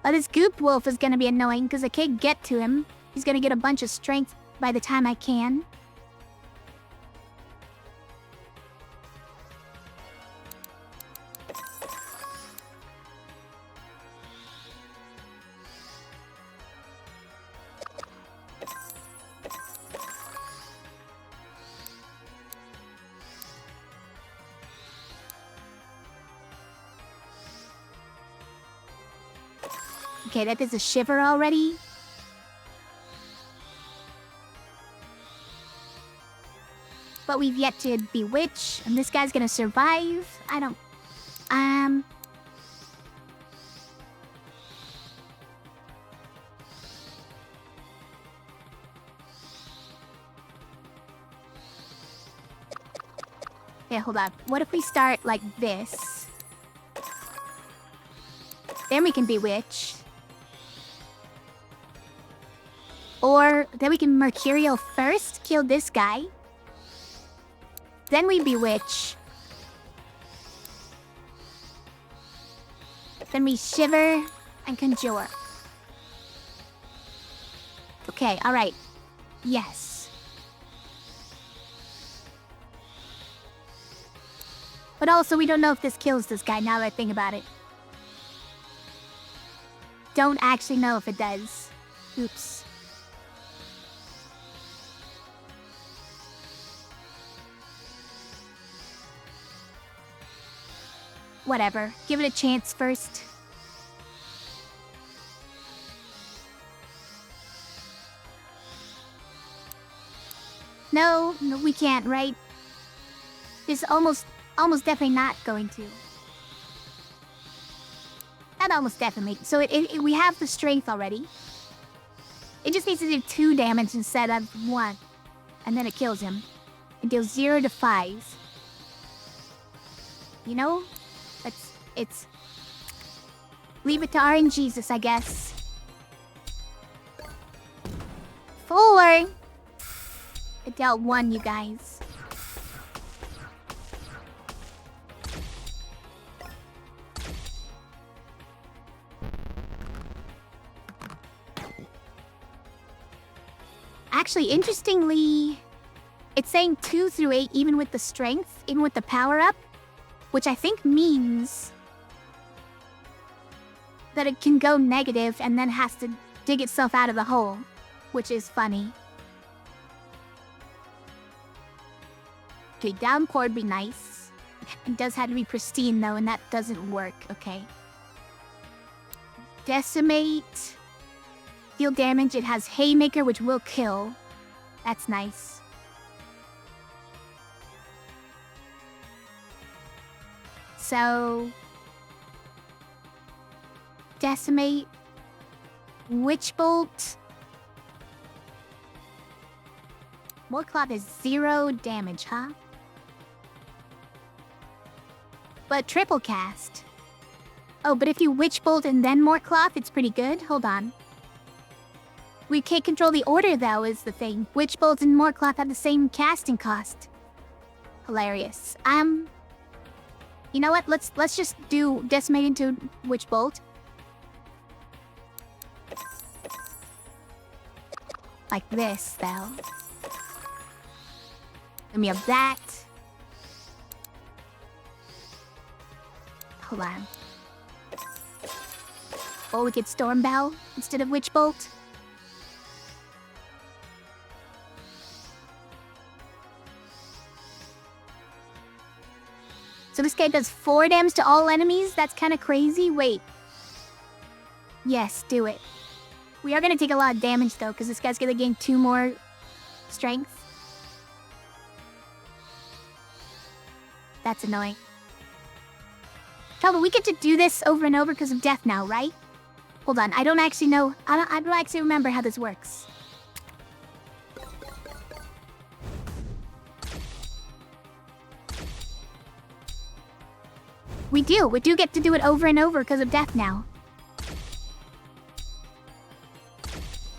But this goop wolf is gonna be annoying because I can't get to him. He's gonna get a bunch of strength by the time I can. Okay, that is a shiver already. But we've yet to bewitch, and this guy's gonna survive. I don't... Okay, hold on. What if we start like this? Then we can bewitch. Or then we can Mercurial first, kill this guy. Then we bewitch. Then we shiver and conjure. Okay, alright. Yes. But also, we don't know if this kills this guy now that I think about it. Don't actually know if it does. Oops. Whatever. Give it a chance first. No, we can't, right? It's almost definitely not going to. That almost definitely. So we have the strength already. It just needs to do 2 damage instead of 1. And then it kills him. It deals 0 to 5. You know? It's... Leave it to RNGesus, I guess. 4! It dealt 1, you guys. Actually, interestingly, it's saying 2 through 8 even with the strength, even with the power-up, which I think means that it can go negative and then has to dig itself out of the hole, which is funny. Okay, downpour would be nice. It does have to be pristine though, and that doesn't work, okay. Decimate. Deal damage, it has Haymaker, which will kill. That's nice. So... Decimate. Witch Bolt. Morcloth is 0 damage, huh? But triple cast. Oh, but if you Witch Bolt and then Morcloth, it's pretty good. Hold on. We can't control the order, though, is the thing. Witch Bolt and Morcloth have the same casting cost. Hilarious. You know what? Let's just do Decimate into Witch Bolt. Like this, though. Let me have that. Hold on. Oh, we get Storm Bell instead of Witch Bolt. So this guy does 4 damage to all enemies? That's kind of crazy. Wait. Yes, do it. We are going to take a lot of damage, though, because this guy's going to gain 2 more strength. That's annoying. But we get to do this over and over because of death now, right? Hold on, I don't actually know. I don't actually remember how this works. We do get to do it over and over because of death now.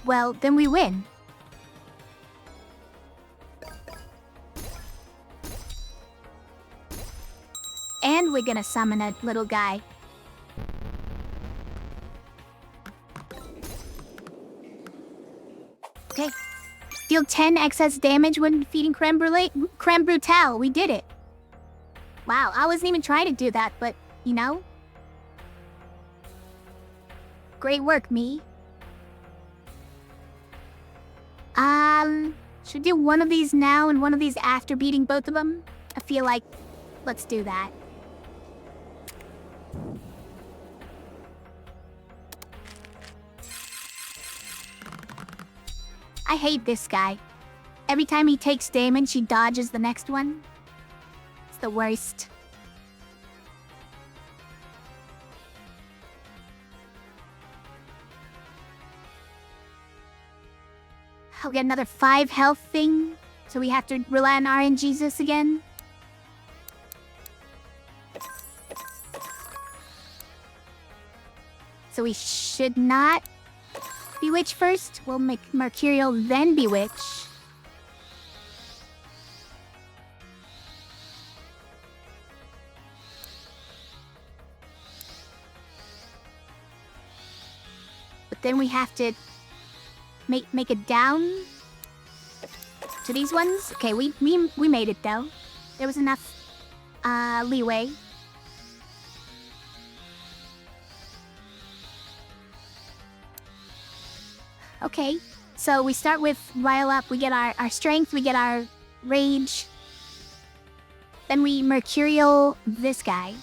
Well, then we win. And we're gonna summon a little guy. Okay. Deal 10 excess damage when defeating Creme Brutale. We did it. Wow, I wasn't even trying to do that, but, you know. Great work, me. Should we do one of these now and one of these after beating both of them? I feel like, let's do that. I hate this guy. Every time he takes damage, he dodges the next one. It's the worst. I'll get another 5 health thing, so we have to rely on RNGesus again. So we should not Bewitch first. We'll make Mercurial, then Bewitch. But then we have to make it down to these ones. Okay, we made it though. There was enough leeway. Okay, so we start with Rile Up. We get our strength, we get our rage. Then we Mercurial this guy.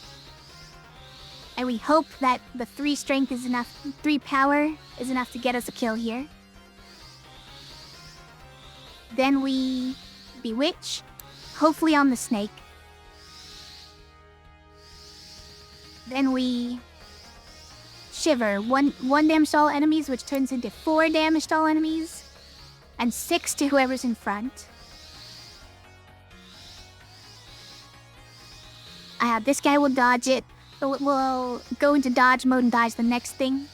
And we hope that the 3 strength is enough, 3 power is enough to get us a kill here. Then we Bewitch, hopefully on the snake. shiver. One damage to all enemies, which turns into 4 damage to all enemies. And 6 to whoever's in front. This guy will dodge it. We'll go into dodge mode and dodge the next thing.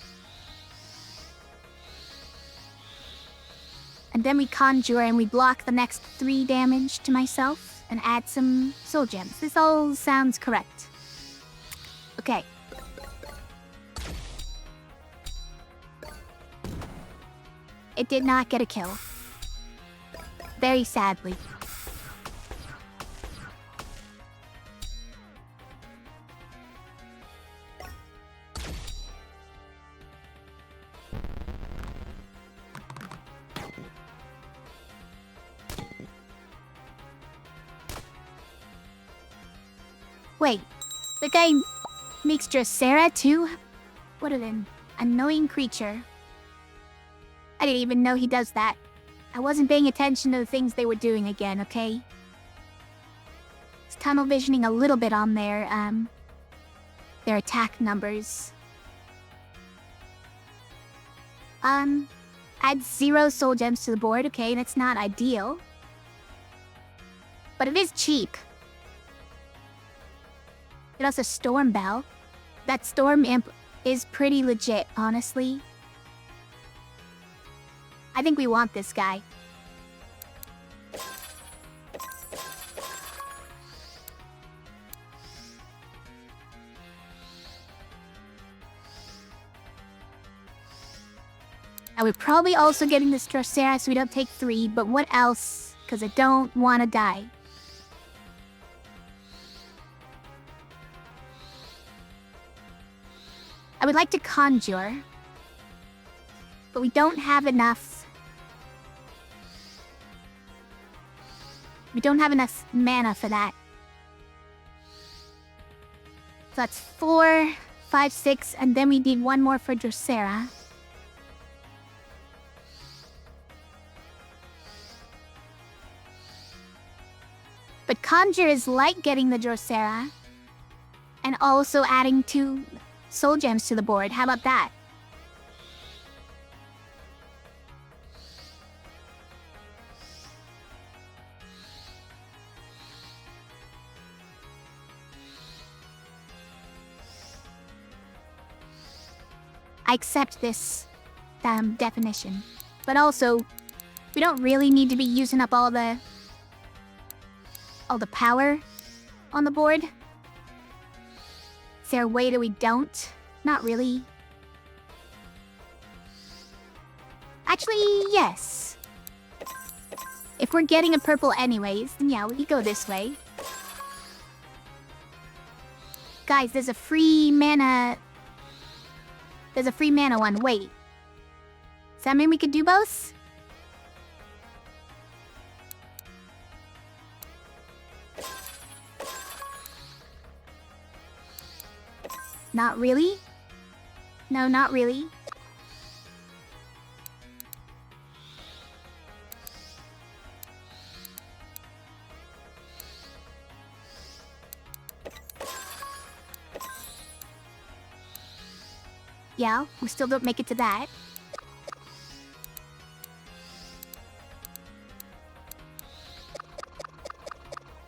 And then we conjure and we block the next 3 damage to myself and add some soul gems. This all sounds correct. Okay. It did not get a kill. Very sadly. Wait, the guy makes Drosera too? What an annoying creature. I didn't even know he does that. I wasn't paying attention to the things they were doing again, okay? It's tunnel visioning a little bit on their attack numbers. Add 0 soul gems to the board, okay, that's not ideal. But it is cheap. It also Storm Bell. That Storm Imp is pretty legit, honestly. I think we want this guy. Now we're probably also getting this Drosera so we don't take 3, but what else? Because I don't want to die. I would like to conjure, but we don't have enough. We don't have enough mana for that. So that's 4, 5, 6, and then we need 1 more for Drosera. But conjure is like getting the Drosera and also adding 2 soul gems to the board. How about that? I accept this definition. But also, we don't really need to be using up all the power on the board. Is there a way that we don't? Not really. Actually, yes. If we're getting a purple anyways, then yeah, we could go this way. Guys, there's a free mana... There's a free mana one. Wait. Does that mean we could do both? Not really? No, not really. Yeah, we still don't make it to that.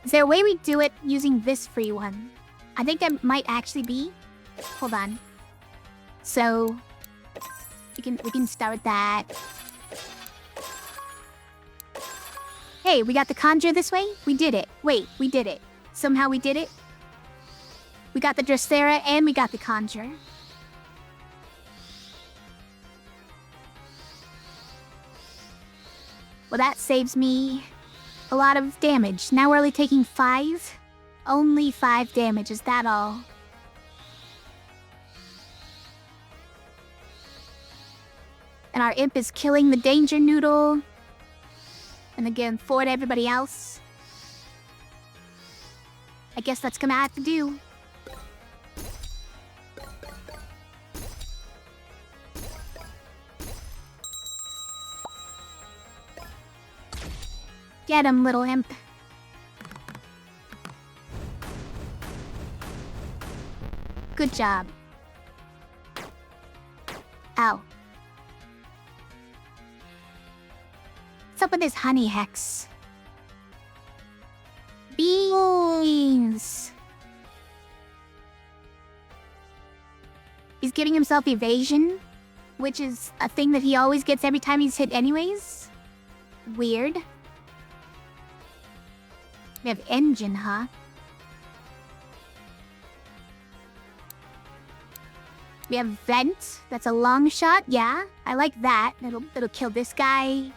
Is there a way we do it using this free one? I think there might actually be. Hold on. So we can start with that. Hey, we got the conjure this way? We did it. Wait, we did it. Somehow we did it. We got the Drosera and we got the conjure. Well, that saves me a lot of damage. Now we're only taking 5. Only 5 damage, is that all? And our imp is killing the danger noodle. And again, forward everybody else. I guess that's gonna have to do. Get him, little imp. Good job. Ow. What's up with this honey hex? Beans! He's giving himself evasion, which is a thing that he always gets every time he's hit anyways. Weird. We have engine, huh? We have vent. That's a long shot. Yeah, I like that. It'll kill this guy.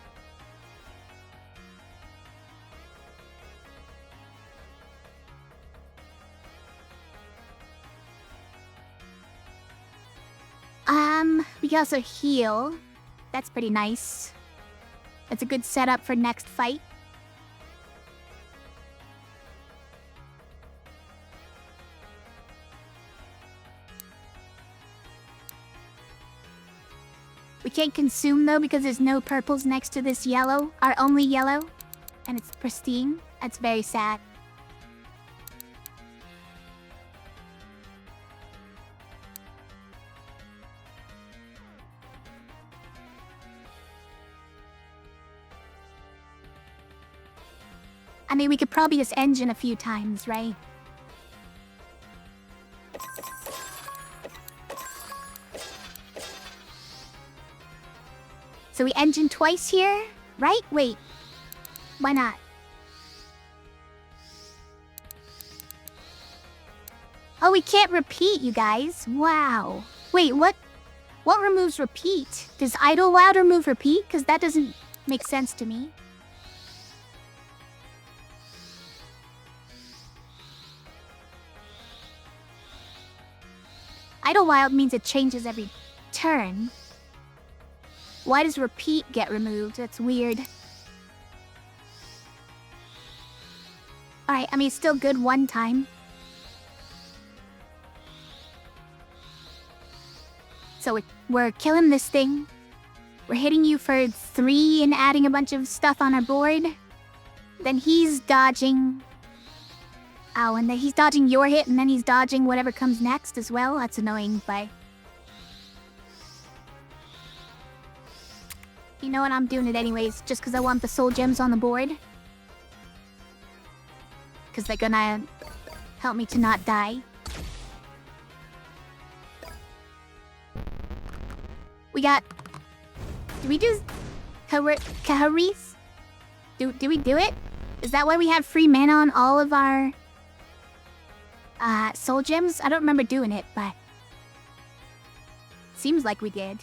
We can also heal. That's pretty nice. That's a good setup for next fight. We can't consume though because there's no purples next to this yellow. Our only yellow. And it's pristine. That's very sad. I mean, we could probably just engine a few times, right? So we engine twice here, right? Wait. Why not? Oh, we can't repeat, you guys. Wow. Wait, what removes repeat? Does idlewild remove repeat? Because that doesn't make sense to me. Idlewild means it changes every turn. Why does repeat get removed? That's weird. Alright, I mean, it's still good one time. So we're killing this thing. We're hitting you for 3 and adding a bunch of stuff on our board. Then he's dodging... Ow, and then he's dodging your hit, and then he's dodging whatever comes next as well. That's annoying, but... You know what, I'm doing it anyways, just because I want the soul gems on the board. Because they're gonna help me to not die. We got... Do we do... Kaharis? Do we do it? Is that why we have free mana on all of our... soul gems? I don't remember doing it, but... Seems like we did.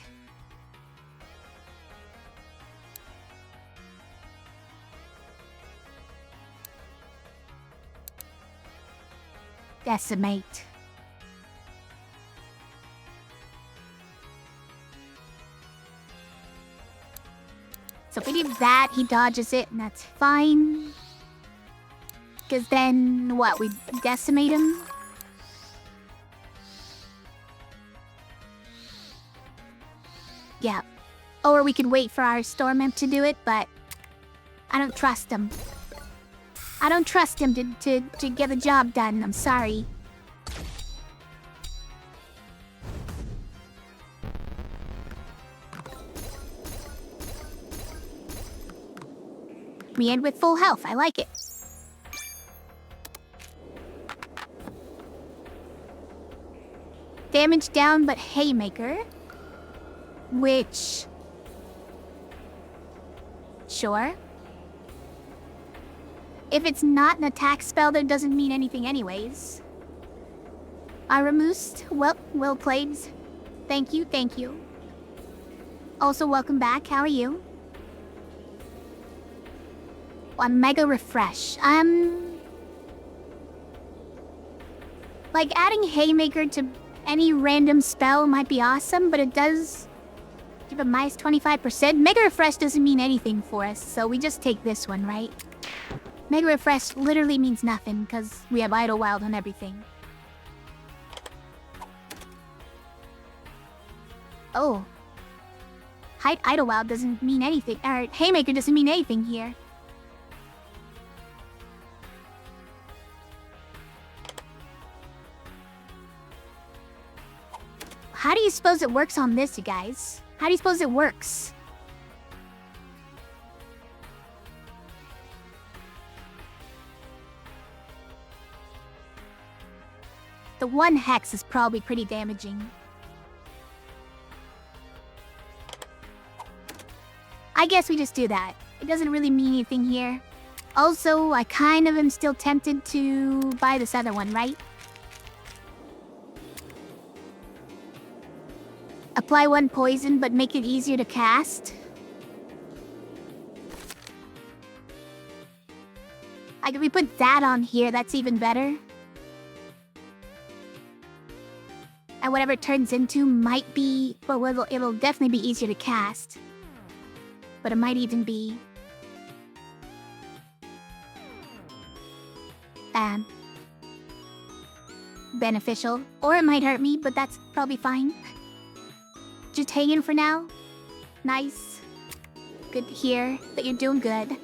Decimate. So if we do that, he dodges it, and that's fine. Because then, what, we decimate him? Yeah. Or we could wait for our Storm Imp to do it, but I don't trust him. I don't trust him to get the job done, I'm sorry. We end with full health, I like it. Damage down, but Haymaker. Which... Sure. If it's not an attack spell, that doesn't mean anything anyways. Aramoose, well played. Thank you, thank you. Also, welcome back, how are you? A mega refresh. Like, adding Haymaker to any random spell might be awesome, but it does give a minus 25%. Mega refresh doesn't mean anything for us, so we just take this one, right? Mega refresh literally means nothing, because we have idlewild on everything. Oh. Idlewild doesn't mean anything, or Haymaker doesn't mean anything here. How do you suppose it works on this, you guys? How do you suppose it works? The 1 hex is probably pretty damaging. I guess we just do that. It doesn't really mean anything here. Also, I kind of am still tempted to buy this other one, right? Apply 1 poison, but make it easier to cast. If we put that on here, that's even better. And whatever it turns into might be... Well, it'll definitely be easier to cast. But it might even be... beneficial. Or it might hurt me, but that's probably fine. Just hanging for now. Nice. Good to hear that you're doing good.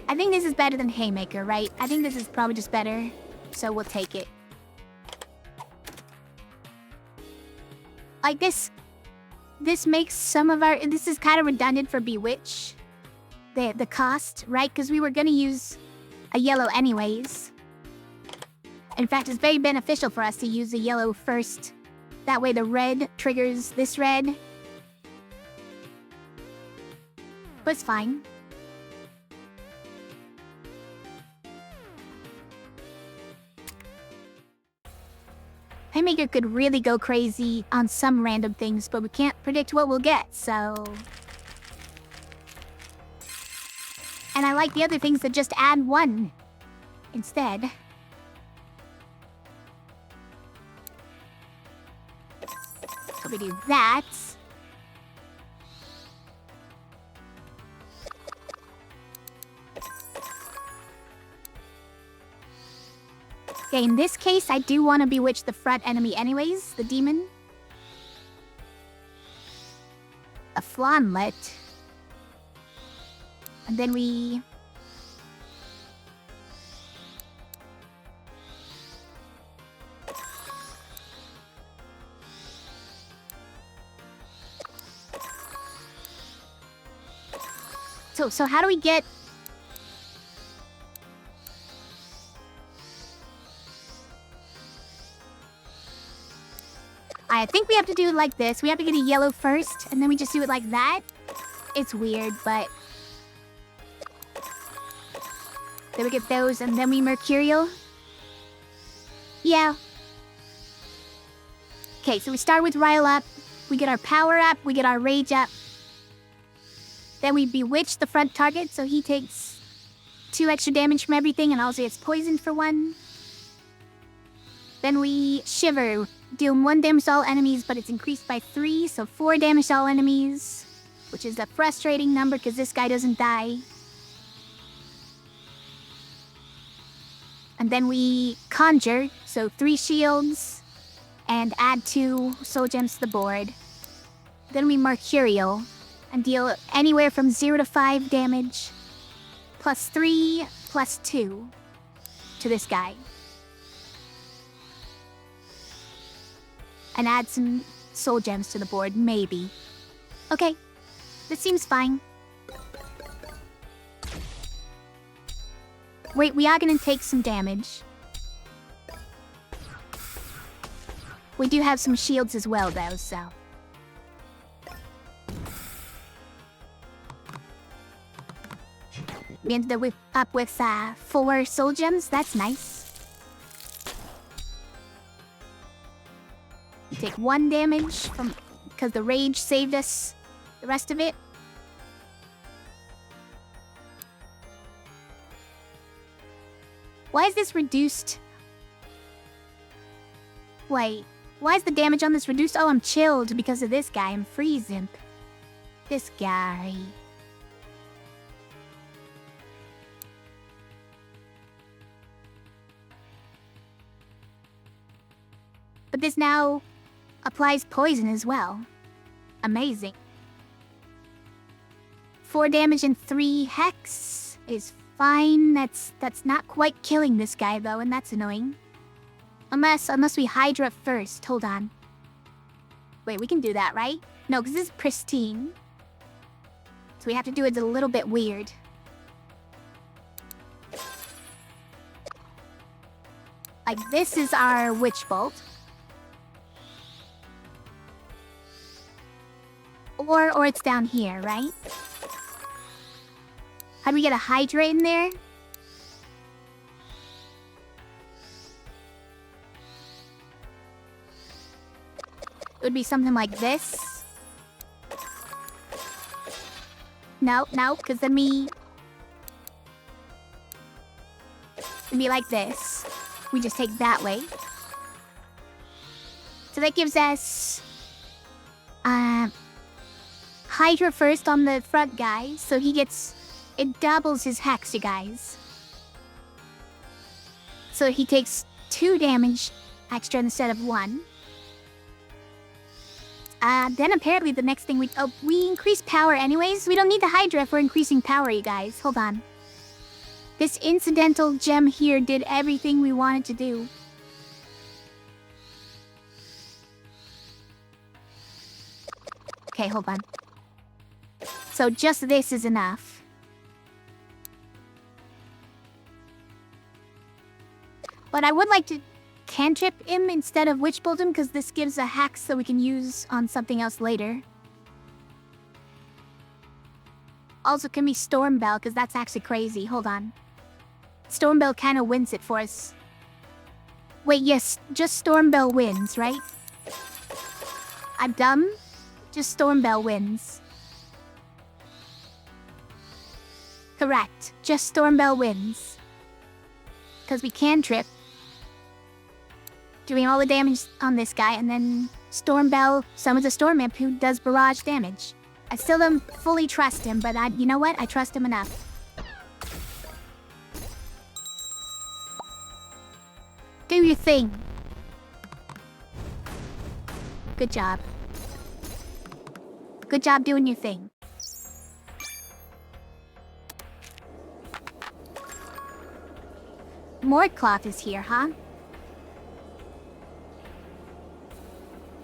I think this is better than Haymaker, right? I think this is probably just better, so we'll take it. Like this makes some of our... This is kind of redundant for Bewitch. The cost, right? Because we were going to use a yellow anyways. In fact, it's very beneficial for us to use the yellow first. That way the red triggers this red. But it's fine. Haymaker could really go crazy on some random things, but we can't predict what we'll get, so... And I like the other things that just add 1 instead. So we do that. Okay, in this case, I do want to bewitch the front enemy anyways, the demon. A flawnlet. And then we... So how do we get... I think we have to do it like this. We have to get a yellow first, and then we just do it like that. It's weird, but... Then we get those, and then we Mercurial. Yeah. Okay, so we start with Rile up. We get our Power up. We get our Rage up. Then we Bewitch the front target, so he takes 2 extra damage from everything, and also gets poisoned for 1. Then we Shiver. Deal 1 damage to all enemies, but it's increased by 3, so 4 damage to all enemies. Which is a frustrating number, because this guy doesn't die. And then we Conjure, so 3 shields, and add 2 soul gems to the board. Then we Mercurial, and deal anywhere from 0 to 5 damage, plus 3, plus 2, to this guy. And add some soul gems to the board, maybe. Okay, this seems fine. Wait, we are gonna take some damage. We do have some shields as well, though, so... We ended up with 4 soul gems. That's nice. We take 1 damage from... because the rage saved us the rest of it. Why is this reduced? Wait, why is the damage on this reduced? Oh, I'm chilled because of this guy. I'm freezing. This guy. But this now applies poison as well. Amazing. 4 damage and 3 hex is fine. That's not quite killing this guy though, and that's annoying. Unless we Hydra first. Hold on. Wait, we can do that, right? No, because this is pristine. So we have to do it a little bit weird. Like, this is our Witch Bolt. Or it's down here, right? How do we get a Hydra in there? It would be something like this. No, because then it'd be like this. We just take that way. So that gives us Hydra first on the front guy, so it doubles his hex, you guys. So he takes 2 damage extra instead of 1. Then apparently the next thing we increase power anyways. We don't need the Hydra if we're increasing power, you guys. Hold on. This incidental gem here did everything we wanted to do. Okay, hold on. So just this is enough. But I would like to cantrip him instead of Witch Bolt him, because this gives a hex that we can use on something else later. Also, can be Storm Bell, because that's actually crazy. Hold on. Storm Bell kind of wins it for us. Wait, yes, just Storm Bell wins, right? I'm dumb? Just Storm Bell wins. Correct. Just Storm Bell wins. Because we can trip. Doing all the damage on this guy, and then Storm Bell summons a Storm Imp who does barrage damage. I still don't fully trust him, but you know what? I trust him enough. Do your thing. Good job. Good job doing your thing. More cloth is here, huh?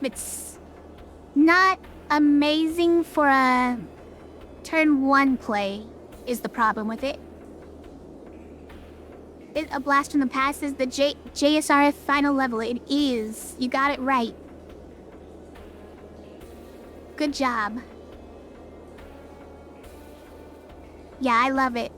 It's not amazing for a turn 1 play, is the problem with it. A blast from the past is the JSRF final level. It is. You got it right. Good job. Yeah, I love it.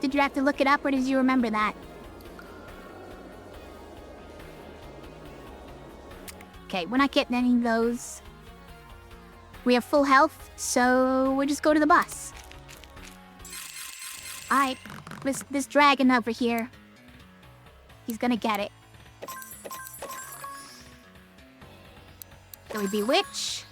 Did you have to look it up, or did you remember that? Okay, we're not getting any of those. We have full health, so we'll just go to the boss. Alright, this dragon over here. He's gonna get it. So we bewitch.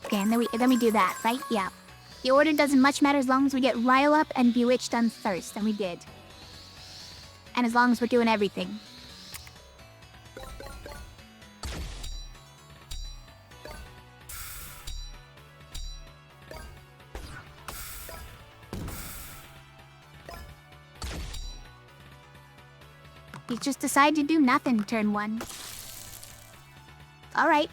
Okay, and then we do that, right? Yeah. The order doesn't much matter as long as we get Rile up and Bewitch done first, and we did. And as long as we're doing everything. He just decided to do nothing turn 1. Alright.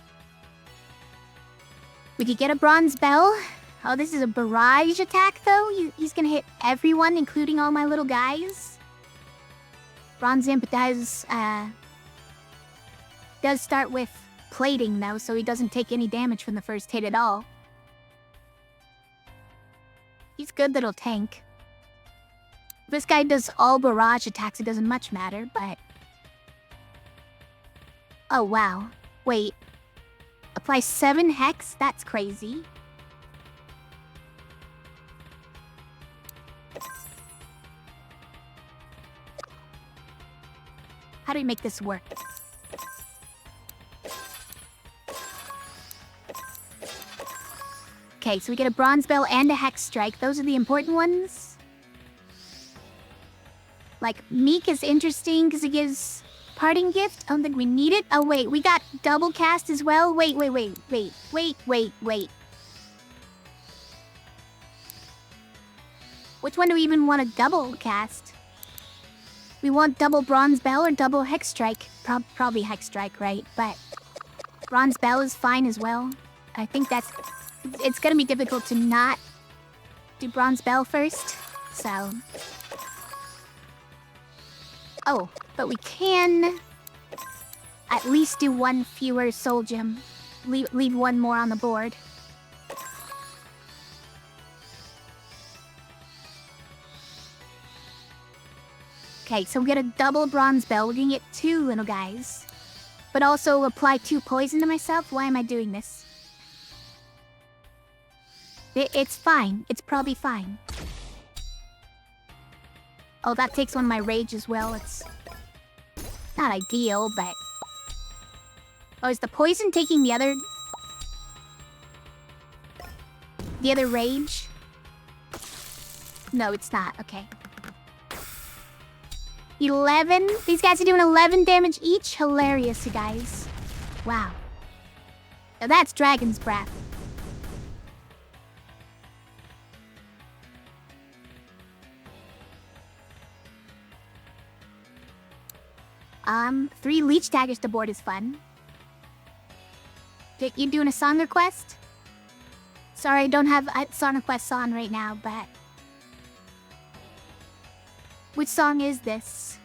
We could get a Bronze Bell. Oh, this is a barrage attack, though? He's gonna hit everyone, including all my little guys. Bronze Imp does start with plating, though, so he doesn't take any damage from the first hit at all. He's good little tank. If this guy does all barrage attacks, it doesn't much matter, but... Oh, wow. Wait. Apply 7 hex? That's crazy. How do we make this work? Okay, so we get a bronze bell and a hex strike. Those are the important ones. Like, Meek is interesting because it gives parting gift. I don't think we need it. Oh, wait, we got double cast as well. Wait. Which one do we even want to double cast? We want double bronze bell or double hex strike? Probably hex strike, right? But bronze bell is fine as well. I think that's... It's gonna be difficult to not do bronze bell first, so... Oh, but we can at least do one fewer soul gem. Leave one more on the board. Okay, so we get a double bronze bell. We're gonna get 2 little guys. But also apply 2 poison to myself? Why am I doing this? It's fine. It's probably fine. Oh, that takes one of my rage as well. It's not ideal, but... Oh, is the poison taking the other... The other rage? No, it's not. Okay. 11? These guys are doing 11 damage each? Hilarious, you guys. Wow. Now that's Dragon's Breath. 3 leech daggers to board is fun. You doing a song request? Sorry, I don't have a song request on right now, but... Which song is this?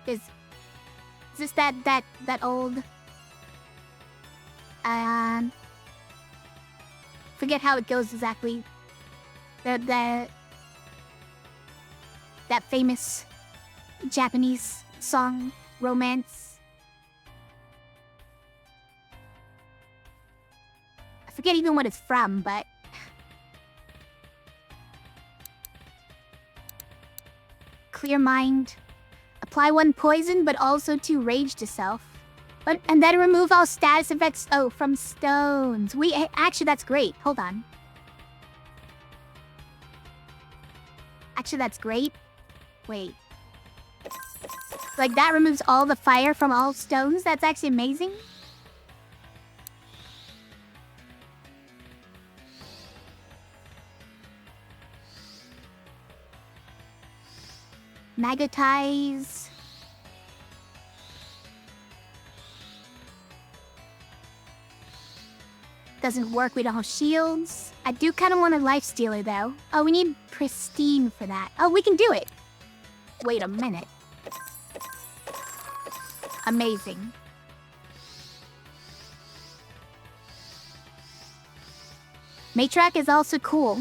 Is this that old... Forget how it goes exactly. That famous Japanese song, Romance. I forget even what it's from, but... Clear mind. Apply 1 poison, but also 2 rage to self. And then remove all status effects, from stones. Actually, that's great. Hold on. Actually, that's great. Wait. Like, that removes all the fire from all stones? That's actually amazing. Magnetize. Doesn't work, we don't have shields. I do kind of want a lifestealer though. Oh, we need pristine for that. Oh, we can do it. Wait a minute. Amazing. Matriarch is also cool.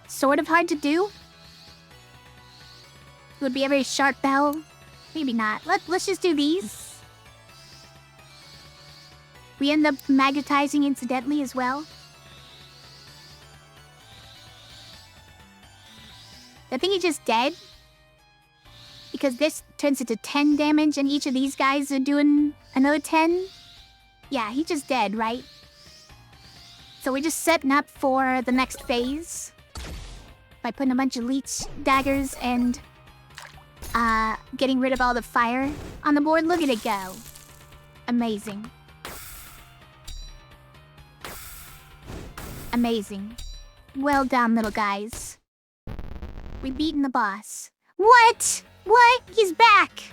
Sort of hard to do. Would be a very sharp bell. Maybe not. Let's just do these. We end up magnetizing incidentally as well. I think he's just dead. Because this turns into 10 damage and each of these guys are doing another 10. Yeah, he's just dead, right? So we're just setting up for the next phase. By putting a bunch of leech daggers and getting rid of all the fire on the board. Look at it go. Amazing. Amazing. Well done, little guys. We've beaten the boss. What? What? He's back!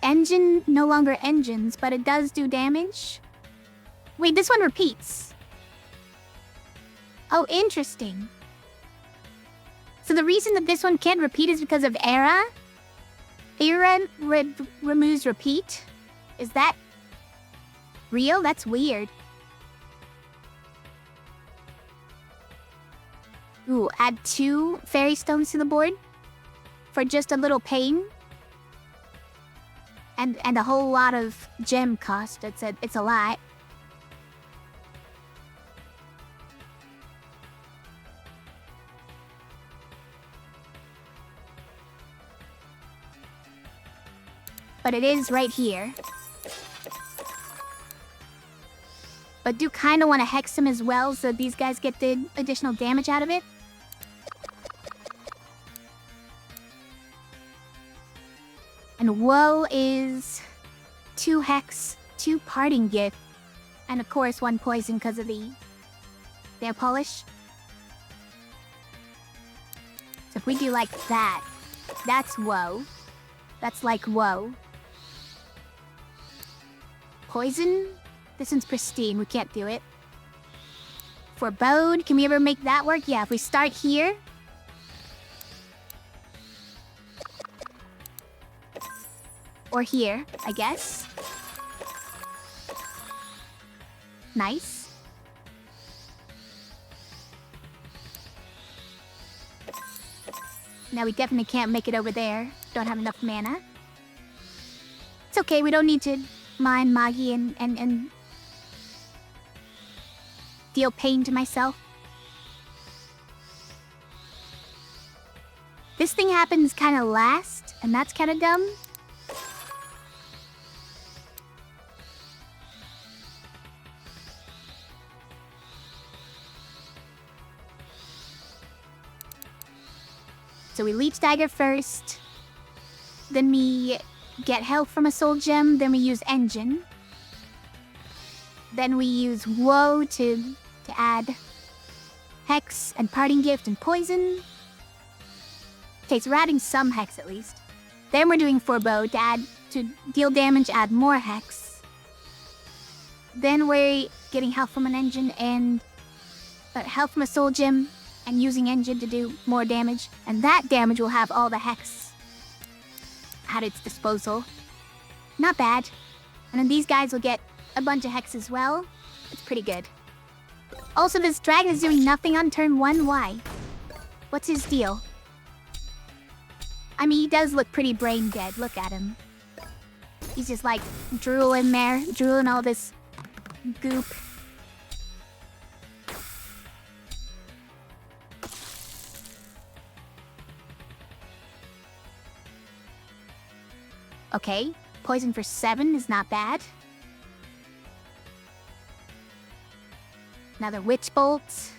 Engine, no longer engines, but it does do damage. Wait, this one repeats. Oh, interesting. So the reason that this one can't repeat is because of Era? Era removes repeat? Is that real? That's weird. Ooh, add 2 fairy stones to the board for just a little pain. And a whole lot of gem cost. It's a lot. But it is right here. But do kind of want to hex him as well so these guys get the additional damage out of it. And woe is 2 hex, 2 parting gift, and of course 1 poison because of the nail polish. So if we do like that, that's woe. That's like woe. Poison? This one's pristine, we can't do it. Forebode, can we ever make that work? Yeah, if we start here. Or here, I guess. Nice. Now we definitely can't make it over there. Don't have enough mana. It's okay, we don't need to mine Magi and deal pain to myself. This thing happens kind of last, and that's kind of dumb. So we Leech Dagger first, then we get health from a soul gem, then we use Engine. Then we use Woe to add Hex and Parting Gift and Poison. Okay, so we're adding some Hex at least. Then we're doing Forebode to deal damage, add more Hex. Then we're getting health from an Engine and health from a soul gem, and using Engine to do more damage, and that damage will have all the Hex at its disposal. Not bad. And then these guys will get a bunch of Hex as well. It's pretty good. Also, this dragon is doing nothing on turn 1. Why? What's his deal? I mean, he does look pretty brain dead. Look at him. He's just like drooling there, drooling all this goop. Okay, poison for 7 is not bad. Another Witch Bolt.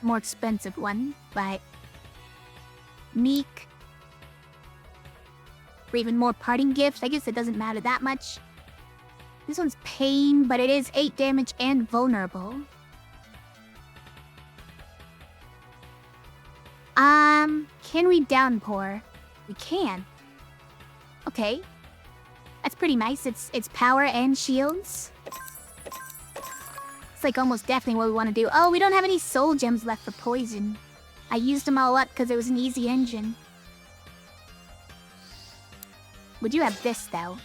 More expensive one, but Meek. Or even more Parting Gifts. I guess it doesn't matter that much. This one's Pain, but it is 8 damage and vulnerable. Can we Downpour? We can. Okay. That's pretty nice. It's power and shields. It's like almost definitely what we want to do. Oh, we don't have any soul gems left for poison. I used them all up because it was an easy engine. We do have this though.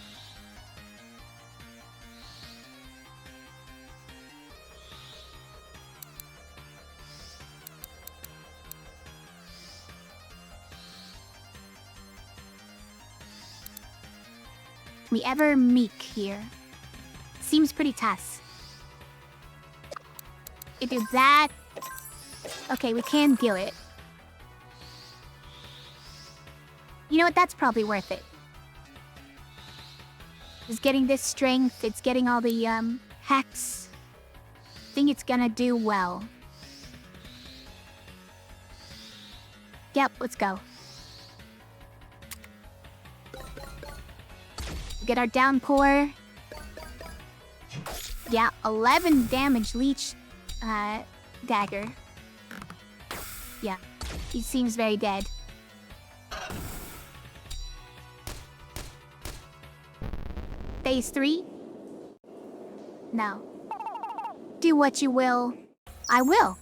We ever Meek here. Seems pretty tough. We do that. Okay, we can deal it. You know what? That's probably worth it. It's getting this strength. It's getting all the Hex. I think it's gonna do well. Yep, let's go. Get our Downpour. Yeah, 11 damage Leech Dagger. Yeah, he seems very dead. Phase 3? No. Do what you will. I will.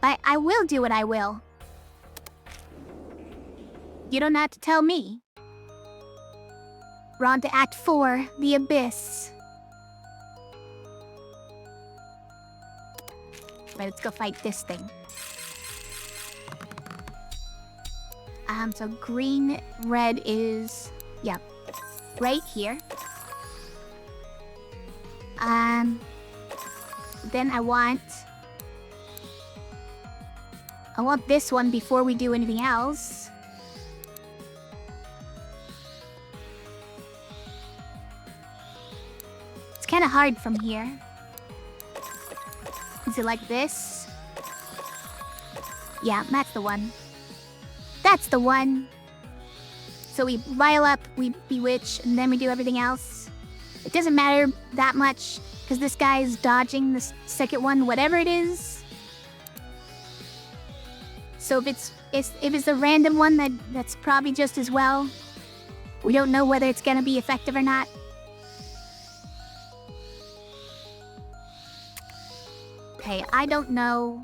I will do what I will. You don't have to tell me. We're on to Act 4, The Abyss. Right, let's go fight this thing. So green, red is... yeah, right here. Then I want this one before we do anything else. It's kind of hard from here. Is it like this? Yeah, that's the one. That's the one! So we rile up, we bewitch, and then we do everything else. It doesn't matter that much, because this guy is dodging the second one, whatever it is. So if it's a random one, that's probably just as well. We don't know whether it's gonna be effective or not. Okay, I don't know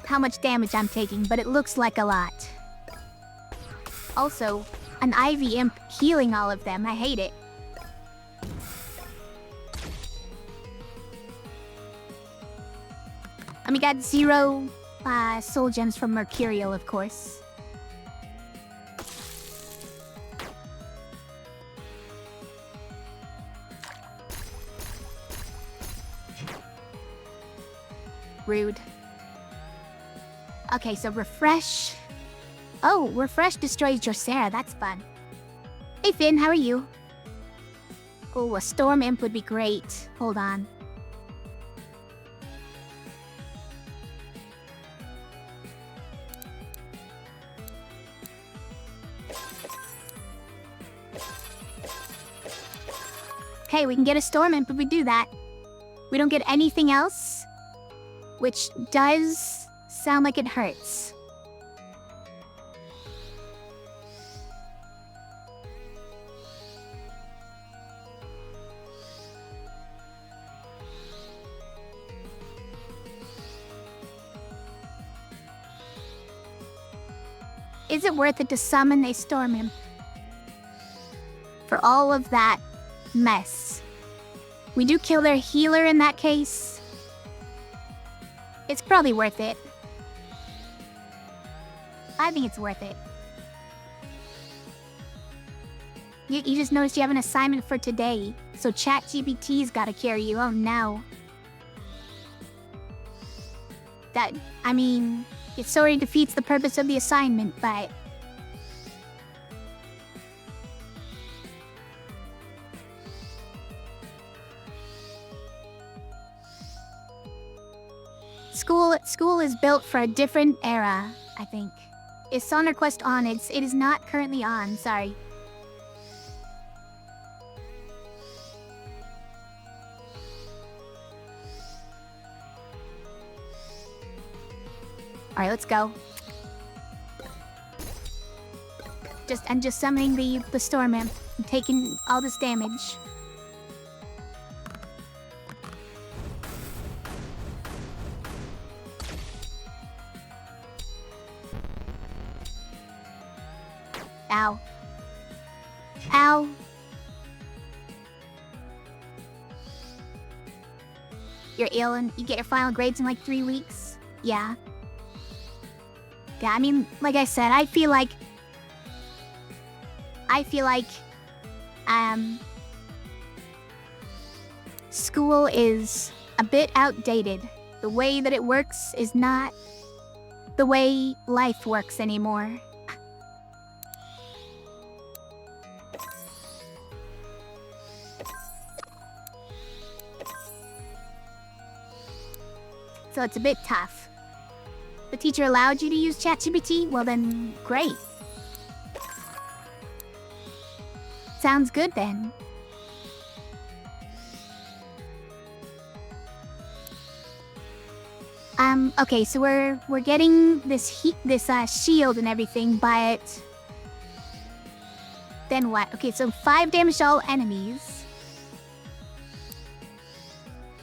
how much damage I'm taking, but it looks like a lot. Also, an Ivy Imp healing all of them. I hate it. And we got 0 soul gems from Mercurial, of course. Rude. Okay, so refresh. Oh, refresh destroys Drosera. That's fun. Hey Finn, how are you? Oh, a storm imp would be great. Hold on. Okay, we can get a storm imp if we do that. We don't get anything else, which does sound like it hurts. Is it worth it to summon a storm imp? For all of that mess. We do kill their healer in that case. It's probably worth it. I think it's worth it. You just noticed you have an assignment for today, so ChatGPT's gotta carry you. Oh no. I mean, it sort of defeats the purpose of the assignment, but... School is built for a different era, I think. Is Sonder Quest on? It is not currently on, sorry. Alright, let's go. I'm just summoning the storm imp and taking all this damage. Ow. Ow. You're ill and you get your final grades in like 3 weeks? Yeah. Yeah, I mean, like I said, I feel like school is a bit outdated. The way that it works is not the way life works anymore. So it's a bit tough. The teacher allowed you to use ChatGPT? Well then, great. Sounds good then. Okay, so we're getting this shield and everything, but then what? Okay, so 5 damage to all enemies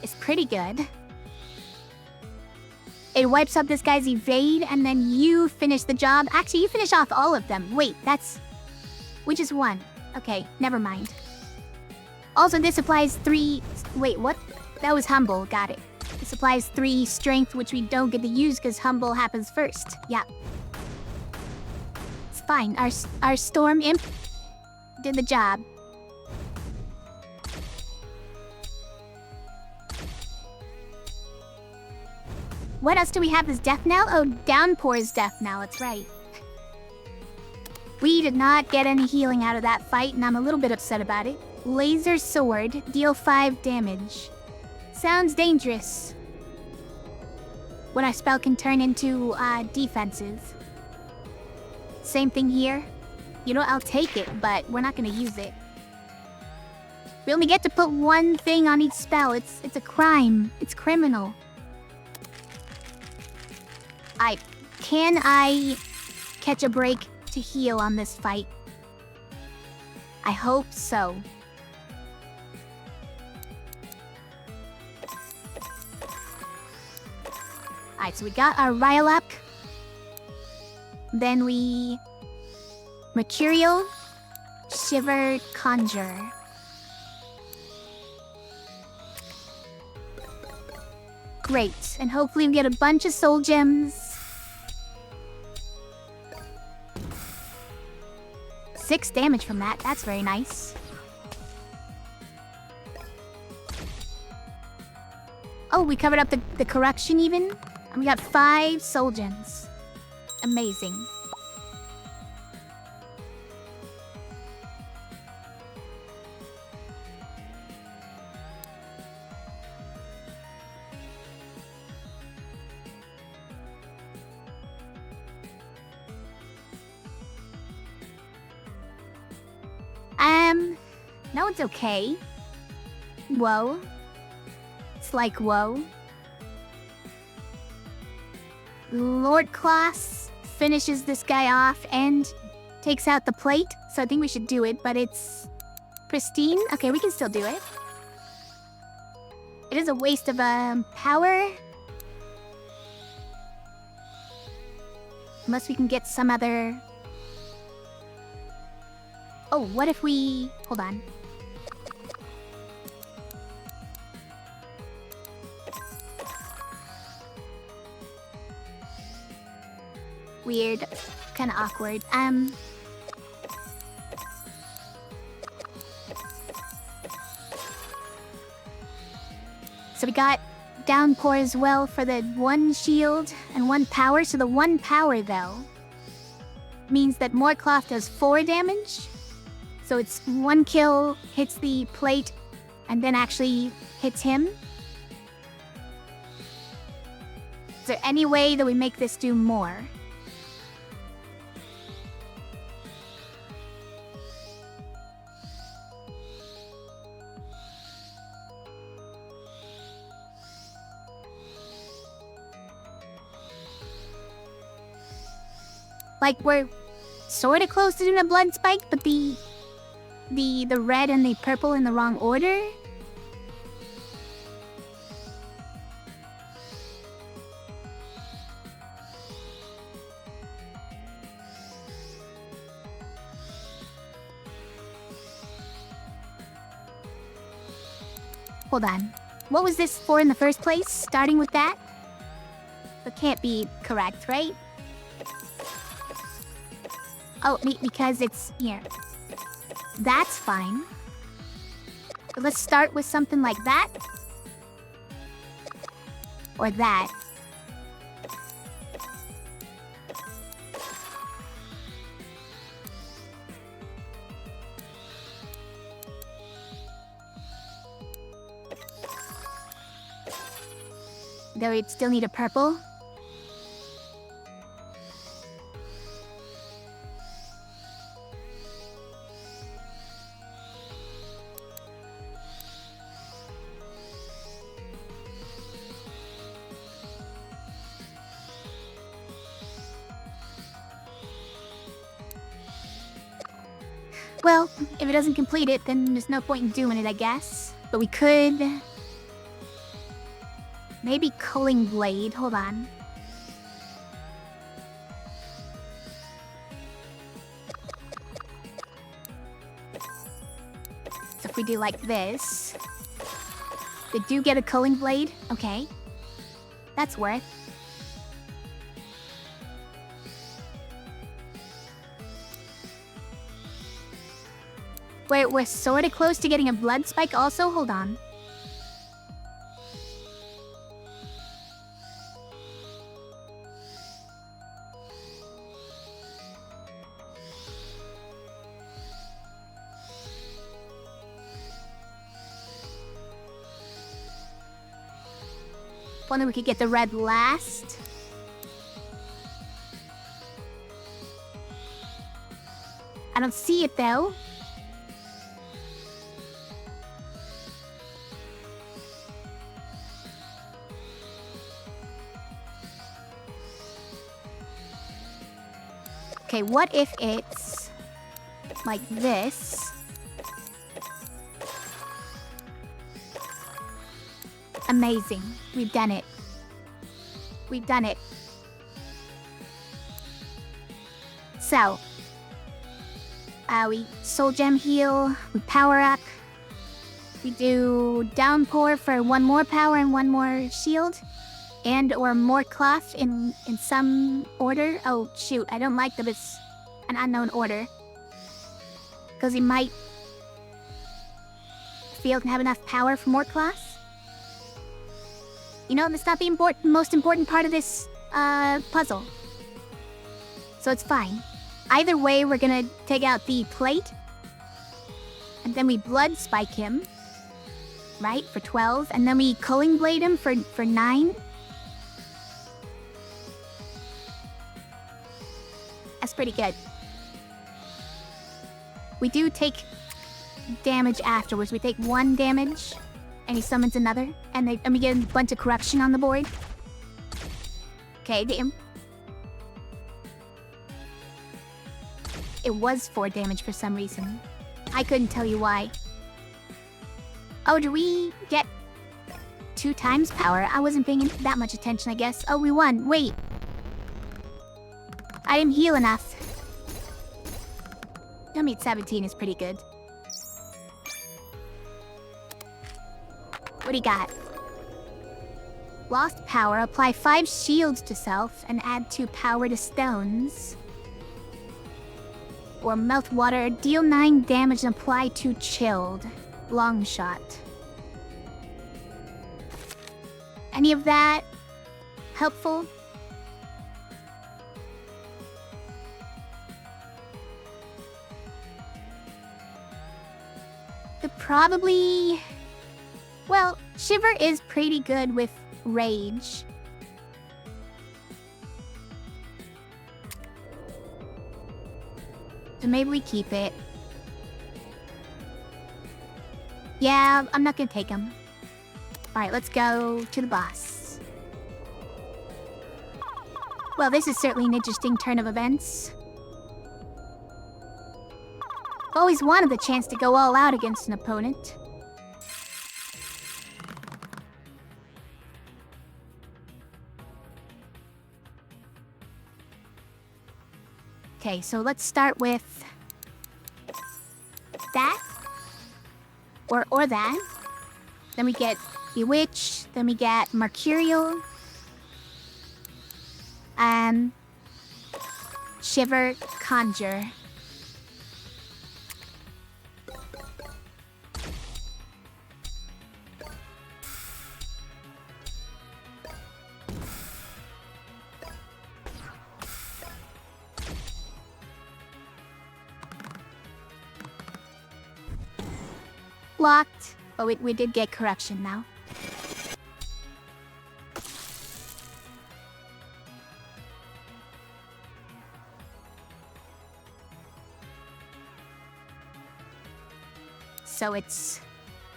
is pretty good. It wipes up this guy's evade, and then you finish the job. Actually, you finish off all of them. Wait, which is 1? Okay, never mind. Also, this applies 3... Wait, what? That was Humble, got it. This applies 3 strength, which we don't get to use because Humble happens first. Yeah. fine. Our storm imp did the job. What else do we have as death knell? Oh, Downpour's death knell, that's right. We did not get any healing out of that fight, and I'm a little bit upset about it. Laser sword, deal 5 damage. Sounds dangerous. When our spell can turn into, defenses. Same thing here. You know, I'll take it, but we're not gonna use it. We only get to put one thing on each spell. It's a crime. It's criminal. Can I catch a break to heal on this fight? I hope so. Alright, so we got our Rylap. Then we... Mercurial, Shiver, Conjure. Great, and hopefully we get a bunch of soul gems. 6 damage from that, that's very nice. Oh, we covered up the corruption even? And we got 5 soul gems. Amazing. No, it's okay. Whoa. It's like, whoa. Lord Class finishes this guy off and takes out the plate. So I think we should do it, but it's pristine. Okay, we can still do it. It is a waste of power. Unless we can get some other... Oh, what if we... Hold on. Weird. Kind of awkward. So we got Downpour as well for the 1 shield and 1 power. So the 1 power, though, means that Moorcloth does 4 damage. So it's 1 kill, hits the plate, and then actually hits him. Is there any way that we make this do more? Like, we're sort of close to doing a blood spike, but the red and the purple in the wrong order? Hold on. What was this for in the first place? Starting with that? That can't be correct, right? Oh, because it's here. That's fine. But let's start with something like that. Or that. Though we'd still need a purple. Well, if it doesn't complete it, then there's no point in doing it, I guess. But we could... Maybe Culling Blade. Hold on. So if we do like this... They do get a Culling Blade? Okay. That's worth. We're sort of close to getting a blood spike also. Hold on. If only we could get the red last. I don't see it though. Okay, what if it's like this? Amazing. We've done it. We've done it. So, we soul gem heal, we power up, we do downpour for one more power and one more shield, and or more cloth in some order. Oh shoot, I don't like that it's an unknown order. Because he might feel to have enough power for more cloth. You know, that's not the most important part of this puzzle. So it's fine. Either way, we're gonna take out the plate. And then we blood spike him. Right, for 12. And then we culling blade him for 9. That's pretty good. We do take damage afterwards. We take 1 damage. And he summons another. And we get a bunch of corruption on the board. Okay, damn. It was 4 damage for some reason. I couldn't tell you why. Oh, do we get 2 times power? I wasn't paying that much attention, I guess. Oh, we won. Wait. I didn't heal enough. Meat 17 is pretty good. What do you got? Lost power. Apply 5 shields to self and add 2 power to stones. Or melt water. Deal 9 damage and apply 2 chilled. Long shot. Any of that helpful? Probably... Well, Shiver is pretty good with Rage. So maybe we keep it. Yeah, I'm not gonna take him. Alright, let's go to the boss. Well, this is certainly an interesting turn of events. Always wanted the chance to go all out against an opponent. Okay, so let's start with that. Or that. Then we get Bewitch. Then we get Mercurial. Shiver, Conjure. Locked. But we did get corruption now. So it's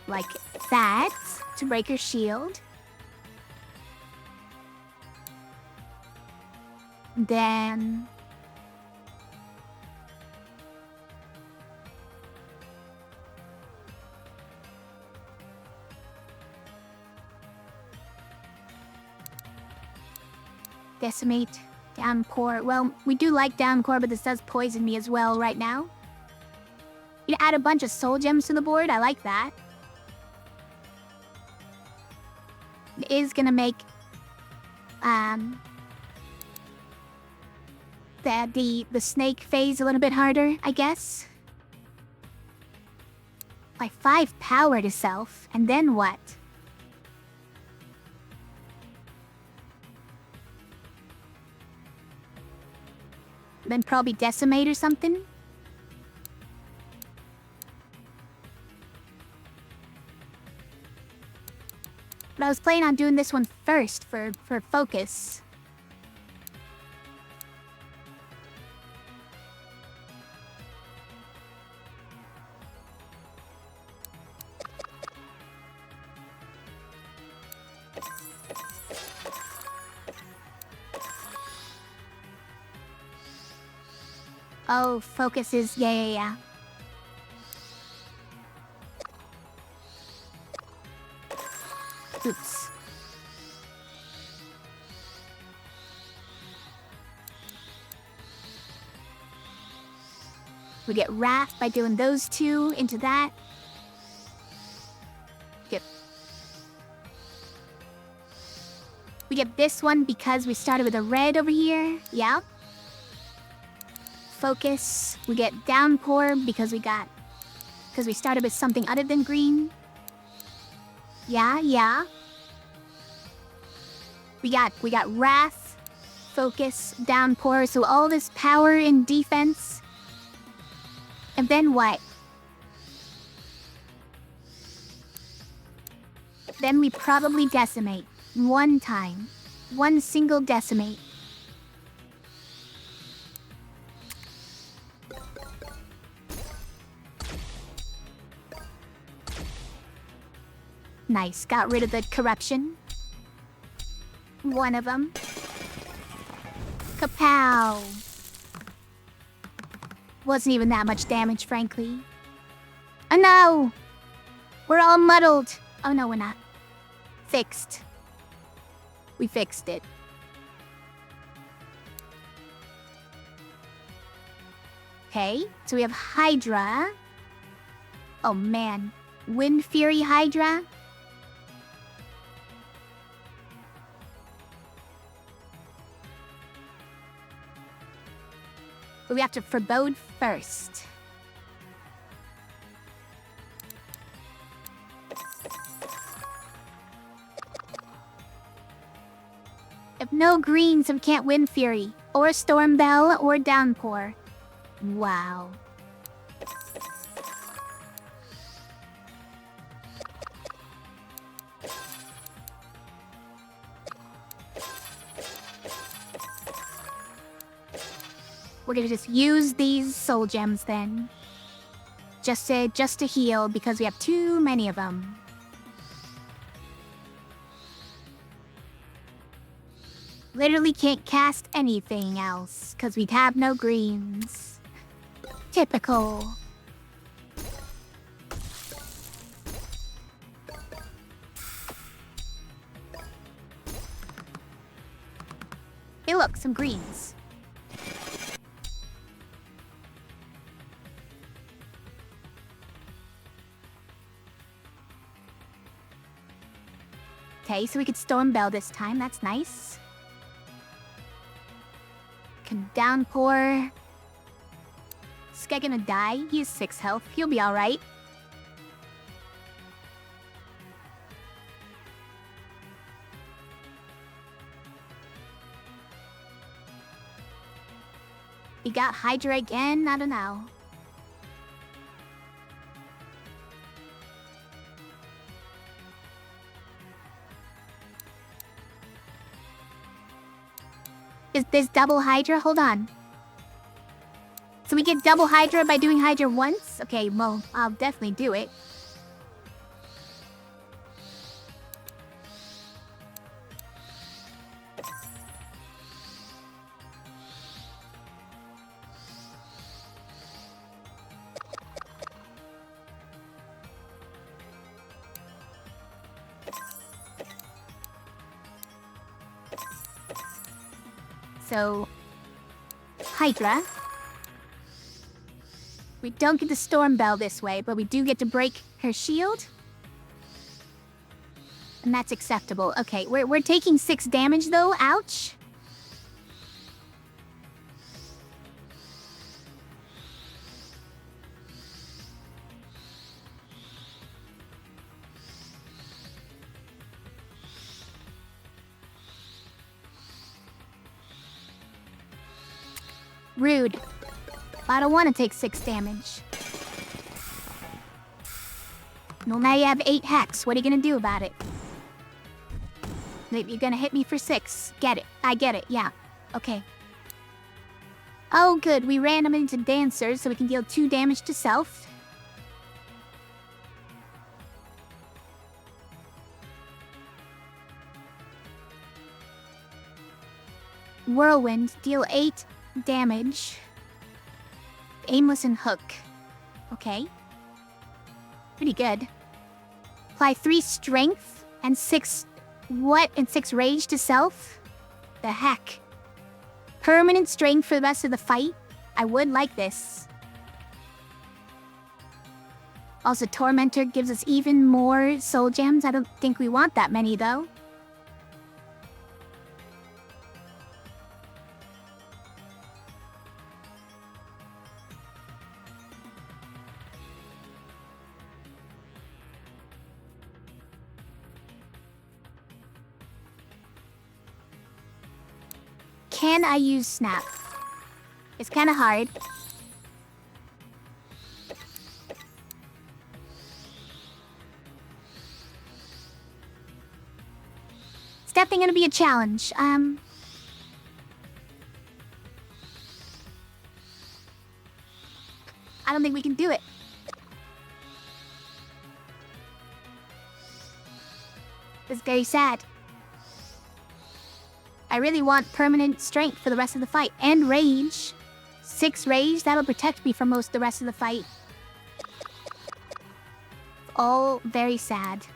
like that to break your shield. Then Decimate, Downpour. Well, we do like Downpour, but this does poison me as well right now. You add a bunch of soul gems to the board. I like that. It is gonna make the snake phase a little bit harder, I guess. Apply 5 power to self, and then what? Then probably decimate or something? But I was planning on doing this one first for focus. Oh, focus is... yeah. Oops. We get Wrath by doing those two into that. We get this one because we started with a red over here. Yeah. Focus. We get Downpour because we started with something other than green. Yeah. We got Wrath, Focus, Downpour, so all this power and defense. And then what? Then we probably decimate. One time. One single decimate. Nice, got rid of the corruption. One of them. Kapow! Wasn't even that much damage, frankly. Oh no! We're all muddled. Oh no, we're not. Fixed. We fixed it. Okay, so we have Hydra. Oh man. Wind Fury Hydra. But we have to forebode first. If no greens, we can't Wind Fury, or Storm Bell, or Downpour. Wow. We're gonna just use these soul gems then. Just to heal, because we have too many of them. Literally can't cast anything else, because we'd have no greens. Typical. Hey look, some greens. Okay, so we could Storm Bell this time, that's nice. Can Downpour. Is this guy gonna die? He has 6 health, he'll be alright. We got Hydra again? I don't know. Is this double Hydra? Hold on. So we get double Hydra by doing Hydra once? Okay, well, I'll definitely do it. So, Hydra. We don't get the Storm Bell this way, but we do get to break her shield. And that's acceptable. Okay, we're taking 6 damage though. Ouch. Rude. I don't want to take 6 damage. Well, now you have 8 hex. What are you gonna do about it? You're gonna hit me for 6. Get it. I get it. Yeah. Okay. Oh, good. We ran him into dancers so we can deal 2 damage to self. Whirlwind. Deal 8 damage. Aimless and hook. Okay. Pretty good. Apply 3 strength and 6... What? And 6 rage to self? The heck? Permanent strength for the rest of the fight? I would like this. Also, Tormentor gives us even more soul gems. I don't think we want that many, though. Can I use Snap? It's kind of hard. It's definitely gonna be a challenge. I don't think we can do it. It's very sad. I really want permanent strength for the rest of the fight. And rage. 6 rage, that'll protect me for most of the rest of the fight. All very sad.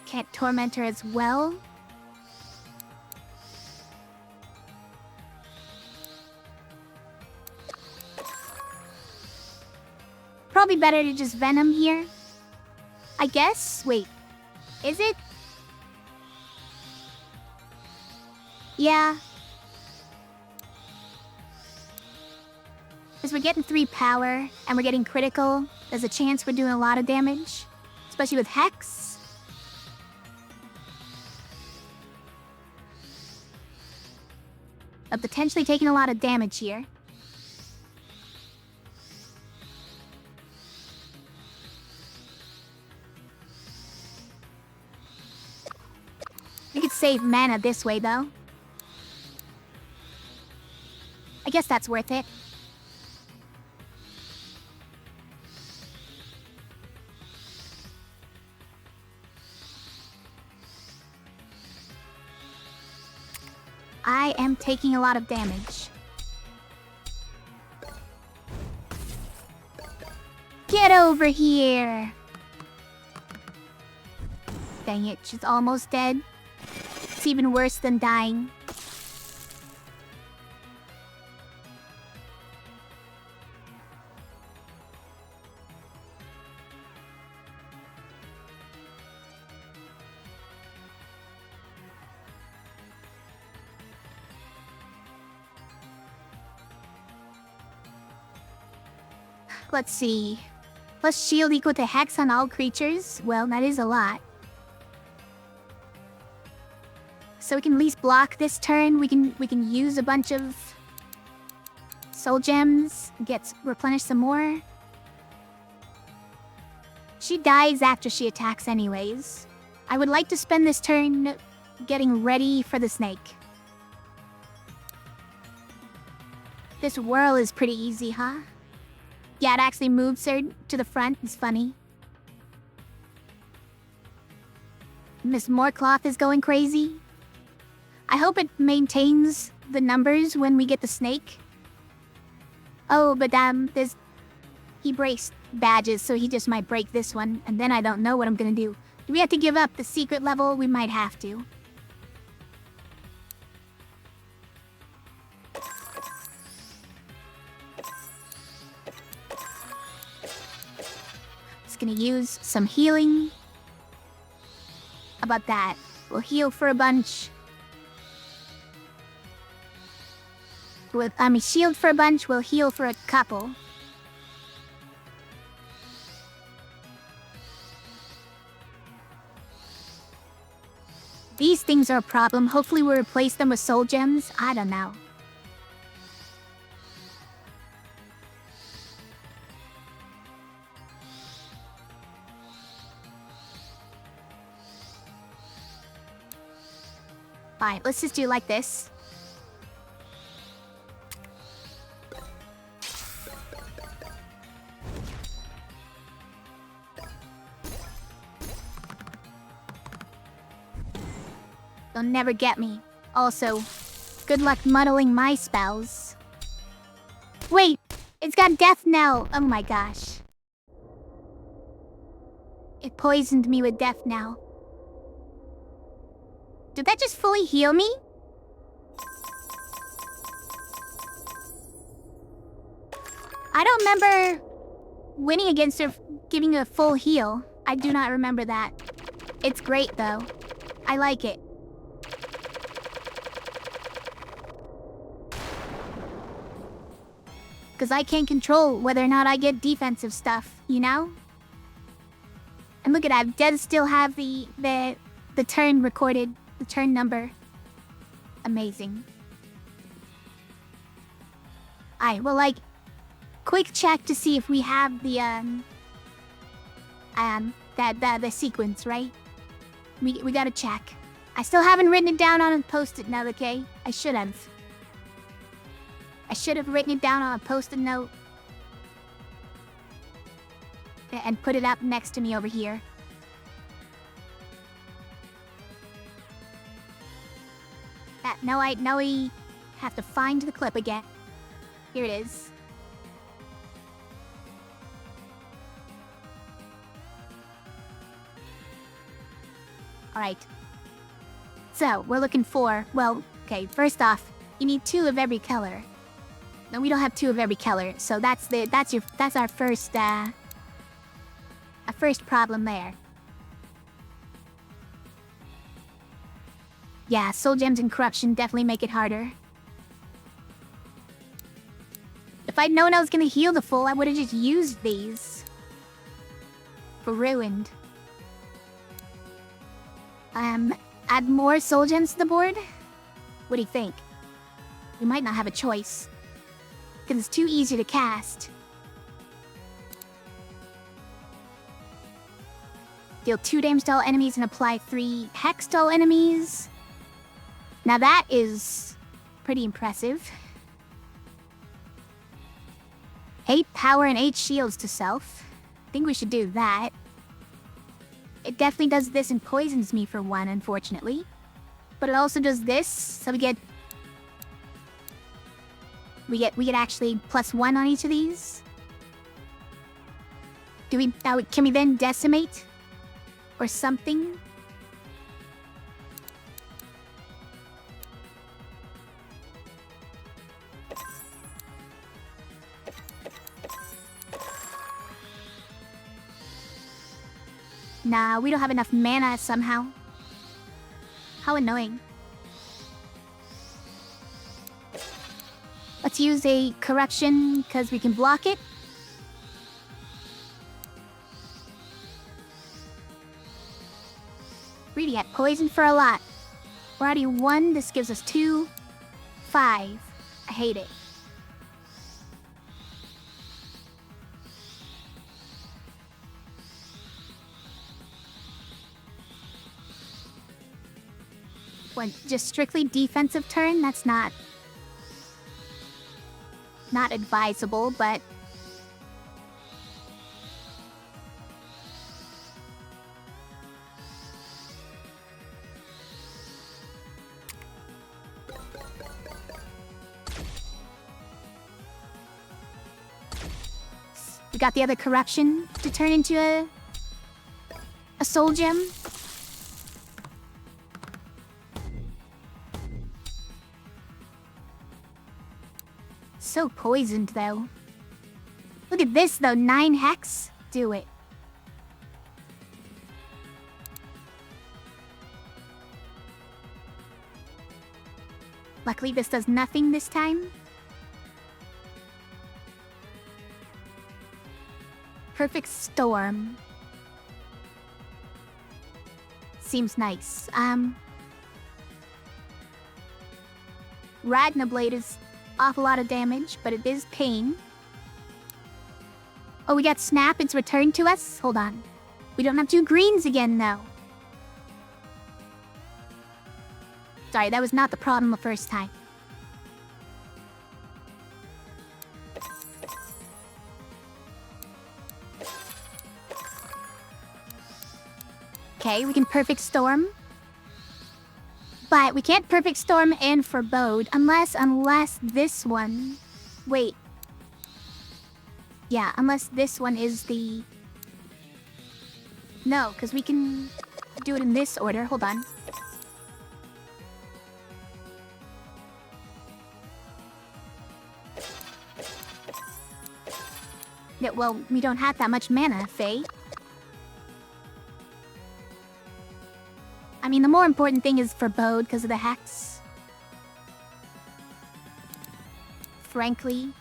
Can't Tormentor as well. Probably better to just Venom here. I guess? Wait. Is it? Yeah. Because we're getting 3 power, and we're getting critical. There's a chance we're doing a lot of damage. Especially with Hex. But potentially taking a lot of damage here. We could save mana this way, though. I guess that's worth it. I am taking a lot of damage. Get over here! Dang it, she's almost dead. It's even worse than dying. Let's see. Plus shield equal to hex on all creatures? Well, that is a lot. So we can at least block this turn. We can use a bunch of soul gems, replenish some more. She dies after she attacks anyways. I would like to spend this turn getting ready for the snake. This whirl is pretty easy, huh? Yeah, it actually moves her to the front. It's funny. Miss Morecloth is going crazy. I hope it maintains the numbers when we get the snake. Oh, but he braced badges, so he just might break this one, and then I don't know what I'm gonna do. Do we have to give up the secret level? We might have to. Just gonna use some healing. How about that? We'll heal for a bunch. With shield for a bunch, we'll heal for a couple. These things are a problem. Hopefully we'll replace them with soul gems. I don't know. Fine, let's just do like this. They'll never get me. Also, good luck muddling my spells. Wait, it's got Death Knell. Oh my gosh. It poisoned me with Death Knell. Did that just fully heal me? I don't remember winning against her giving a full heal. I do not remember that. It's great though. I like it. Because I can't control whether or not I get defensive stuff, you know? And look at that, does still have the turn recorded, the turn number. Amazing. Alright, well, like, quick check to see if we have the sequence, right? We gotta check. I still haven't written it down on a post-it note, okay? I should have. I should have written it down on a post-it note and put it up next to me over here. Now I have to find the clip again. Here it is. Alright. So, we're looking for, well, okay, first off, you need 2 of every color. No, we don't have 2 of every color, so that's our first problem there. Yeah, soul gems and corruption definitely make it harder. If I'd known I was gonna heal the full, I would have just used these. For ruined. Add more soul gems to the board? What do you think? We might not have a choice. Because it's too easy to cast. Deal 2 damage to all enemies and apply 3 hex to all enemies. Now that is pretty impressive. 8 power and 8 shields to self. I think we should do that. It definitely does this and poisons me for 1, unfortunately. But it also does this, so we get actually +1 on each of these. Can we then decimate? Or something? Nah, we don't have enough mana somehow. How annoying. Let's use a corruption, because we can block it. Really get poison for a lot. We're already 1, this gives us 2, 5. I hate it. What, just strictly defensive turn? That's not advisable, but we got the other corruption to turn into a soul gem. So poisoned, though. Look at this, though. 9 hex. Do it. Luckily, this does nothing this time. Perfect storm. Seems nice. Ragnablade is awful lot of damage, but it is pain. Oh, we got Snap. It's returned to us? Hold on. We don't have 2 greens again, though. Sorry, that was not the problem the first time. Okay, we can Perfect Storm. But we can't Perfect Storm and Forebode unless this one... Wait. Yeah, unless this one is the... No, because we can do it in this order. Hold on. Yeah, well, we don't have that much mana, Faye. I mean, the more important thing is Forebode because of the hex. Frankly.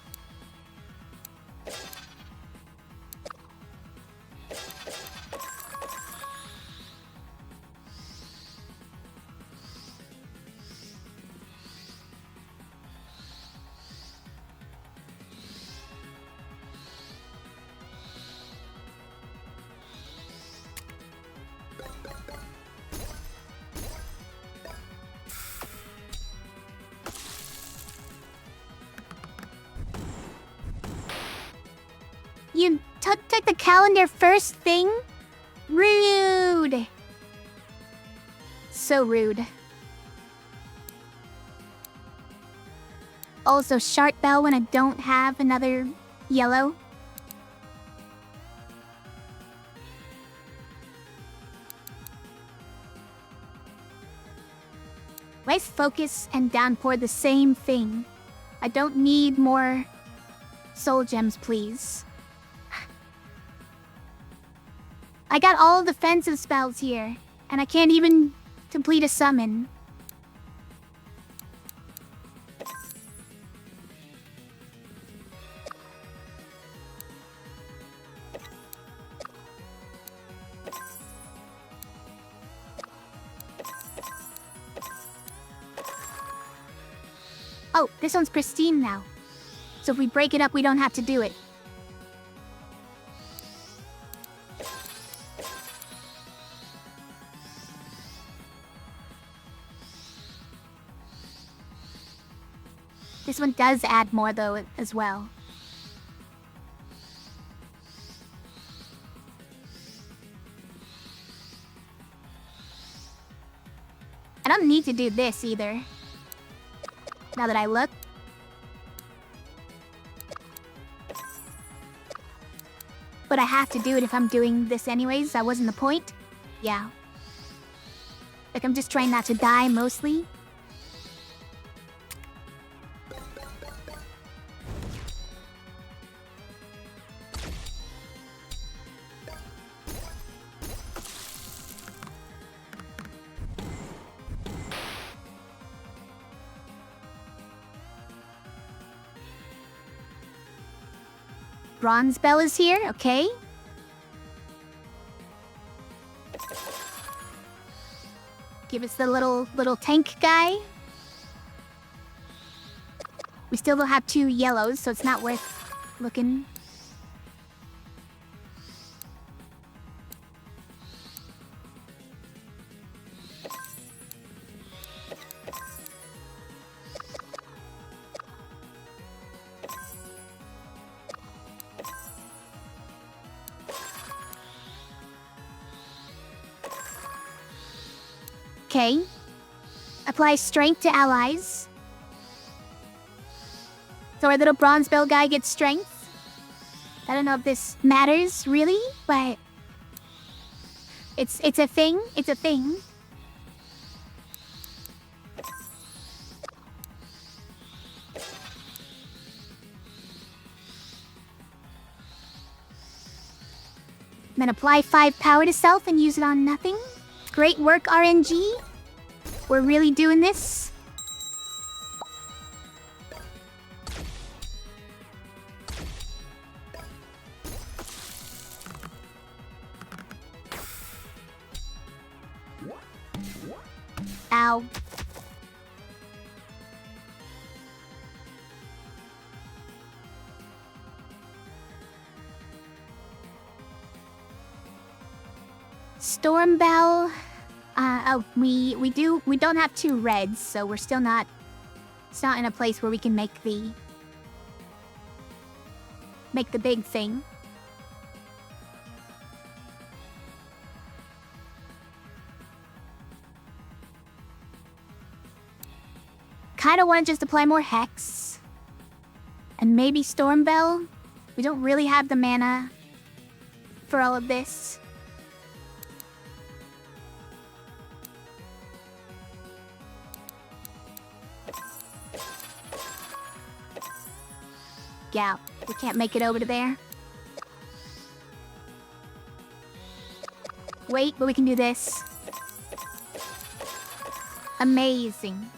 You took the calendar first thing? Rude. So rude. Also, Shart Bell when I don't have another yellow. Why is Focus and Downpour the same thing? I don't need more soul gems, please. I got all defensive spells here, and I can't even complete a summon. Oh, this one's pristine now. So if we break it up, we don't have to do it. This one does add more, though, as well. I don't need to do this, either. Now that I look. But I have to do it if I'm doing this anyways. That wasn't the point. Yeah. Like, I'm just trying not to die, mostly. Bronze Bell is here, okay. Give us the little tank guy. We still don't have 2 yellows, so it's not worth looking. Okay. Apply strength to allies. So our little bronze bell guy gets strength. I don't know if this matters, really, but... It's a thing. It's a thing. Then apply 5 power to self and use it on nothing. Great work, RNG. We're really doing this. now. Stormbell. We don't have 2 reds, so we're still not. It's not in a place where we can make the big thing. Kind of want to just apply more Hex. And maybe Stormbell. We don't really have the mana for all of this. Yeah, we can't make it over to there. Wait, but we can do this. Amazing.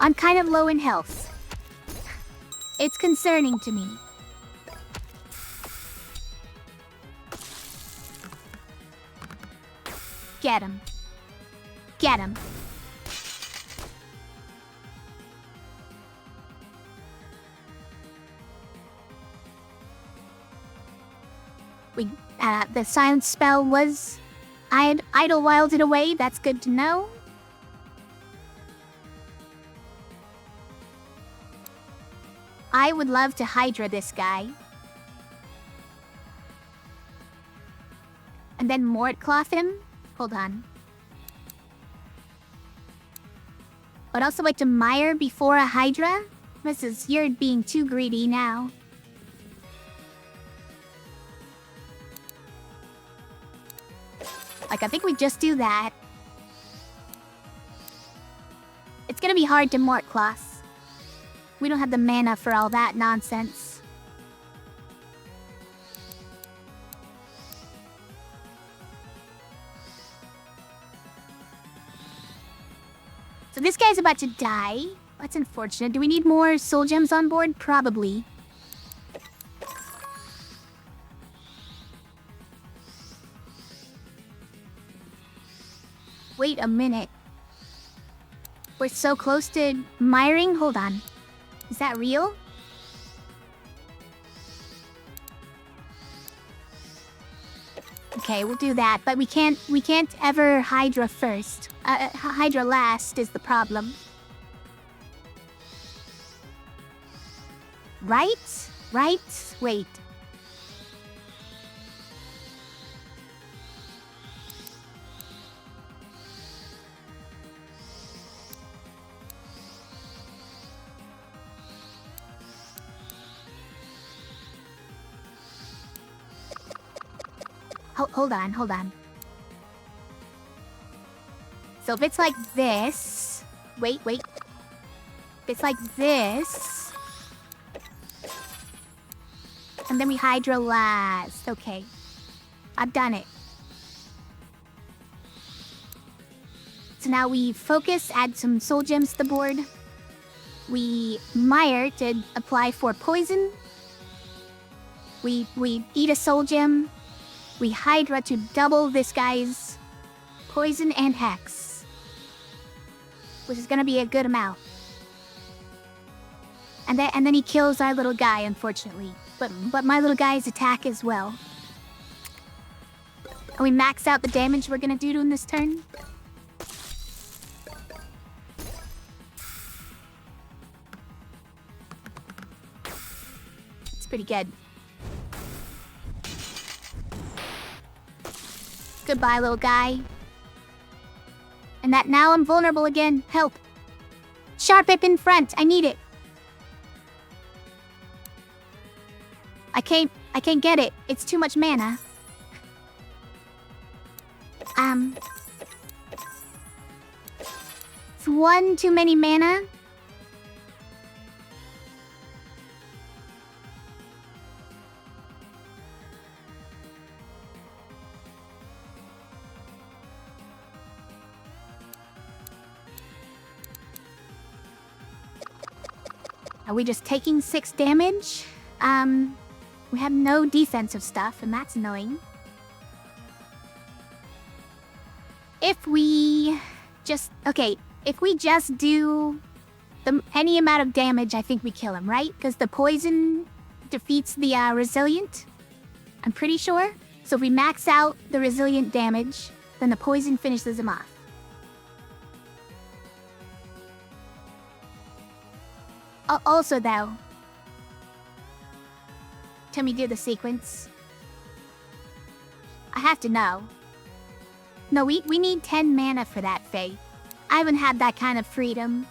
I'm kind of low in health. It's concerning to me. Get him. Get him. The silence spell was... I had idlewilded away, that's good to know. I would love to Hydra this guy. And then Mordcloth him? Hold on. I'd also like to Mire before a Hydra. You're being too greedy now. Like, I think we just do that. It's gonna be hard to Mordcloth. We don't have the mana for all that nonsense. So this guy's about to die. That's unfortunate. Do we need more soul gems on board? Probably. Wait a minute. We're so close to miring? Hold on. Is that real? Okay, we'll do that, but we can't ever Hydra first. Hydra last is the problem. Right? Right? Wait. Hold on. So if it's like this... Wait. If it's like this... And then we Hydra last. Okay. I've done it. So now we focus, add some soul gems to the board. We Mire to apply for poison. We eat a soul gem. We Hydra to double this guy's poison and hex. Which is gonna be a good amount. And then he kills our little guy, unfortunately. But my little guy's attack as well. And we max out the damage we're gonna do to him this turn. It's pretty good. Goodbye, little guy. And that now I'm vulnerable again. Help. Sharp Whip in front. I need it. I can't get it. It's too much mana. It's one too many mana. Are we just taking 6 damage? We have no defensive stuff, and that's annoying. If we just do any amount of damage, I think we kill him, right? Because the poison defeats the resilient, I'm pretty sure. So if we max out the resilient damage, then the poison finishes him off. Also, though, tell me, do the sequence. I have to know. No, we need 10 mana for that, Faye. I haven't had that kind of freedom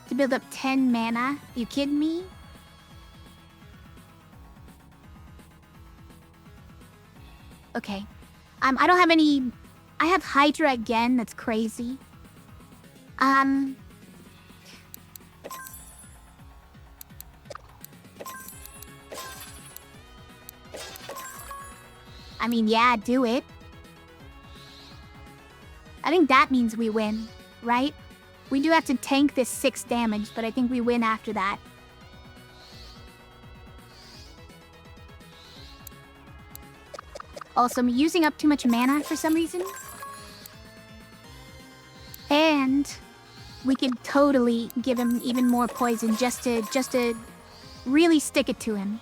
to build up 10 mana. You kidding me? Okay. I don't have any... I have Hydra again, that's crazy. I mean, yeah, do it. I think that means we win, right? We do have to tank this 6 damage, but I think we win after that. Also, I'm using up too much mana for some reason. And we could totally give him even more poison just to really stick it to him.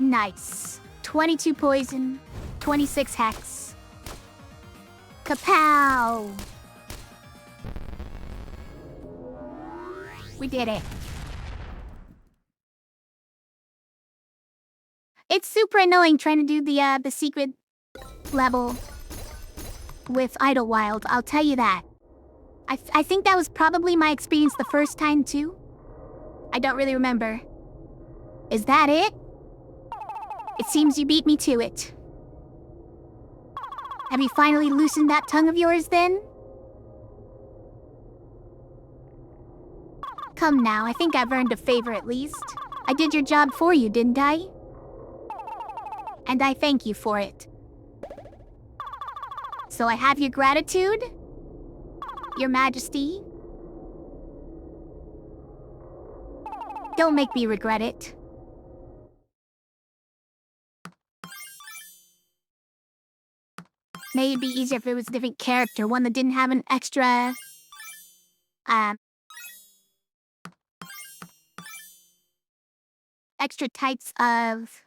Nice. 22 poison, 26 hex. Kapow! We did it. It's super annoying trying to do the secret level with Idlewild, I'll tell you that. I think that was probably my experience the first time too. I don't really remember. Is that it? It seems you beat me to it. Have you finally loosened that tongue of yours then? Come now, I think I've earned a favor at least. I did your job for you, didn't I? And I thank you for it. So I have your gratitude? Your Majesty? Don't make me regret it. Maybe it'd be easier if it was a different character, one that didn't have an extra... extra types of...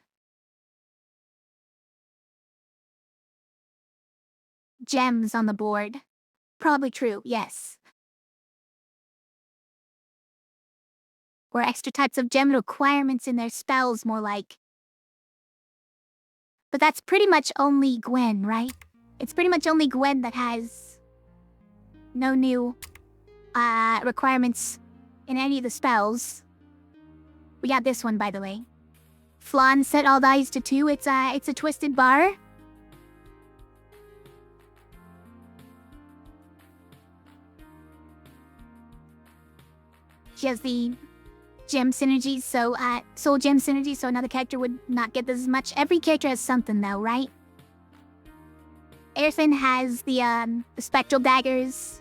gems on the board. Probably true, yes. Or extra types of gem requirements in their spells, more like. But that's pretty much only Gwen, right? It's pretty much only Gwen that has no new requirements in any of the spells. We got this one, by the way. Flan set all dice to 2. It's a twisted bar. She has the gem synergies, so soul gem synergy, so another character would not get this as much. Every character has something though, right? Airfin has the spectral daggers.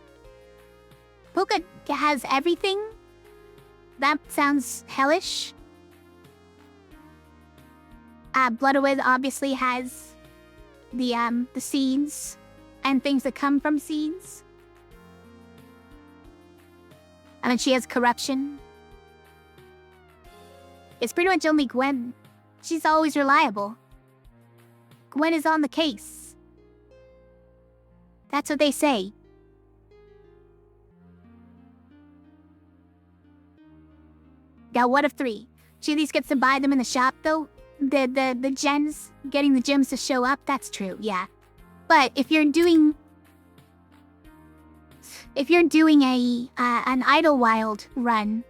Puka has everything. That sounds hellish. Bloodowed obviously has the seeds and things that come from seeds. And then she has corruption. It's pretty much only Gwen. She's always reliable. Gwen is on the case. That's what they say. Got one of 3. She at least gets to buy them in the shop though. The gems, getting the gems to show up, that's true, yeah. But if you're doing an Idlewild run,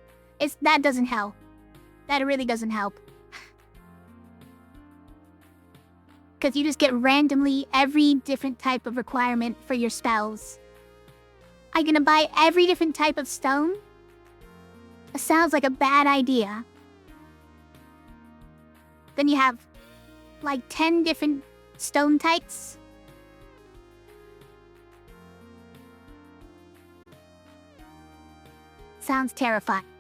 that doesn't help. That really doesn't help. Because you just get randomly every different type of requirement for your spells. Are you gonna buy every different type of stone? That sounds like a bad idea. Then you have like 10 different stone types. sounds terrifying.